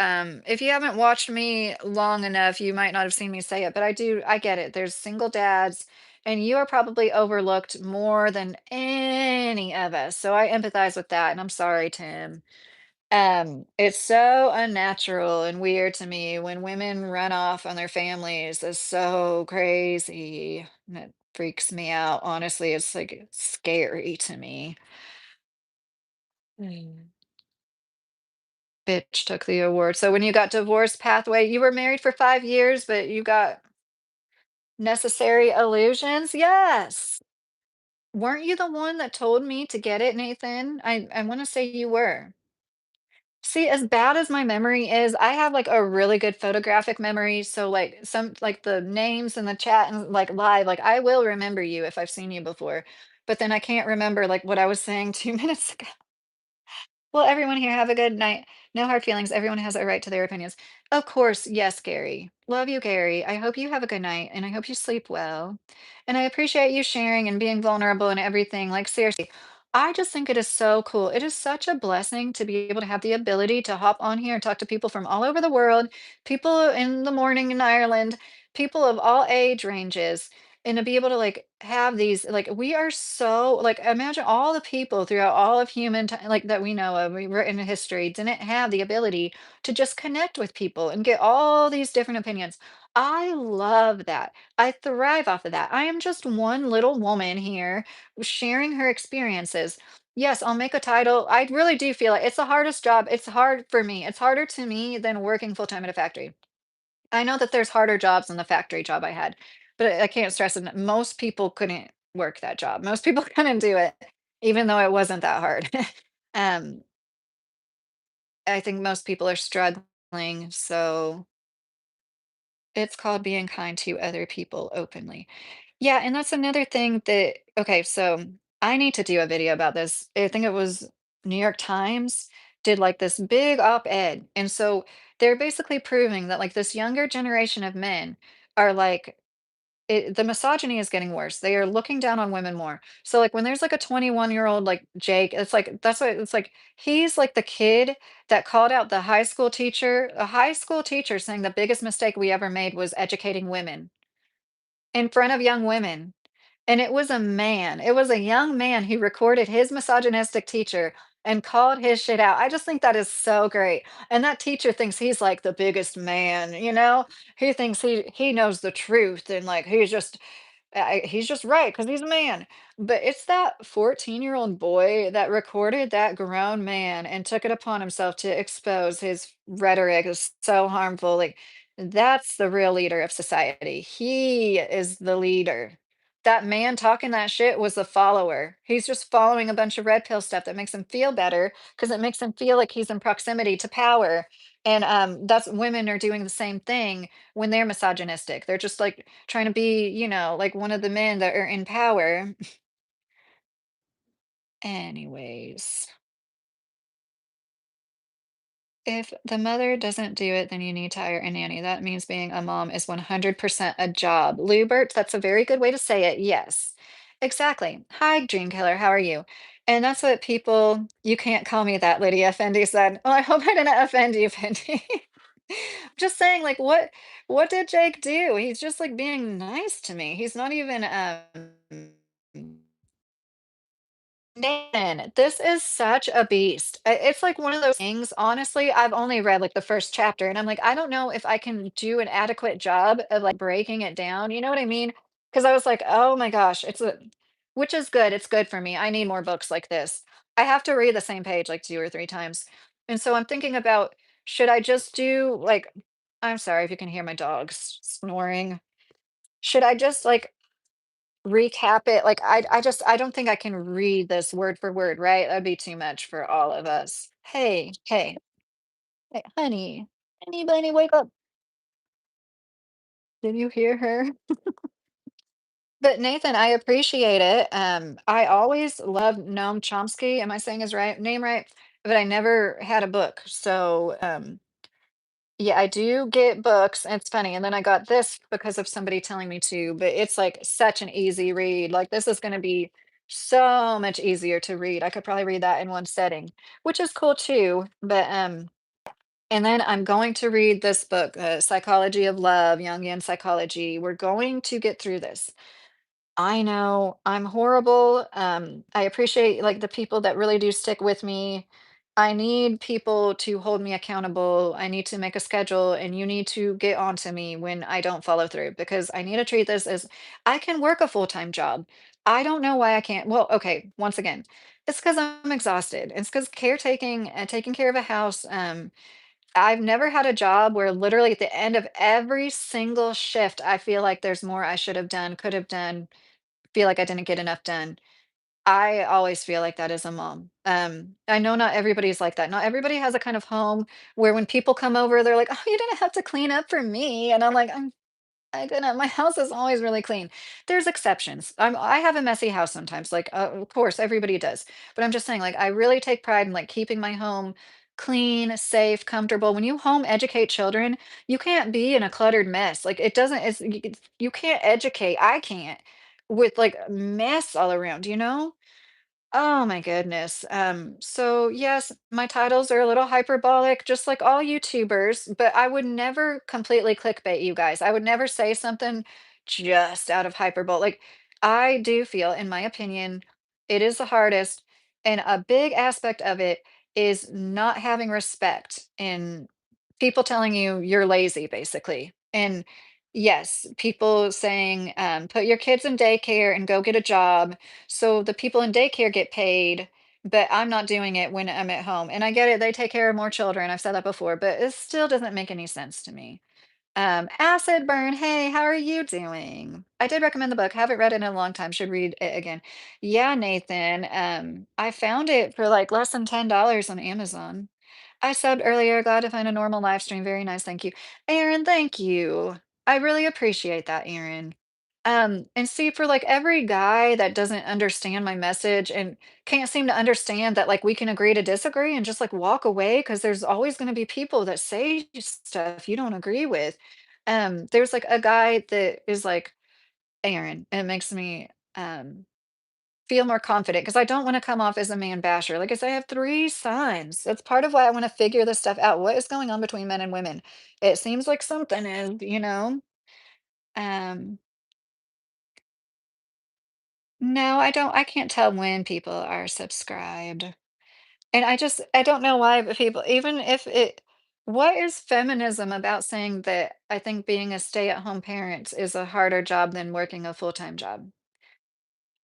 [SPEAKER 1] if you haven't watched me long enough, you might not have seen me say it, but I get it. There's single dads, and you are probably overlooked more than any of us. So I empathize with that. And I'm sorry, Tim. It's so unnatural and weird to me when women run off on their families. It's so crazy. And it freaks me out. Honestly, it's like scary to me. Mm. Bitch took the award. So when you got divorce pathway, you were married for 5 years, but you got necessary illusions? Yes. Weren't you the one that told me to get it, Nathan? I want to say you were. See, as bad as my memory is, I have like a really good photographic memory. So like some like the names in the chat and like live, like I will remember you if I've seen you before. But then I can't remember like what I was saying 2 minutes ago. Well, everyone here, have a good night. No hard feelings. Everyone has a right to their opinions. Of course, yes, Gary. Love you, Gary. I hope you have a good night and I hope you sleep well. And I appreciate you sharing and being vulnerable and everything. Like, seriously, I just think it is so cool. It is such a blessing to be able to have the ability to hop on here and talk to people from all over the world, people in the morning in Ireland, people of all age ranges, and to be able to like have these like we are so like imagine all the people throughout all of human time like that we know of we written in history didn't have the ability to just connect with people and get all these different opinions. I love that. I thrive off of that. I am just one little woman here sharing her experiences. Yes, I'll make a title. I really do feel like it's the hardest job. It's hard for me. It's harder to me than working full time at a factory. I know that there's harder jobs than the factory job I had, but I can't stress enough. Most people couldn't work that job. Most people couldn't do it, even though it wasn't that hard. um, I think most people are struggling, so it's called being kind to other people openly. Yeah, and that's another thing that okay, so I need to do a video about this. I think it was New York Times did like this big op-ed. And so they're basically proving that like this younger generation of men are like the misogyny is getting worse. They are looking down on women more. So like when there's like a 21-year-old like Jake, it's like that's what it's like he's like the kid that called out the high school teacher, a high school teacher saying the biggest mistake we ever made was educating women in front of young women. And it was a man. It was a young man who recorded his misogynistic teacher and called his shit out. I just think that is so great. And that teacher thinks he's like the biggest man, you know? He thinks he knows the truth and like he's just right because he's a man. But it's that 14-year-old boy that recorded that grown man and took it upon himself to expose his rhetoric is so harmful. Like, that's the real leader of society. He is the leader. That man talking that shit was the follower. He's just following a bunch of red pill stuff that makes him feel better because it makes him feel like he's in proximity to power. And that's women are doing the same thing when they're misogynistic. They're just like trying to be, like one of the men that are in power. Anyways, If the mother doesn't do it, then you need to hire a nanny. That means being a mom is 100% a job. Lubert, that's a very good way to say it. Yes, exactly. Hi, Dream Killer. How are you? And that's what people, you can't call me that, Lydia Fendi said. Well, I hope I didn't offend you, Fendi. Just saying, like, what did Jake do? He's just like being nice to me. He's not even Man, this is such a beast. It's like one of those things, honestly, I've only read like the first chapter and I'm like, I don't know if I can do an adequate job of like breaking it down. You know what I mean? Because I was like, oh my gosh, which is good. It's good for me. I need more books like this. I have to read the same page like 2 or 3 times. And so I'm thinking about, should I just do like, I'm sorry if you can hear my dogs snoring. Should I just like recap it, like, I don't think I can read this word for word, right? That'd be too much for all of us. Hey, hey, hey, honey, honey bunny, wake up. Did you hear her? But Nathan, I appreciate it. I always loved Noam Chomsky. Am I saying his name right? But I never had a book. So, yeah, I do get books, and it's funny, and then I got this because of somebody telling me to, but it's, like, such an easy read, like, this is gonna be so much easier to read, I could probably read that in one setting, which is cool too, but, and then I'm going to read this book, Psychology of Love, Jungian Psychology, we're going to get through this. I know I'm horrible. I appreciate like the people that really do stick with me. I need people to hold me accountable. I need to make a schedule, and you need to get on to me when I don't follow through because I need to treat this as I can work a full-time job. I don't know why I can't. Well, okay, once again, it's because I'm exhausted. It's because caretaking and taking care of a house. I've never had a job where literally at the end of every single shift, I feel like there's more I should have done, could have done, feel like I didn't get enough done. I always feel like that as a mom. I know not everybody's like that. Not everybody has a kind of home where when people come over, they're like, "Oh, you didn't have to clean up for me." And I'm like, I didn't. My house is always really clean. There's exceptions. I have a messy house sometimes. Like, of course, everybody does. But I'm just saying, like, I really take pride in like keeping my home clean, safe, comfortable. When you home educate children, you can't be in a cluttered mess. Like, it doesn't. You can't educate. I can't with like mess all around. You know. Oh my goodness. So yes, my titles are a little hyperbolic, just like all YouTubers, but I would never completely clickbait you guys. I would never say something just out of hyperbole. Like I do feel, in my opinion, it is the hardest, and a big aspect of it is not having respect and people telling you you're lazy, basically. And yes, people saying, put your kids in daycare and go get a job so the people in daycare get paid, but I'm not doing it when I'm at home. And I get it, they take care of more children. I've said that before, but it still doesn't make any sense to me. Acid Burn, hey, how are you doing? I did recommend the book. Haven't read it in a long time. Should read it again. Yeah, Nathan. I found it for like less than $10 on Amazon. I subbed earlier. Glad to find a normal live stream. Very nice. Thank you. Aaron, thank you. I really appreciate that, Aaron. And see, for like every guy that doesn't understand my message and can't seem to understand that like we can agree to disagree and just like walk away because there's always going to be people that say stuff you don't agree with. There's like a guy that is like Aaron. It makes me feel more confident because I don't want to come off as a man basher. Like I said, I have 3 sons. That's part of why I want to figure this stuff out. What is going on between men and women? It seems like something is, you know. Um, No, I don't, I can't tell when people are subscribed. And I don't know why, but people, even if it, what is feminism about saying that I think being a stay-at-home parent is a harder job than working a full-time job?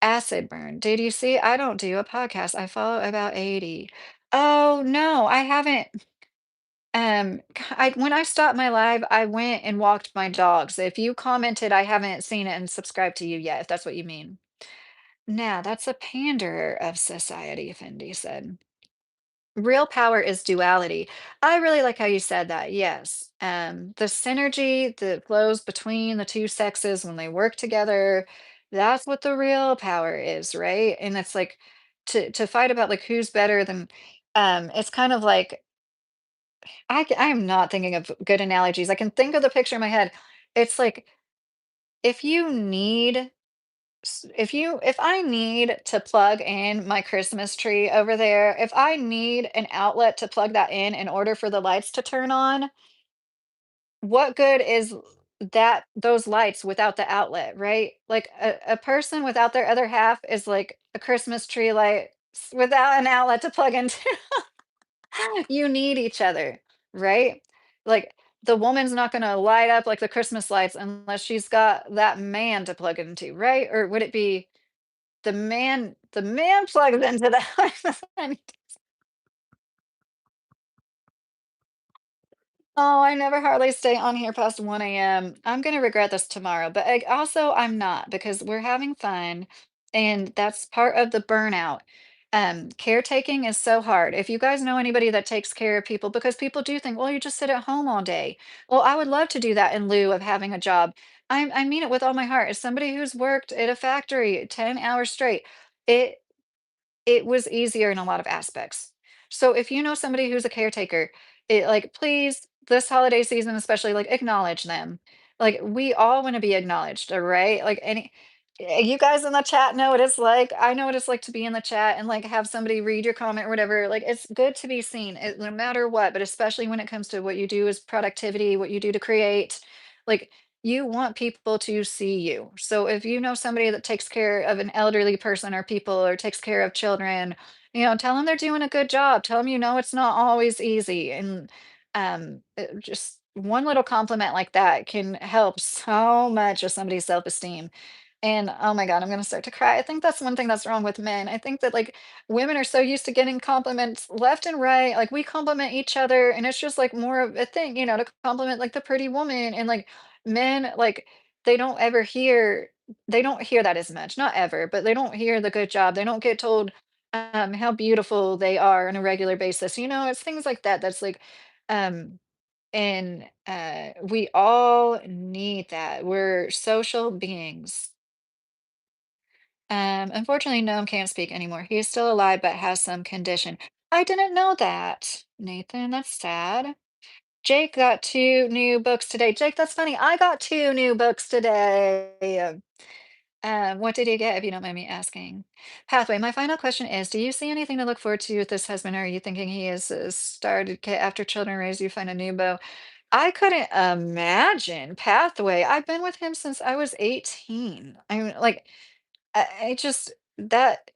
[SPEAKER 1] Acid burn. Did you see? I don't do a podcast. I follow about 80. Oh, no, I haven't. When I stopped my live, I went and walked my dogs. If you commented, I haven't seen it and subscribed to you yet, if that's what you mean. Now, that's a pander of society, Fendi said. Real power is duality. I really like how you said that. Yes. The synergy that flows between the two sexes when they work together, that's what the real power is, right? And it's like to fight about like who's better than it's kind of like I'm not thinking of good analogies. I can think of the picture in my head. It's like if you need if I need to plug in my Christmas tree over there, if I need an outlet to plug that in order for the lights to turn on, what good is that those lights without the outlet, right? Like a person without their other half is like a Christmas tree light without an outlet to plug into. You need each other, right? Like the woman's not going to light up like the Christmas lights unless she's got that man to plug it into, right? Or would it be the man plugs into the Oh, I never hardly stay on here past 1 AM. I'm gonna regret this tomorrow, but also I'm not because we're having fun and that's part of the burnout. Caretaking is so hard. If you guys know anybody that takes care of people, because people do think, well, you just sit at home all day. Well, I would love to do that in lieu of having a job. I mean it with all my heart. As somebody who's worked at a factory 10 hours straight, it it was easier in a lot of aspects. So if you know somebody who's a caretaker, like please, this holiday season especially, like acknowledge them. Like we all want to be acknowledged, all right? Like you guys in the chat know what it's like. I know what it's like to be in the chat and like have somebody read your comment or whatever. Like it's good to be seen, no matter what, but especially when it comes to what you do as productivity, what you do to create. Like you want people to see you. So if you know somebody that takes care of an elderly person or people or takes care of children, tell them they're doing a good job. Tell them it's not always easy. And just one little compliment like that can help so much with somebody's self-esteem. And oh my God, I'm gonna start to cry. I think that's one thing that's wrong with men. I think that like women are so used to getting compliments left and right. Like we compliment each other, and it's just like more of a thing, to compliment like the pretty woman. And like men, like they don't ever hear, they don't hear that as much. Not ever, but they don't hear the good job. They don't get told how beautiful they are on a regular basis. It's things like that. That's like, um, and we all need that. We're social beings. Unfortunately, Noam can't speak anymore. He is still alive, but has some condition. I didn't know that, Nathan. That's sad. Jake got two new books today. Jake, that's funny. I got two new books today. What did you get, if you don't mind me asking? Pathway, my final question is, do you see anything to look forward to with this husband? Or are you thinking he is started after children raised, you find a new beau? I couldn't imagine Pathway. I've been with him since I was 18. I mean, like, I just that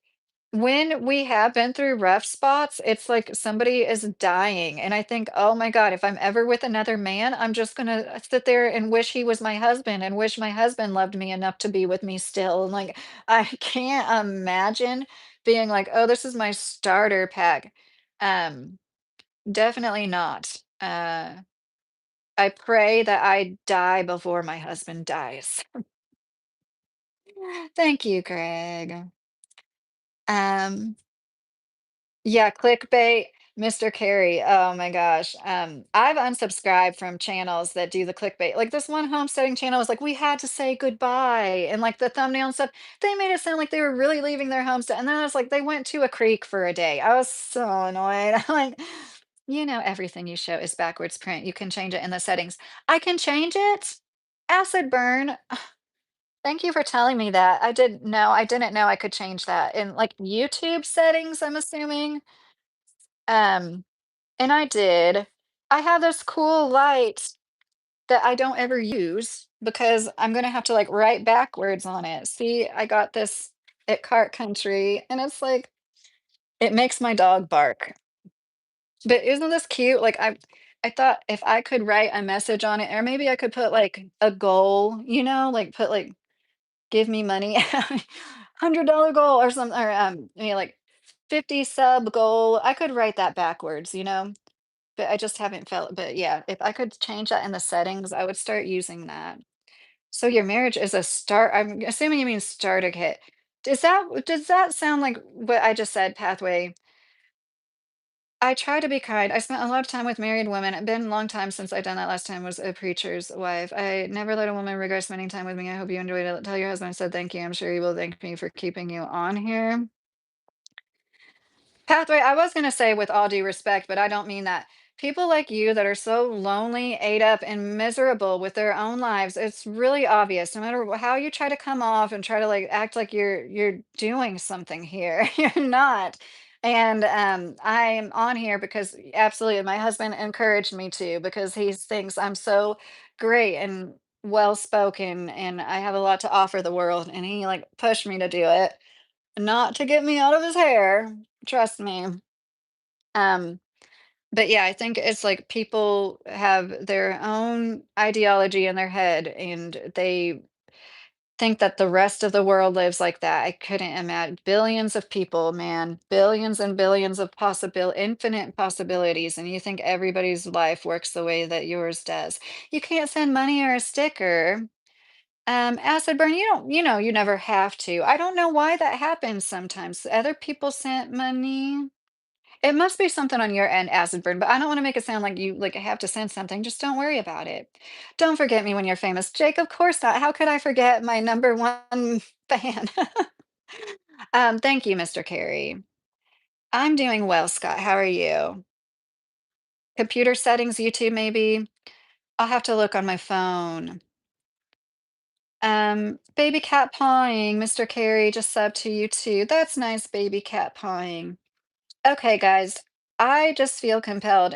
[SPEAKER 1] when we have been through rough spots, it's like somebody is dying. And I think, oh my God, if I'm ever with another man, I'm just gonna sit there and wish he was my husband and wish my husband loved me enough to be with me still. And like, I can't imagine being like, oh, this is my starter pack. Um, Definitely not. I pray that I die before my husband dies. Thank you, Greg. Um, Yeah, clickbait, Mr. Carey. Oh my gosh. I've unsubscribed from channels that do the clickbait. Like this one homesteading channel was like, we had to say goodbye. And like the thumbnail and stuff, they made it sound like they were really leaving their homestead. And then I was like, they went to a creek for a day. I was so annoyed. I'm like, everything you show is backwards print. You can change it in the settings. I can change it. Acid burn. Thank you for telling me that. I didn't know I could change that in like YouTube settings, I'm assuming. Um, and I did. I have this cool light that I don't ever use because I'm gonna have to like write backwards on it. See, I got this at Cart Country, and it's like it makes my dog bark. But isn't this cute? Like I thought if I could write a message on it, or maybe I could put like a goal, like put like give me money, $100 goal or something, or like 50 sub goal. I could write that backwards. But I just haven't felt but yeah, if I could change that in the settings, I would start using that. So your marriage is a start I'm assuming you mean starter kit. Does that sound like what I just said, Pathway? I try to be kind. I spent a lot of time with married women. It's been a long time since I've done that. Last time was a preacher's wife. I never let a woman regret spending time with me. I hope you enjoyed it. Tell your husband I said thank you. I'm sure he will thank me for keeping you on here. Pathway, I was gonna say with all due respect, but I don't mean that. People like you that are so lonely, ate up, and miserable with their own lives, it's really obvious. No matter how you try to come off and try to like act like you're doing something here, you're not. And I'm on here because absolutely my husband encouraged me to because he thinks I'm so great and well spoken and I have a lot to offer the world. And he like pushed me to do it, not to get me out of his hair. Trust me. Um, but yeah, I think it's like people have their own ideology in their head and they think that the rest of the world lives like that. I couldn't imagine billions of people, man, billions and billions of infinite possibilities, and you think everybody's life works the way that yours does. You can't send money or a sticker. Acid burn, you never have to. I don't know why that happens sometimes. Other people sent money. It must be something on your end, acid burn, but I don't wanna make it sound like you, like, have to send something, just don't worry about it. Don't forget me when you're famous. Jake, of course not. How could I forget my number 1 fan? Thank you, Mr. Carey. I'm doing well, Scott, how are you? Computer settings, YouTube, maybe? I'll have to look on my phone. Baby cat pawing, Mr. Carey just subbed to you too. That's nice, baby cat pawing. Okay, guys, I just feel compelled.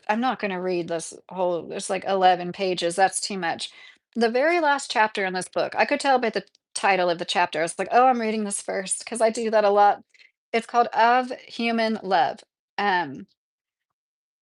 [SPEAKER 1] I'm not going to read this whole, there's like 11 pages. That's too much. The very last chapter in this book, I could tell by the title of the chapter. I was like, oh, I'm reading this first because I do that a lot. It's called Of Human Love. Um,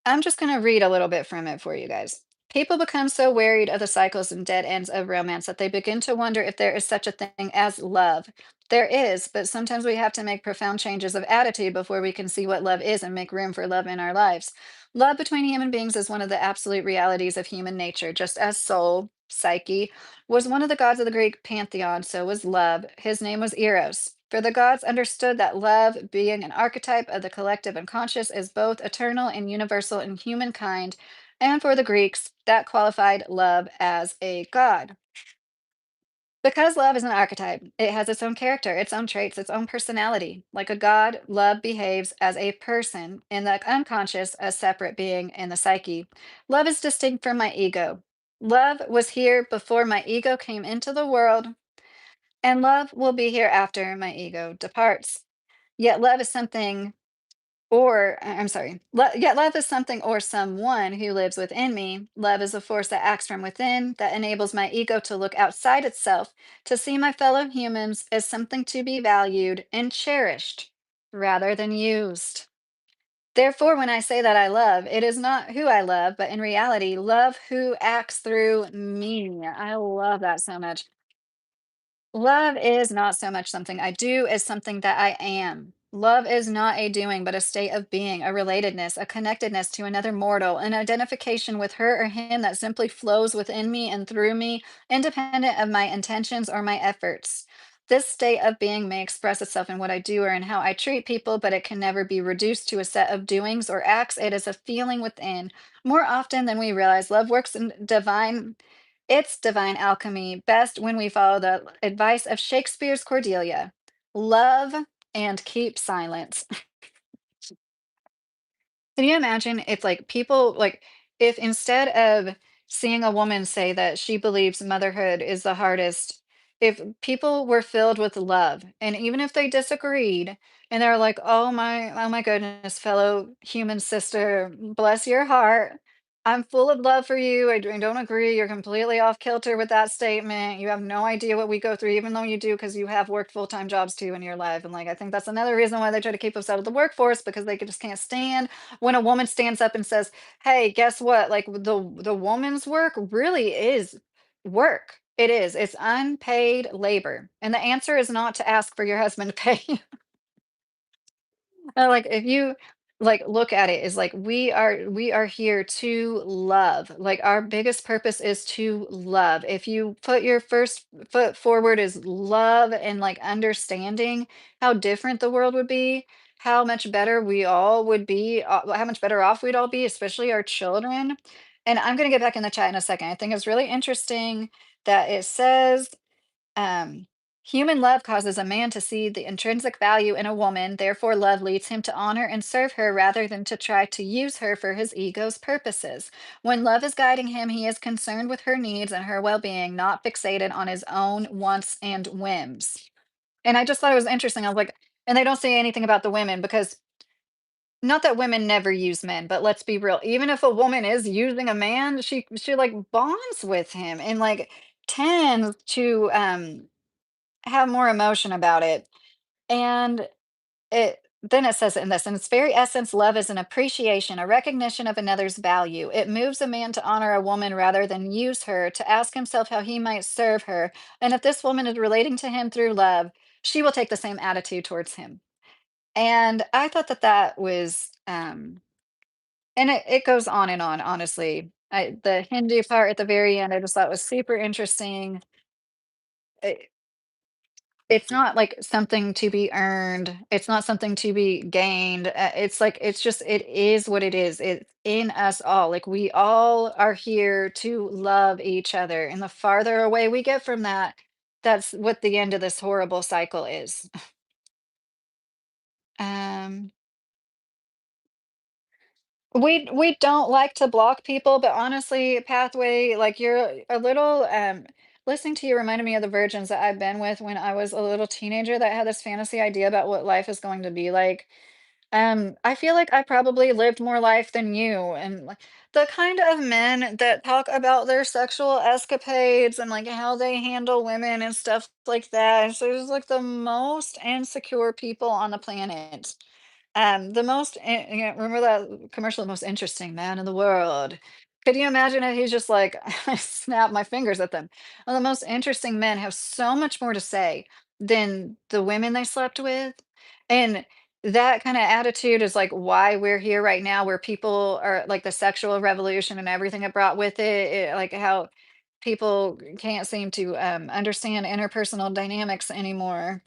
[SPEAKER 1] I'm just going to read a little bit from it for you guys. People become so wearied of the cycles and dead ends of romance that they begin to wonder if there is such a thing as love. There is, but sometimes we have to make profound changes of attitude before we can see what love is and make room for love in our lives. Love between human beings is one of the absolute realities of human nature, just as soul, psyche, was one of the gods of the Greek pantheon, so was love. His name was Eros. For the gods understood that love, being an archetype of the collective unconscious, is both eternal and universal in humankind, and for the Greeks, that qualified love as a god. Because love is an archetype, it has its own character, its own traits, its own personality. Like a god, love behaves as a person, in the unconscious, a separate being in the psyche. Love is distinct from my ego. Love was here before my ego came into the world, and love will be here after my ego departs. Yet love is something, or I'm sorry, yet love is something or someone who lives within me. Love is a force that acts from within, that enables my ego to look outside itself, to see my fellow humans as something to be valued and cherished rather than used. Therefore, when I say that I love, it is not who I love, but in reality, love who acts through me. I love that so much. Love is not so much something I do as something that I am. Love is not a doing, but a state of being, a relatedness, a connectedness to another mortal, an identification with her or him that simply flows within me and through me, independent of my intentions or my efforts. This state of being may express itself in what I do or in how I treat people, but it can never be reduced to a set of doings or acts. It is a feeling within. More often than we realize, love works in divine it's divine alchemy, best when we follow the advice of Shakespeare's Cordelia: love and keep silence. Can you imagine if like people like if instead of seeing a woman say that she believes motherhood is the hardest, if people were filled with love and even if they disagreed and they're like, oh my goodness, fellow human sister, bless your heart. I'm full of love for you. I don't agree. You're completely off kilter with that statement. You have no idea what we go through, even though you do, because you have worked full-time jobs too in your life. And like, I think that's another reason why they try to keep us out of the workforce because they just can't stand when a woman stands up and says, "Hey, guess what? Like the woman's work really is work. It is. It's unpaid labor." And the answer is not to ask for your husband to pay you. Like if you like look at it is like we are here to love. Like our biggest purpose is to love. If you put your first foot forward is love and like understanding how different the world would be, how much better we all would be, how much better off we'd all be, especially our children. And I'm going to get back in the chat in a second. I think it's really interesting that it says Human love causes a man to see the intrinsic value in a woman, therefore, love leads him to honor and serve her rather than to try to use her for his ego's purposes. When love is guiding him, he is concerned with her needs and her well being, not fixated on his own wants and whims. And I just thought it was interesting. I was like, and they don't say anything about the women because not that women never use men, but let's be real. Even if a woman is using a man, she like bonds with him and like tends to have more emotion about it. And it then it says it in this, in its very essence, love is an appreciation, a recognition of another's value. It moves a man to honor a woman rather than use her, to ask himself how he might serve her. And if this woman is relating to him through love, she will take the same attitude towards him. And I thought that that was, and it goes on and on, honestly. The Hindu part at the very end, I just thought was super interesting. It's not like something to be earned. It's not something to be gained. It's like it's just it is what it is. It's in us all. Like we all are here to love each other. And the farther away we get from that, that's what the end of this horrible cycle is. Um we don't like to block people, but honestly, Pathway, like you're a little listening to you reminded me of the virgins that I've been with when I was a little teenager that had this fantasy idea about what life is going to be like. I feel like I probably lived more life than you, and like the kind of men that talk about their sexual escapades and like how they handle women and stuff like that. So it's like the most insecure people on the planet. The most remember that commercial, "The most interesting man in the world." Could you imagine if he's just like, I snap my fingers at them. Well, the most interesting men have so much more to say than the women they slept with, and that kinda attitude is, like, why we're here right now, where people are like, the sexual revolution and everything it brought with it, like, how people can't seem to, understand interpersonal dynamics anymore.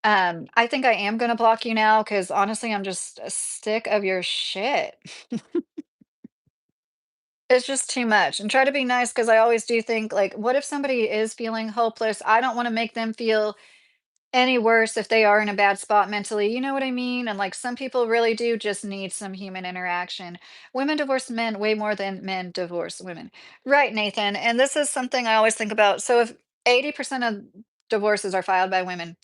[SPEAKER 1] I think I am gonna block you now because honestly, I'm just sick of your shit. It's just too much. And try to be nice because I always do think, like, what if somebody is feeling hopeless? I don't want to make them feel any worse if they are in a bad spot mentally. You know what I mean? And like some people really do just need some human interaction. Women divorce men way more than men divorce women. Right, Nathan. And this is something I always think about. So if 80% of divorces are filed by women,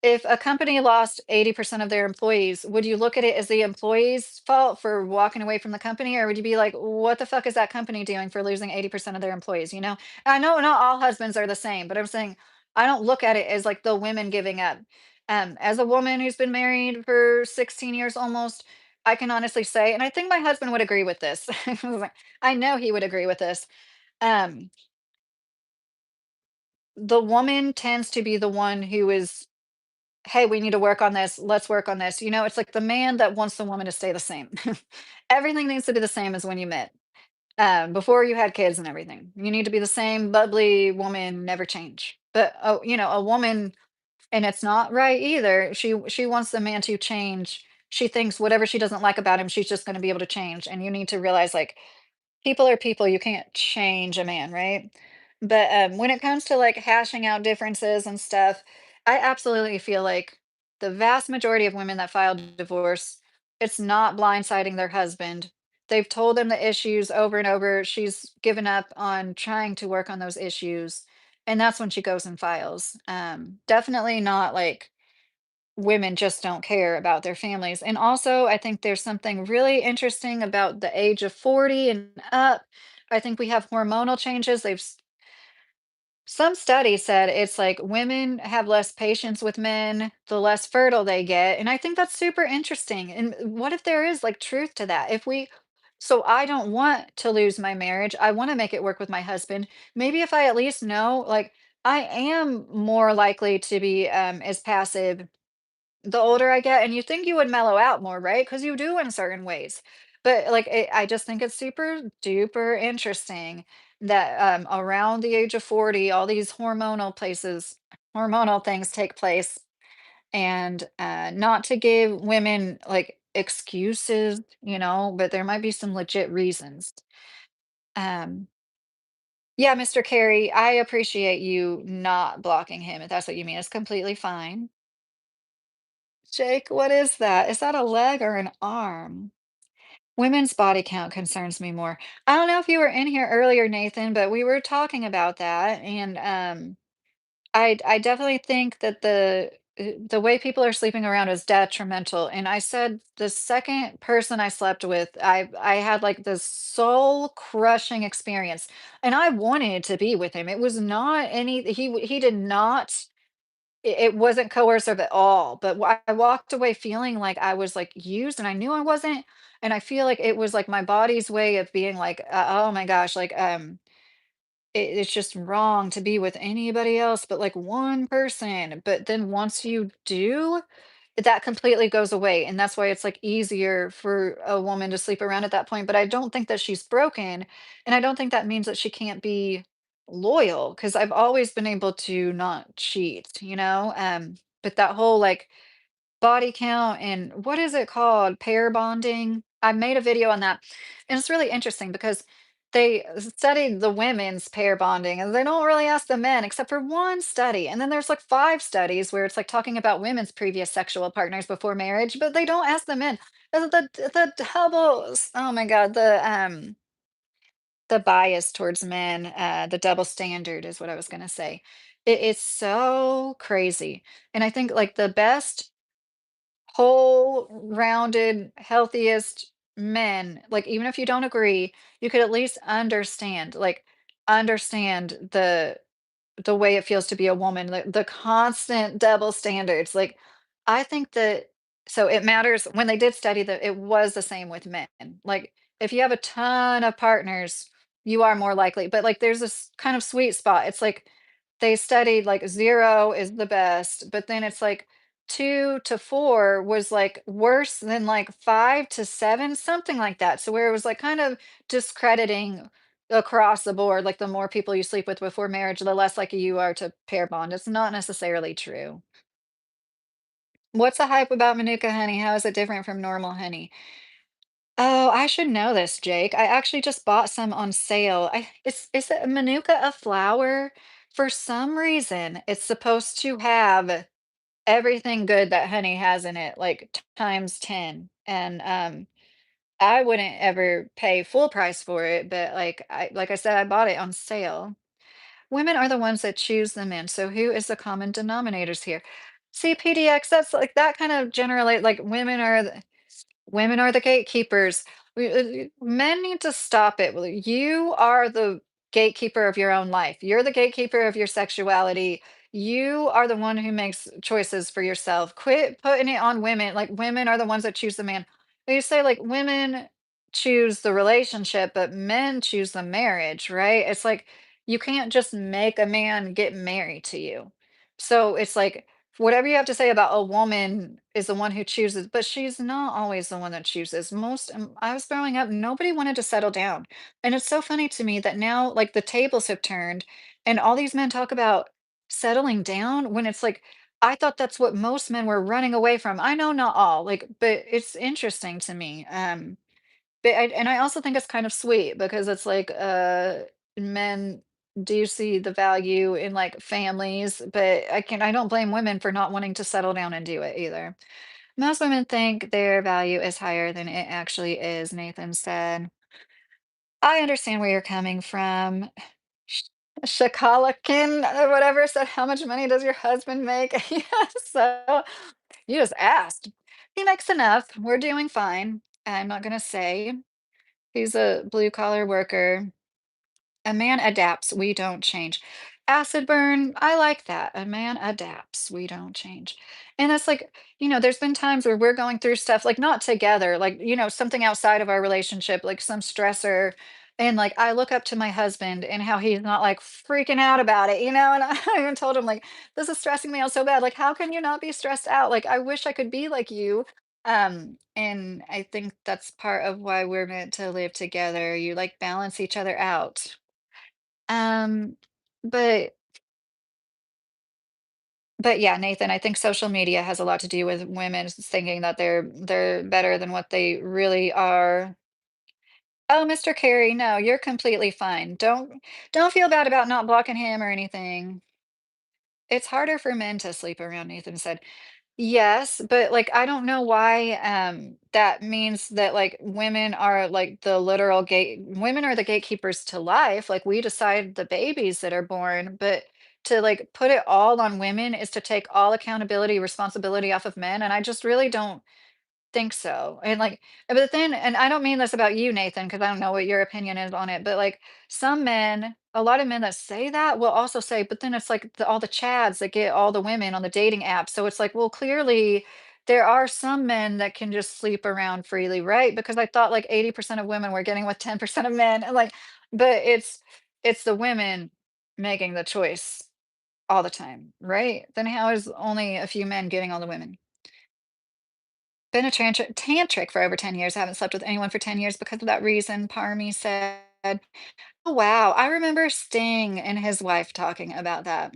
[SPEAKER 1] if a company lost 80% of their employees, would you look at it as the employee's fault for walking away from the company? Or would you be like, what the fuck is that company doing for losing 80% of their employees? You know, I know not all husbands are the same, but I'm saying I don't look at it as like the women giving up. As a woman who's been married for 16 years almost, I can honestly say, and I think my husband would agree with this. I know he would agree with this. Um, the woman tends to be the one who is, "Hey, we need to work on this. Let's work on this." You know, it's like the man that wants the woman to stay the same. Everything needs to be the same as when you met, before you had kids and everything. You need to be the same bubbly woman, never change. But, oh, you know, a woman, and it's not right either. She wants the man to change. She thinks whatever she doesn't like about him, she's just going to be able to change. And you need to realize, like, people are people, you can't change a man, right? But, when it comes to, like, hashing out differences and stuff, I absolutely feel like the vast majority of women that file divorce, it's not blindsiding their husband. They've told him the issues over and over, she's given up on trying to work on those issues, and that's when she goes and files. Definitely not, like, women just don't care about their families. And also, I think there's something really interesting about the age of 40 and up. I think we have hormonal changes. Some studies said it's like women have less patience with men the less fertile they get. And I think that's super interesting. And what if there is like truth to that? So I don't want to lose my marriage. I want to make it work with my husband. Maybe if I at least know, like, I am more likely to be as passive the older I get, and you think you would mellow out more, right? Because you do in certain ways. But like, I just think it's super duper interesting that around the age of 40, all these hormonal things take place. And not to give women like excuses, but there might be some legit reasons. Um, Yeah, Mr. Carey, I appreciate you not blocking him, if that's what you mean. It's completely fine. Jake, what is that? Is that a leg or an arm? Women's body count concerns me more. I don't know if you were in here earlier, Nathan, but we were talking about that, and I definitely think that the way people are sleeping around is detrimental. And I said the second person I slept with, I had like this soul crushing experience, and I wanted to be with him. It was not any he did not. It wasn't coercive at all. But I walked away feeling like I was like used, and I knew I wasn't. And I feel like it was like my body's way of being like, oh my gosh, like it's just wrong to be with anybody else but like one person. But then once you do, that completely goes away. And that's why it's like easier for a woman to sleep around at that point. But I don't think that she's broken. And I don't think that means that she can't be loyal because I've always been able to not cheat, you know? But that whole like body count and what is it called? Pair bonding. I made a video on that. And it's really interesting because they studied the women's pair bonding and they don't really ask the men except for one study. And then there's like five studies where it's like talking about women's previous sexual partners before marriage, but they don't ask the men. The double, oh my God, the bias towards men, the double standard is what I was gonna say. It's so crazy. And I think like the best whole rounded, healthiest men, like, even if you don't agree, you could at least understand, like, understand the way it feels to be a woman, the constant double standards, like, I think that so it matters when they did study that it was the same with men. Like, if you have a ton of partners, you are more likely, but, like, there's this kind of sweet spot. It's like they studied, like, 0 is the best, but then it's like 2 to 4 was, like, worse than, like, 5 to 7, something like that. So where it was, like, kind of discrediting across the board, like the more people you sleep with before marriage, the less likely you are to pair bond. It's not necessarily true. What's the hype about Manuka honey? How is it different from normal honey? Oh, I should know this, Jake. I actually just bought some on sale. Is it Manuka a flower? For some reason, it's supposed to have everything good that honey has in it, like times 10. And I wouldn't ever pay full price for it, but like I said, I bought it on sale. Women are the ones that choose the men, so who is the common denominators here? See, PDX, that's like that kind of generally like women are the gatekeepers. Men need to stop it. Well, you are the gatekeeper of your own life. You're the gatekeeper of your sexuality. You are the one who makes choices for yourself. Quit putting it on women. Like women are the ones that choose the man. You say like women choose the relationship, but men choose the marriage, right? It's like you can't just make a man get married to you. So it's like whatever you have to say about a woman is the one who chooses, but she's not always the one that chooses. I was growing up, nobody wanted to settle down. And it's so funny to me that now, like, the tables have turned and all these men talk about settling down when it's like, I thought that's what most men were running away from. I know not all, like, but it's interesting to me. And I also think it's kind of sweet because it's like, men do see the value in like families, but I don't blame women for not wanting to settle down and do it either. Most women think their value is higher than it actually is, Nathan said. I understand where you're coming from. Sh- Shakalakin or whatever said, how much money does your husband make? Yeah, so you just asked. He makes enough. We're doing fine. I'm not gonna say. He's a blue collar worker. A man adapts, we don't change. Acid burn, I like that. A man adapts, we don't change. And that's like, there's been times where we're going through stuff, like not together, like, something outside of our relationship, like some stressor. And like, I look up to my husband and how he's not like freaking out about it, And I even told him, like, this is stressing me out so bad. Like, how can you not be stressed out? Like, I wish I could be like you. And I think that's part of why we're meant to live together. You like balance each other out. Um, but but yeah, Nathan, I think social media has a lot to do with women thinking that they're better than what they really are. Oh, Mr. Carey, no, you're completely fine. Don't feel bad about not blocking him or anything. It's harder for men to sleep around, Nathan said. Yes, but, like, I don't know why, that means that, like, women are, like, the literal gate women are the gatekeepers to life, like, we decide the babies that are born, but to, like, put it all on women is to take all accountability, responsibility off of men, and I just really don't think so, and, like but then and I don't mean this about you, Nathan, because I don't know what your opinion is on it, but, like, some men a lot of men that say that will also say, "But then it's like all the chads that get all the women on the dating apps." So it's like, well, clearly, there are some men that can just sleep around freely, right? Because I thought, like, 80% of women were getting with 10% of men, and, like but it's the women making the choice all the time, right? Then how is only a few men getting all the women? Been a tantric for over 10 years. I haven't slept with anyone for 10 years because of that reason, Parmy said. Oh, wow. I remember Sting and his wife talking about that.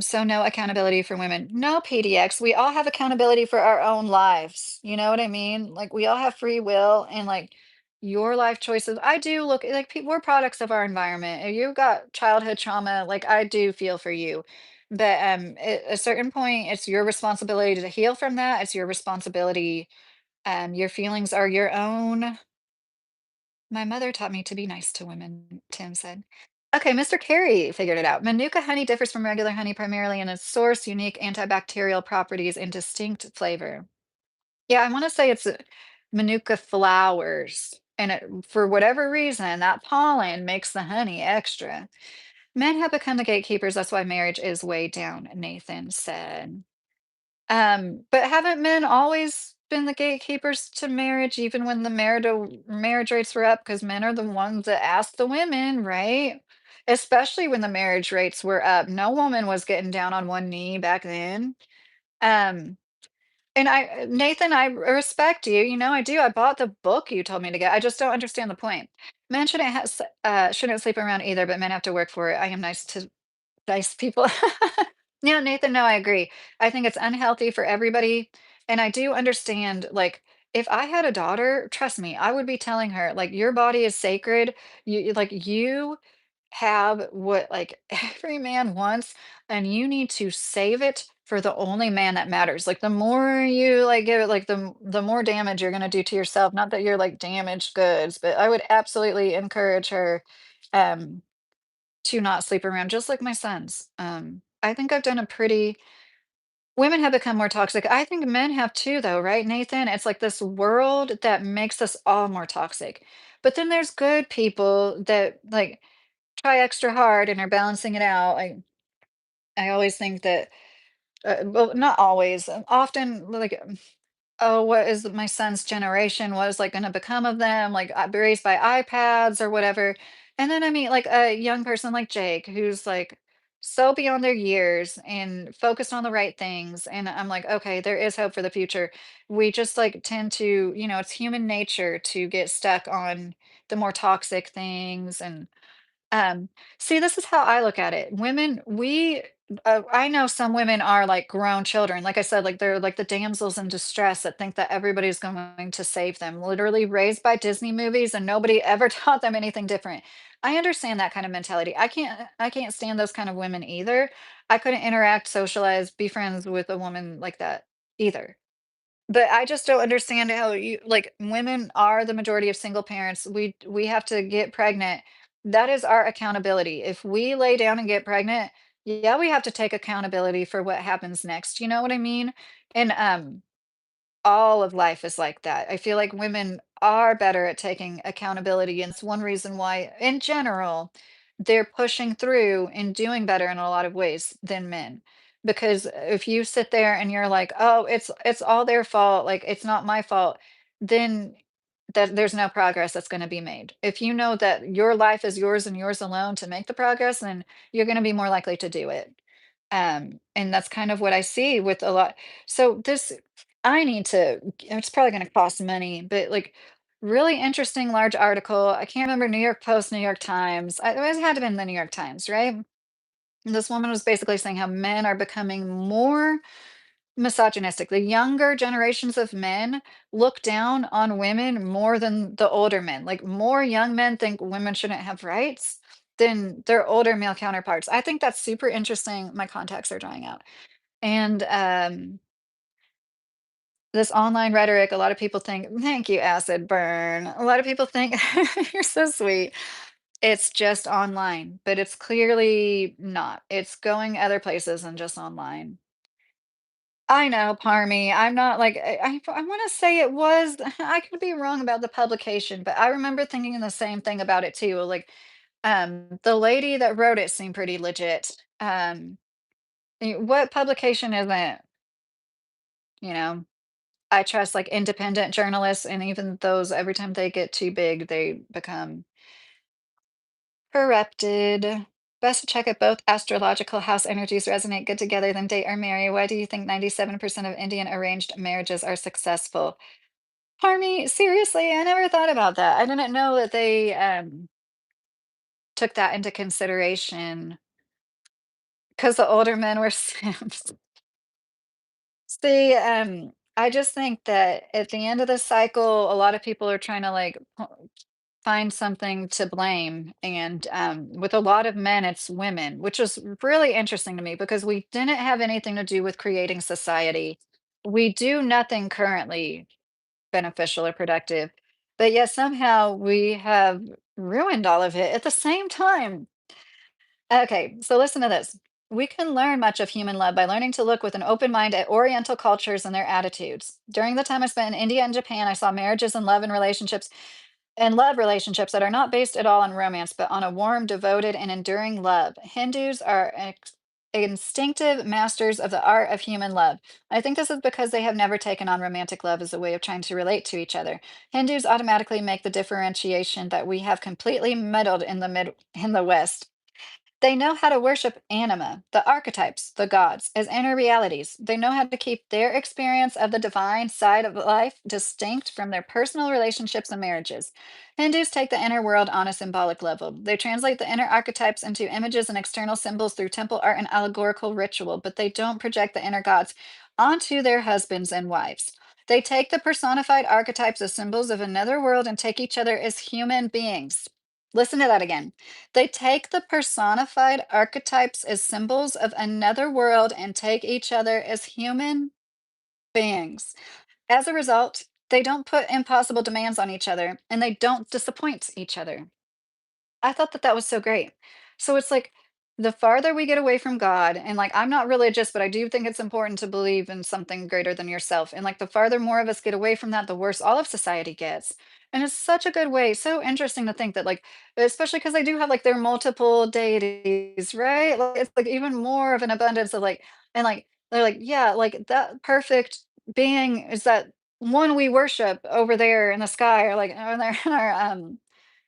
[SPEAKER 1] So no accountability for women. No, PDX. We all have accountability for our own lives. You know what I mean? Like we all have free will and like your life choices. I do look like we're products of our environment. If you've got childhood trauma, like I do feel for you. But at a certain point, it's your responsibility to heal from that. It's your responsibility. Your feelings are your own. My mother taught me to be nice to women, Tim said. Okay, Mr. Carey figured it out. Manuka honey differs from regular honey primarily in its source, unique antibacterial properties, and distinct flavor. Yeah, I want to say it's Manuka flowers. And for whatever reason, that pollen makes the honey extra. Men have become the gatekeepers. That's why marriage is way down, Nathan said. But haven't men always been the gatekeepers to marriage, even when the marriage rates were up? Because men are the ones that ask the women, right? Especially when the marriage rates were up. No woman was getting down on one knee back then. Um, and Nathan, I respect you. You know, I do. I bought the book you told me to get. I just don't understand the point. Men shouldn't sleep around either, but men have to work for it. I am nice people. Yeah, Nathan, no, I agree. I think it's unhealthy for everybody. And I do understand, like, if I had a daughter, trust me, I would be telling her, like, your body is sacred. You have what like every man wants, and you need to save it for the only man that matters. Like the more you like give it, like the more damage you're gonna do to yourself. Not that you're like damaged goods, but I would absolutely encourage her. Um, to not sleep around, just like my sons. I think I've done a pretty women have become more toxic. I think men have too, though, right, Nathan? It's like this world that makes us all more toxic. But then there's good people that like try extra hard and are balancing it out. I always think that well, not always. Often like oh, what is my son's generation? What is like going to become of them? Like raised by iPads or whatever. And then I meet like a young person like Jake who's like so beyond their years and focused on the right things. And I'm like, okay, there is hope for the future. We just like tend to, it's human nature to get stuck on the more toxic things and um, see, this is how I look at it. I know some women are like grown children. Like I said, like they're like the damsels in distress that think that everybody's going to save them, literally raised by Disney movies and nobody ever taught them anything different. I understand that kind of mentality. I can't stand those kind of women either. I couldn't interact, socialize, be friends with a woman like that either. But I just don't understand how you like women are the majority of single parents. We have to get pregnant. That is our accountability. If we lay down and get pregnant, yeah, we have to take accountability for what happens next. You know what I mean? And all of life is like that. I feel like women are better at taking accountability, and it's one reason why, in general, they're pushing through and doing better in a lot of ways than men. Because if you sit there and you're like, "Oh, it's all their fault, like it's not my fault," then there's no progress that's going to be made. If you know that your life is yours and yours alone to make the progress, then you're going to be more likely to do it. And that's kind of what I see with a lot. So this I need to it's probably gonna cost money, but, like, really interesting large article. I can't remember New York Post, New York Times. It had to been the New York Times, right? This woman was basically saying how men are becoming more misogynistic. The younger generations of men look down on women more than the older men. Like more young men think women shouldn't have rights than their older male counterparts. I think that's super interesting. My contacts are drying out. And this online rhetoric, a lot of people think, thank you, acid burn. A lot of people think you're so sweet. It's just online, but it's clearly not. It's going other places than just online. I know, Parmy. I'm not like I want to say it was. I could be wrong about the publication, but I remember thinking the same thing about it too. Like, the lady that wrote it seemed pretty legit. What publication isn't? You know, I trust like independent journalists, and even those, every time they get too big, they become corrupted. Best to check if both astrological house energies resonate good together, then date or marry. Why do you think 97% of Indian arranged marriages are successful? Harmony, seriously, I never thought about that. I didn't know that they took that into consideration because the older men were simps. See, I just think that at the end of the cycle, a lot of people are trying to like find something to blame. And with a lot of men, it's women, which is really interesting to me because we didn't have anything to do with creating society. We do nothing currently beneficial or productive. But yet somehow we have ruined all of it at the same time. Okay, so listen to this. We can learn much of human love by learning to look with an open mind at Oriental cultures and their attitudes. During the time I spent in India and Japan, I saw marriages and love relationships that are not based at all on romance, but on a warm, devoted, and enduring love. Hindus are instinctive masters of the art of human love. I think this is because they have never taken on romantic love as a way of trying to relate to each other. Hindus automatically make the differentiation that we have completely muddled in the West. They know how to worship anima, the archetypes, the gods, as inner realities. They know how to keep their experience of the divine side of life distinct from their personal relationships and marriages. Hindus take the inner world on a symbolic level. They translate the inner archetypes into images and external symbols through temple art and allegorical ritual, but they don't project the inner gods onto their husbands and wives. They take the personified archetypes as symbols of another world and take each other as human beings. Listen to that again. They take the personified archetypes as symbols of another world and take each other as human beings. As a result, they don't put impossible demands on each other and they don't disappoint each other. I thought that that was so great. So it's like the farther we get away from God, and like I'm not religious, but I do think it's important to believe in something greater than yourself. And like the farther more of us get away from that, the worse all of society gets. And it's such a good way, so interesting to think that, like, especially because they do have like their multiple deities, right? Like it's like even more of an abundance of like, and like they're like, yeah, like that perfect being is that one we worship over there in the sky, or like over there in our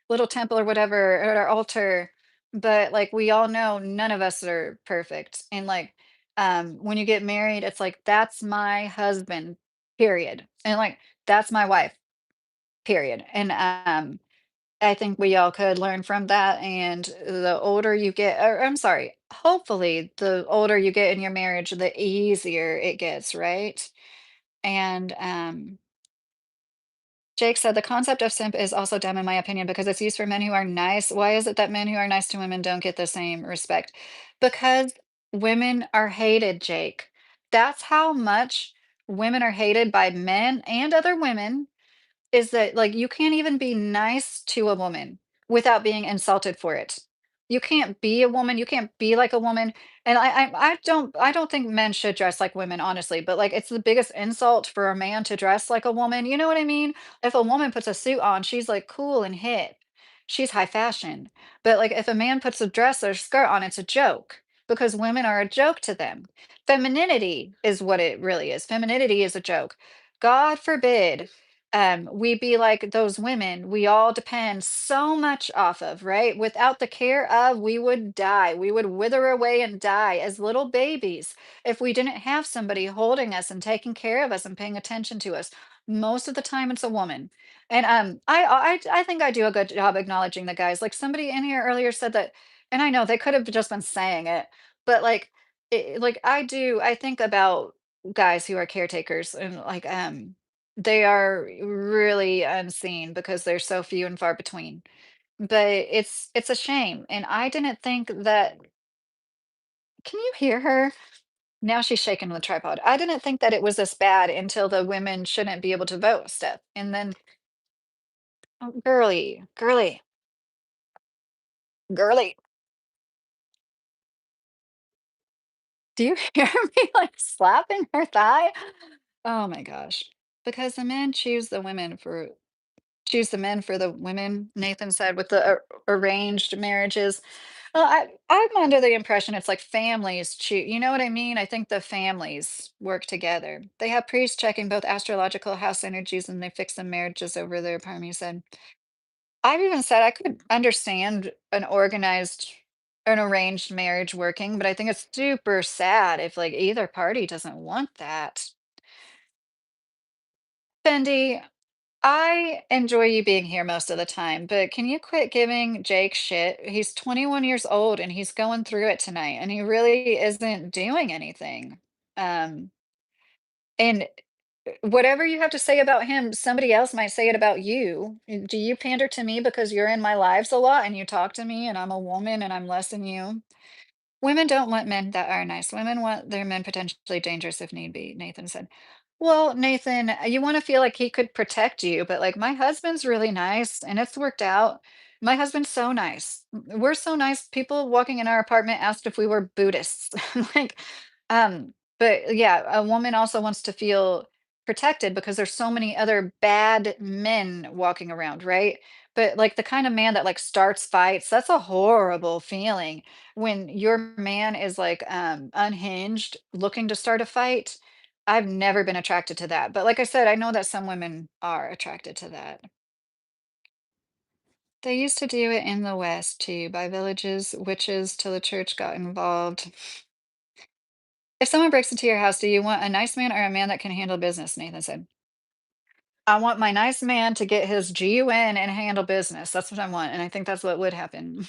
[SPEAKER 1] little temple or whatever at our altar, but like we all know none of us are perfect. And like when you get married, it's like that's my husband, period. And like that's my wife, period. And I think we all could learn from that. And the older you get, or I'm sorry, hopefully the older you get in your marriage, the easier it gets, right? And Jake said the concept of simp is also dumb in my opinion because it's used for men who are nice. Why is it that men who are nice to women don't get the same respect? Because women are hated, Jake. That's how much women are hated by men and other women, is that like you can't even be nice to a woman without being insulted for it. You can't be a woman, you can't be like a woman. And I don't think men should dress like women, honestly, but like it's the biggest insult for a man to dress like a woman. You know what I mean? If a woman puts a suit on, she's like cool and hip. She's high fashion. But like if a man puts a dress or skirt on, it's a joke because women are a joke to them. Femininity is what it really is. Femininity is a joke. God forbid we be like those women we all depend so much off of, right? Without the care of, we would die. We would wither away and die as little babies if we didn't have somebody holding us and taking care of us and paying attention to us. Most of the time, it's a woman. And I think I do a good job acknowledging the guys. Like somebody in here earlier said that, and I know they could have just been saying it, but like, like I do, I think about. guys who are caretakers and they are really unseen because they're so few and far between. But it's a shame. And I didn't think that can you hear her? Now she's shaking the tripod. I didn't think that it was this bad until the women shouldn't be able to vote stuff. And then, oh, girly, girly, girly. Do you hear me like slapping her thigh? Oh my gosh. Because the men choose the men for the women, Nathan said with the arranged marriages. Well, I'm under the impression it's like families choose. You know what I mean? I think the families work together. They have priests checking both astrological house energies and they fix the marriages over there. Parmi said. I've even said I could understand an arranged marriage working, but I think it's super sad if like either party doesn't want that. Fendi, I enjoy you being here most of the time, but can you quit giving Jake shit? He's 21 years old and he's going through it tonight and he really isn't doing anything. Um, and whatever you have to say about him, somebody else might say it about you. Do you pander to me because you're in my lives a lot and you talk to me and I'm a woman and I'm less than you? Women don't want men that are nice. Women want their men potentially dangerous if need be, Nathan said. Well, Nathan, you want to feel like he could protect you, but like my husband's really nice and it's worked out. My husband's so nice. We're so nice. People walking in our apartment asked if we were Buddhists. like, but yeah, a woman also wants to feel protected because there's so many other bad men walking around, right? But like the kind of man that like starts fights, that's a horrible feeling when your man is like unhinged looking to start a fight. I've never been attracted to that, but like I said, I know that some women are attracted to that. They used to do it in the West too, by villages, witches, till the church got involved. If someone breaks into your house, do you want a nice man or a man that can handle business? Nathan said. I want my nice man to get his GUN and handle business. That's what I want, and I think that's what would happen.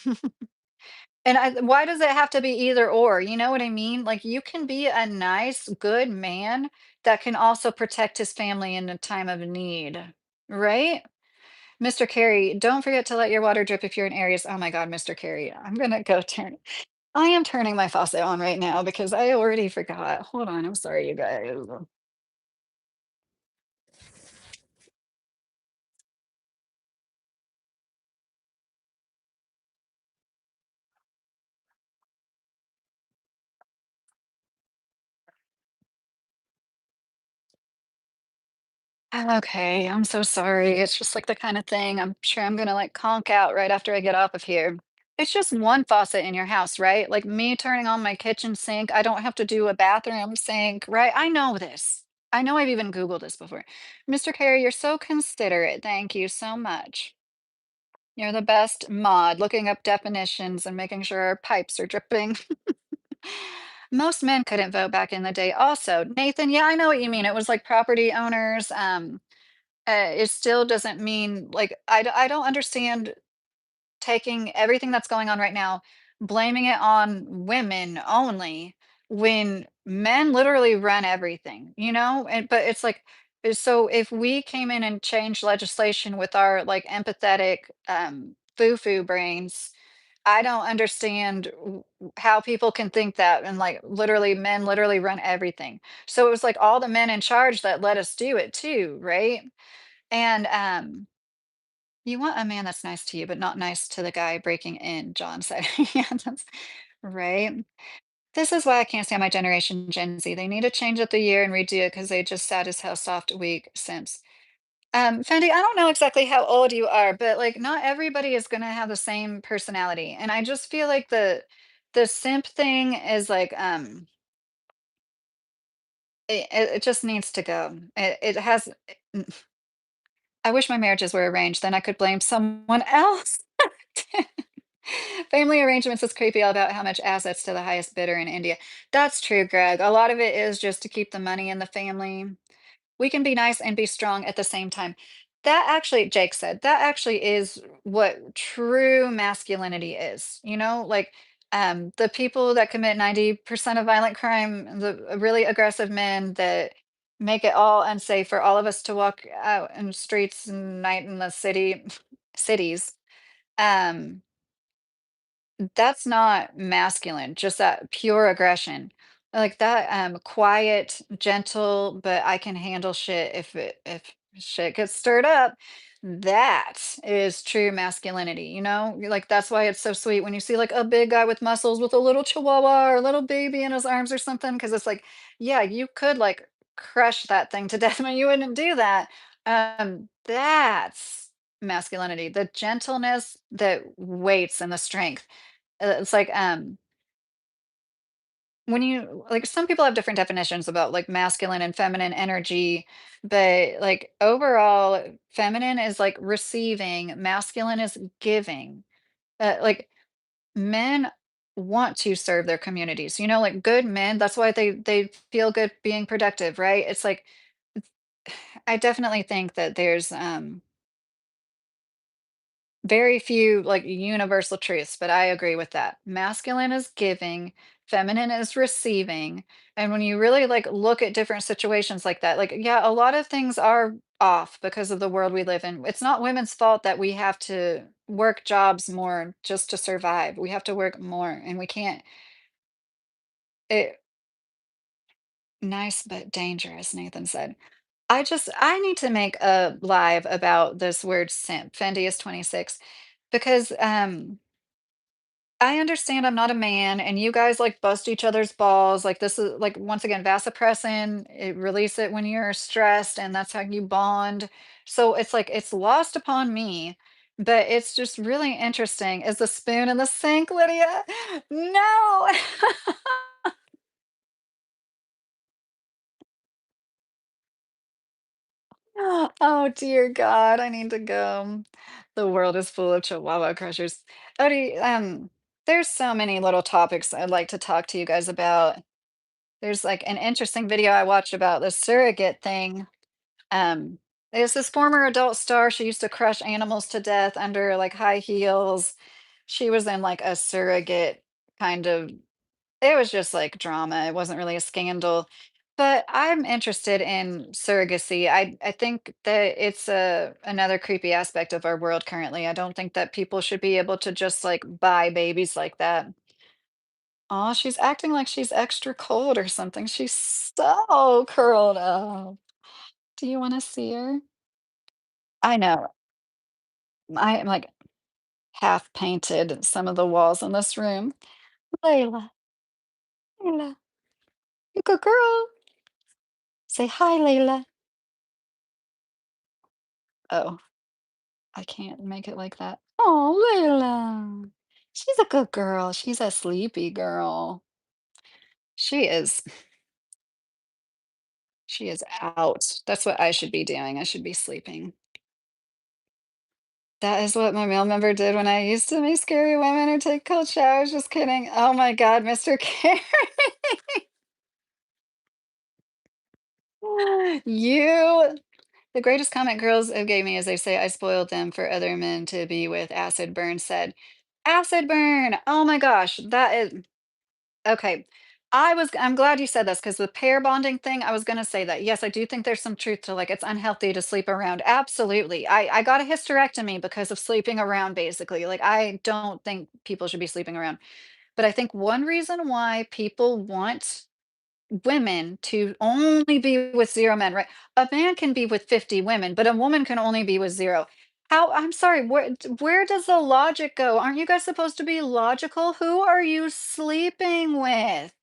[SPEAKER 1] And why does it have to be either or? You know what I mean? Like you can be a nice, good man that can also protect his family in a time of need, right? Mr. Carey, don't forget to let your water drip if you're in areas. Oh my God, Mr. Carey, I'm gonna go turn. I am turning my faucet on right now because I already forgot. Hold on, I'm sorry, you guys. Okay, I'm so sorry. It's just like the kind of thing I'm sure I'm gonna like conk out right after I get off of here. It's just one faucet in your house, right? Like me turning on my kitchen sink, I don't have to do a bathroom sink, right? I know this. I know I've even Googled this before. Mr. Carey, you're so considerate. Thank you so much. You're the best mod, looking up definitions and making sure our pipes are dripping. Most men couldn't vote back in the day, also. Nathan, yeah, I know what you mean. It was like property owners. It still doesn't mean like I don't understand taking everything that's going on right now, blaming it on women only when men literally run everything, you know? And but it's like so if we came in and changed legislation with our like empathetic foo-foo brains, I don't understand how people can think that and like literally men literally run everything. So it was like all the men in charge that let us do it too, right? And you want a man that's nice to you, but not nice to the guy breaking in, John said. Yeah, that's right. This is why I can't stand my generation, Gen Z. They need to change up the year and redo it because they just sad as hell, soft, weak simps. Fendi, I don't know exactly how old you are, but like not everybody is gonna have the same personality. And I just feel like the simp thing is like it just needs to go. It has I wish my marriages were arranged, then I could blame someone else. Family arrangements is creepy all about how much assets to the highest bidder in India. That's true, Greg. A lot of it is just to keep the money in the family. We can be nice and be strong at the same time. That actually, Jake said, that actually is what true masculinity is. You know, like The people that commit 90% of violent crime, the really aggressive men that make it all unsafe for all of us to walk out in the streets and night in the cities. Um, that's not masculine, just that pure aggression. Like that quiet, gentle, but I can handle shit if shit gets stirred up. That is true masculinity, you know? Like that's why it's so sweet when you see like a big guy with muscles with a little chihuahua or a little baby in his arms or something, because it's like, yeah, you could like crush that thing to death, but you wouldn't do that. That's masculinity, the gentleness that waits and the strength. It's like, when you like some people have different definitions about like masculine and feminine energy, but like overall, feminine is like receiving, masculine is giving. Like men want to serve their communities. You know, like good men, that's why they feel good being productive, right? It's like I definitely think that there's very few like universal truths, but I agree with that. Masculine is giving, feminine is receiving. And when you really like look at different situations like that, like, yeah, a lot of things are off because of the world we live in. It's not women's fault that we have to work jobs more just to survive. We have to work more and we can't. It, nice but dangerous, Nathan said. I need to make a live about this word simp. Fendi is 26 because I understand I'm not a man and you guys like bust each other's balls. Like this is like once again vasopressin, it release it when you're stressed and that's how you bond. So it's like it's lost upon me, but it's just really interesting. Is the spoon in the sink, Lydia? No. Oh dear God, I need to go. The world is full of Chihuahua crushers. Odie, there's so many little topics I'd like to talk to you guys about. There's like an interesting video I watched about the surrogate thing. Um, there's this former adult star. She used to crush animals to death under like high heels. She was in like a surrogate kind of, it was just like drama. It wasn't really a scandal. But I'm interested in surrogacy. I think that it's a another creepy aspect of our world currently. I don't think that people should be able to just like buy babies like that. Oh, she's acting like she's extra cold or something. She's so curled up. Do you wanna see her? I know. I am, like, half painted some of the walls in this room. Layla, Layla, you good girl. Say hi, Layla. Oh, I can't make it like that. Oh, Layla. She's a good girl. She's a sleepy girl. She is she is out. That's what I should be doing. I should be sleeping. That is what my male member did when I used to make scary women or take cold showers. Just kidding. Oh my God, Mr. Carey. You, the greatest comment girls have gave me is they say I spoiled them for other men to be with. Acid burn said. Acid burn. Oh my gosh, that is okay. I'm glad you said this because the pair bonding thing, I was gonna say that. Yes, I do think there's some truth to like it's unhealthy to sleep around. Absolutely. I got a hysterectomy because of sleeping around basically. Like I don't think people should be sleeping around. But I think one reason why people want women to only be with 0 men, right? A man can be with 50 women, but a woman can only be with 0. How I'm sorry, where does the logic go? Aren't you guys supposed to be logical? Who are you sleeping with?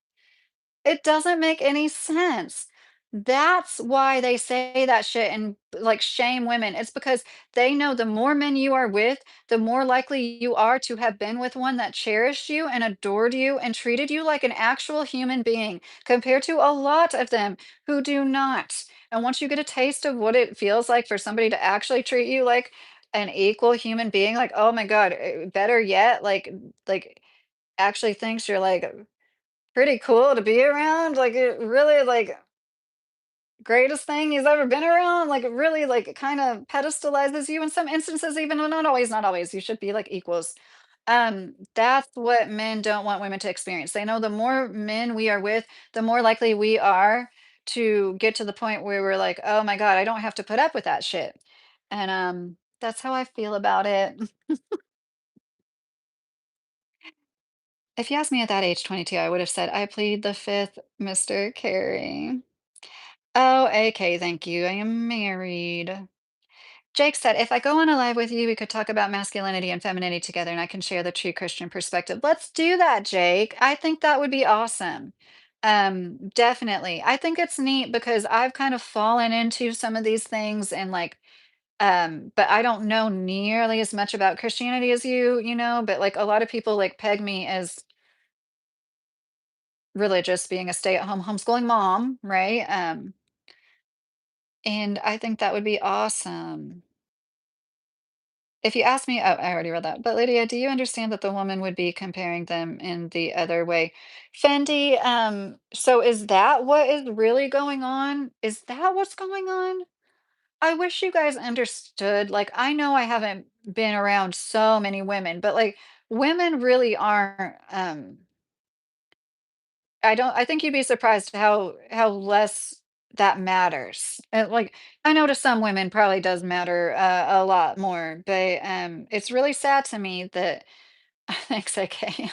[SPEAKER 1] It doesn't make any sense. That's why they say that shit and like shame women. It's because they know the more men you are with, the more likely you are to have been with one that cherished you and adored you and treated you like an actual human being compared to a lot of them who do not. And once you get a taste of what it feels like for somebody to actually treat you like an equal human being, like, oh my God, better yet, like actually thinks you're like pretty cool to be around, like, it really, like, greatest thing he's ever been around, like, it really, like, kinda pedestalizes you in some instances, even though not always, not always, you should be, like, equals. That's what men don't want women to experience. They know the more men we are with, the more likely we are to get to the point where we're like, "Oh my God, I don't have to put up with that shit." And that's how I feel about it. If you asked me at that age, 22, I would have said, "I plead the fifth, Mr. Carey." Oh, okay, thank you. I am married. Jake said, if I go on a live with you, we could talk about masculinity and femininity together and I can share the true Christian perspective. Let's do that, Jake. I think that would be awesome. Definitely. I think it's neat because I've kind of fallen into some of these things and like, but I don't know nearly as much about Christianity as you, but like a lot of people like peg me as religious, being a stay-at-home homeschooling mom, right? And I think that would be awesome. If you ask me, oh, I already read that. But Lydia, do you understand that the woman would be comparing them in the other way? Fendi, so is that what is really going on? Is that what's going on? I wish you guys understood. Like, I know I haven't been around so many women, but like women really aren't I think you'd be surprised how less that matters. Like I know to some women probably does matter a lot more, but it's really sad to me that thanks, okay.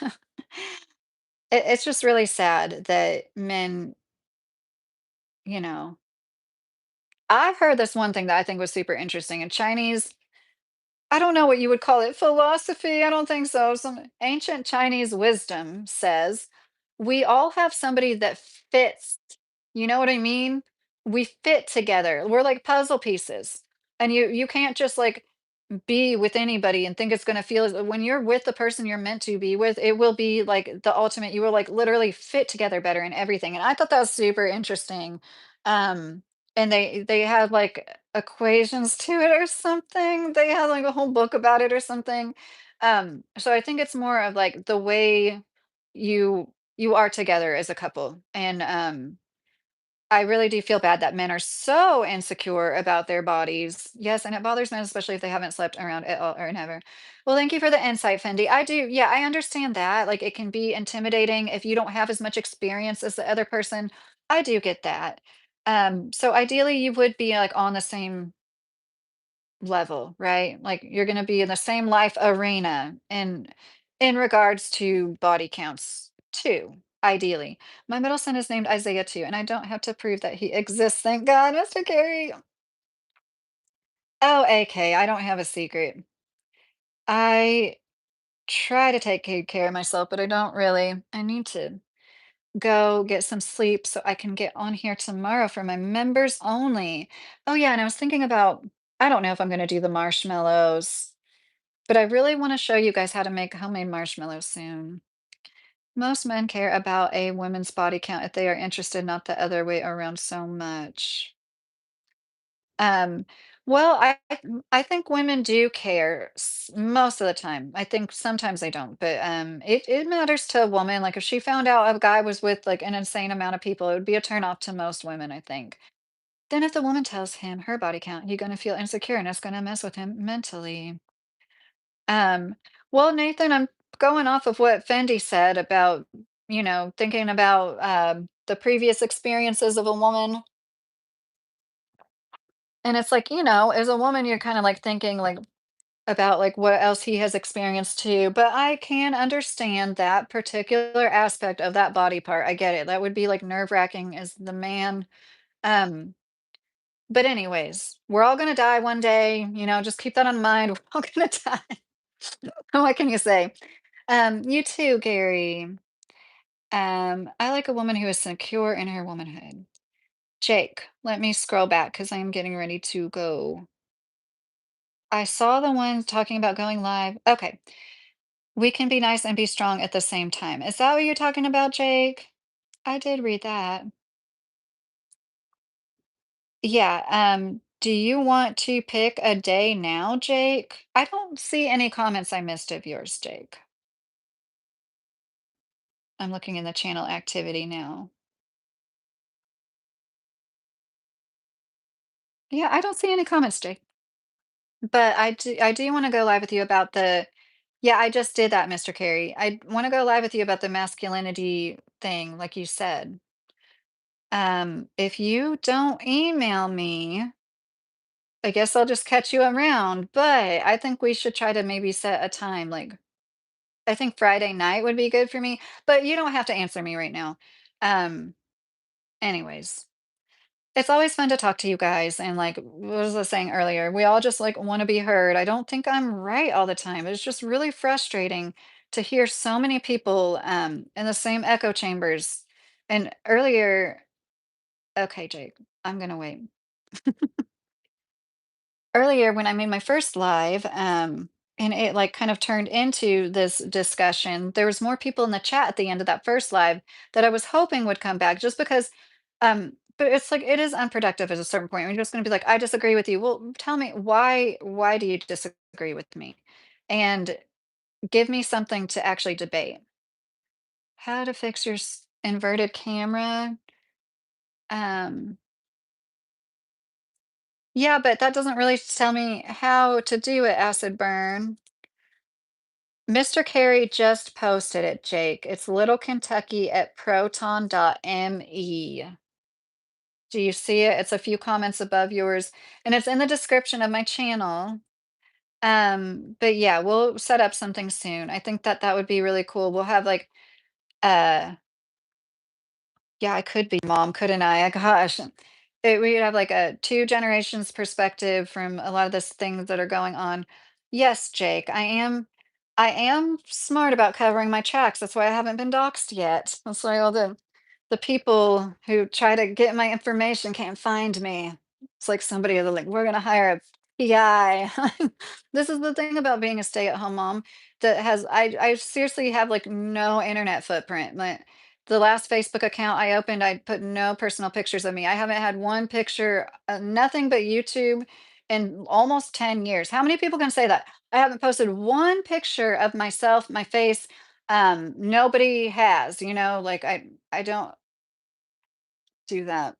[SPEAKER 1] It's just really sad that men, you know. I've heard this one thing that I think was super interesting in Chinese. I don't know what you would call it, philosophy, I don't think so. Some ancient Chinese wisdom says, "We all have somebody that fits." You know what I mean? We fit together. We're like puzzle pieces. And you can't just like be with anybody and think it's gonna feel as when you're with the person you're meant to be with, it will be like the ultimate you will like literally fit together better and everything. And I thought that was super interesting. Um, and they had like equations to it or something. They had like a whole book about it or something. So I think it's more of like the way you are together as a couple. And I really do feel bad that men are so insecure about their bodies. Yes, and it bothers men, especially if they haven't slept around at all or never. Well, thank you for the insight, Fendi. I do, yeah, I understand that. Like it can be intimidating if you don't have as much experience as the other person. I do get that. So ideally you would be like on the same level, right? Like you're going to be in the same life arena in regards to body counts too, ideally. My middle son is named Isaiah too, and I don't have to prove that he exists. Thank God, Mr. Carey. Oh, AK, I don't have a secret. I try to take good care of myself, but I don't really. I need to go get some sleep so I can get on here tomorrow for my members only. Oh yeah, and I was thinking about I don't know if I'm going to do the marshmallows. But I really want to show you guys how to make homemade marshmallows soon. Most men care about a woman's body count if they are interested, not the other way around so much. Um, well, I think women do care most of the time. I think sometimes they don't, but it matters to a woman. Like if she found out a guy was with like an insane amount of people, it would be a turn off to most women, I think. Then if the woman tells him her body count, he's gonna feel insecure and it's gonna mess with him mentally. Um, well, Nathan, I'm going off of what Fendi said about, thinking about the previous experiences of a woman. And it's like, as a woman, you're kind of like thinking like about like what else he has experienced too. But I can understand that particular aspect of that body part. I get it. That would be like nerve-wracking as the man. Um, but anyways, we're all gonna die one day, just keep that in mind. We're all gonna die. What can you say? You too, Gary. I like a woman who is secure in her womanhood. Jake, let me scroll back because I am getting ready to go. I saw the one talking about going live. Okay. We can be nice and be strong at the same time. Is that what you're talking about, Jake? I did read that. Yeah. Do you want to pick a day now, Jake? I don't see any comments I missed of yours, Jake. I'm looking in the channel activity now. Yeah, I don't see any comments, Jake. But I do want to go live with you about the Yeah, I just did that, Mr. Carey. I want to go live with you about the masculinity thing, like you said. If you don't email me, I guess I'll just catch you around, but I think we should try to maybe set a time, like I think Friday night would be good for me, but you don't have to answer me right now. Um, anyways, it's always fun to talk to you guys, and like what was I saying earlier, we all just like want to be heard. I don't think I'm right all the time. It's just really frustrating to hear so many people in the same echo chambers. And earlier, okay, Jake, I'm gonna wait. Earlier when I made my first live, and it like kind of turned into this discussion, there was more people in the chat at the end of that first live that I was hoping would come back just because but it's like it is unproductive at a certain point. We're just gonna be like, I disagree with you. Well, tell me why do you disagree with me? And give me something to actually debate. How to fix your inverted camera? Um, yeah, but that doesn't really tell me how to do it, acid burn. Mr. Carey just posted it, Jake. It's Little Kentucky at proton.me. Do you see it? It's a few comments above yours, and it's in the description of my channel. But yeah, we'll set up something soon. I think that that would be really cool. We'll have like uh yeah, I could be mom, couldn't I? Gosh. We'd have like a two generations perspective from a lot of the things that are going on. Yes, Jake, I am smart about covering my tracks. That's why I haven't been doxxed yet. That's why all the people who try to get my information can't find me. It's like somebody they're like, we're gonna hire a PI. This is the thing about being a stay-at-home mom that has I seriously have like no internet footprint. The last Facebook account I opened, I put no personal pictures of me. I haven't had one picture, nothing but YouTube in almost 10 years. How many people can say that? I haven't posted one picture of myself, my face. Nobody has, like I don't do that.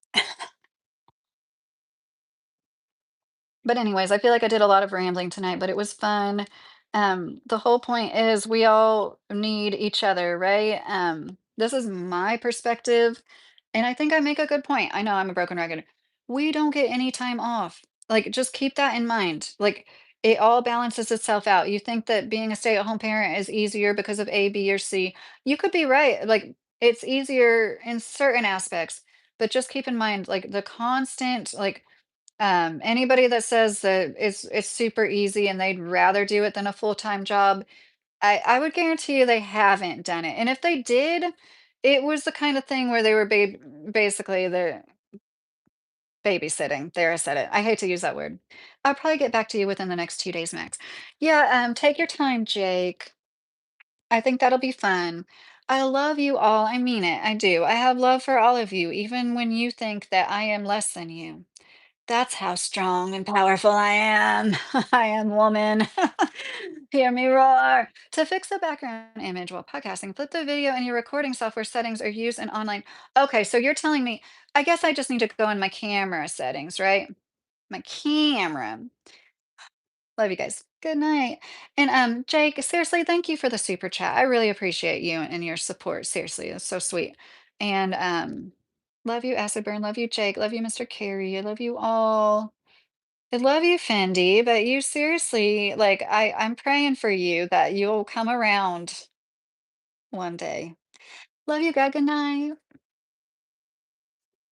[SPEAKER 1] But anyways, I feel like I did a lot of rambling tonight, but it was fun. The whole point is we all need each other, right? This is my perspective, and I think I make a good point. I know I'm a broken record. We don't get any time off. Like, just keep that in mind. Like, it all balances itself out. You think that being a stay-at-home parent is easier because of A, B, or C. You could be right. Like, it's easier in certain aspects, but just keep in mind, like, the constant, like, anybody that says that it's super easy and they'd rather do it than a full-time job, I would guarantee you they haven't done it. And if they did, it was the kind of thing where they were basically the babysitting. There, I said it. I hate to use that word. I'll probably get back to you within the next 2 days max. Yeah, take your time, Jake. I think that'll be fun. I love you all. I mean it. I do. I have love for all of you, even when you think that I am less than you. That's how strong and powerful I am. I am woman. Hear me roar. To fix the background image while podcasting, flip the video in your recording software settings or use an online. Okay, so you're telling me, I guess I just need to go in my camera settings, right? My camera. Love you guys. Good night. And Jake, seriously, thank you for the super chat. I really appreciate you and your support. Seriously, it's so sweet. And love you, Acid Burn. Love you, Jake. Love you, Mr. Carey. I love you all. I love you, Fendi, but you seriously, like, I'm praying for you that you'll come around one day. Love you, God. Good night.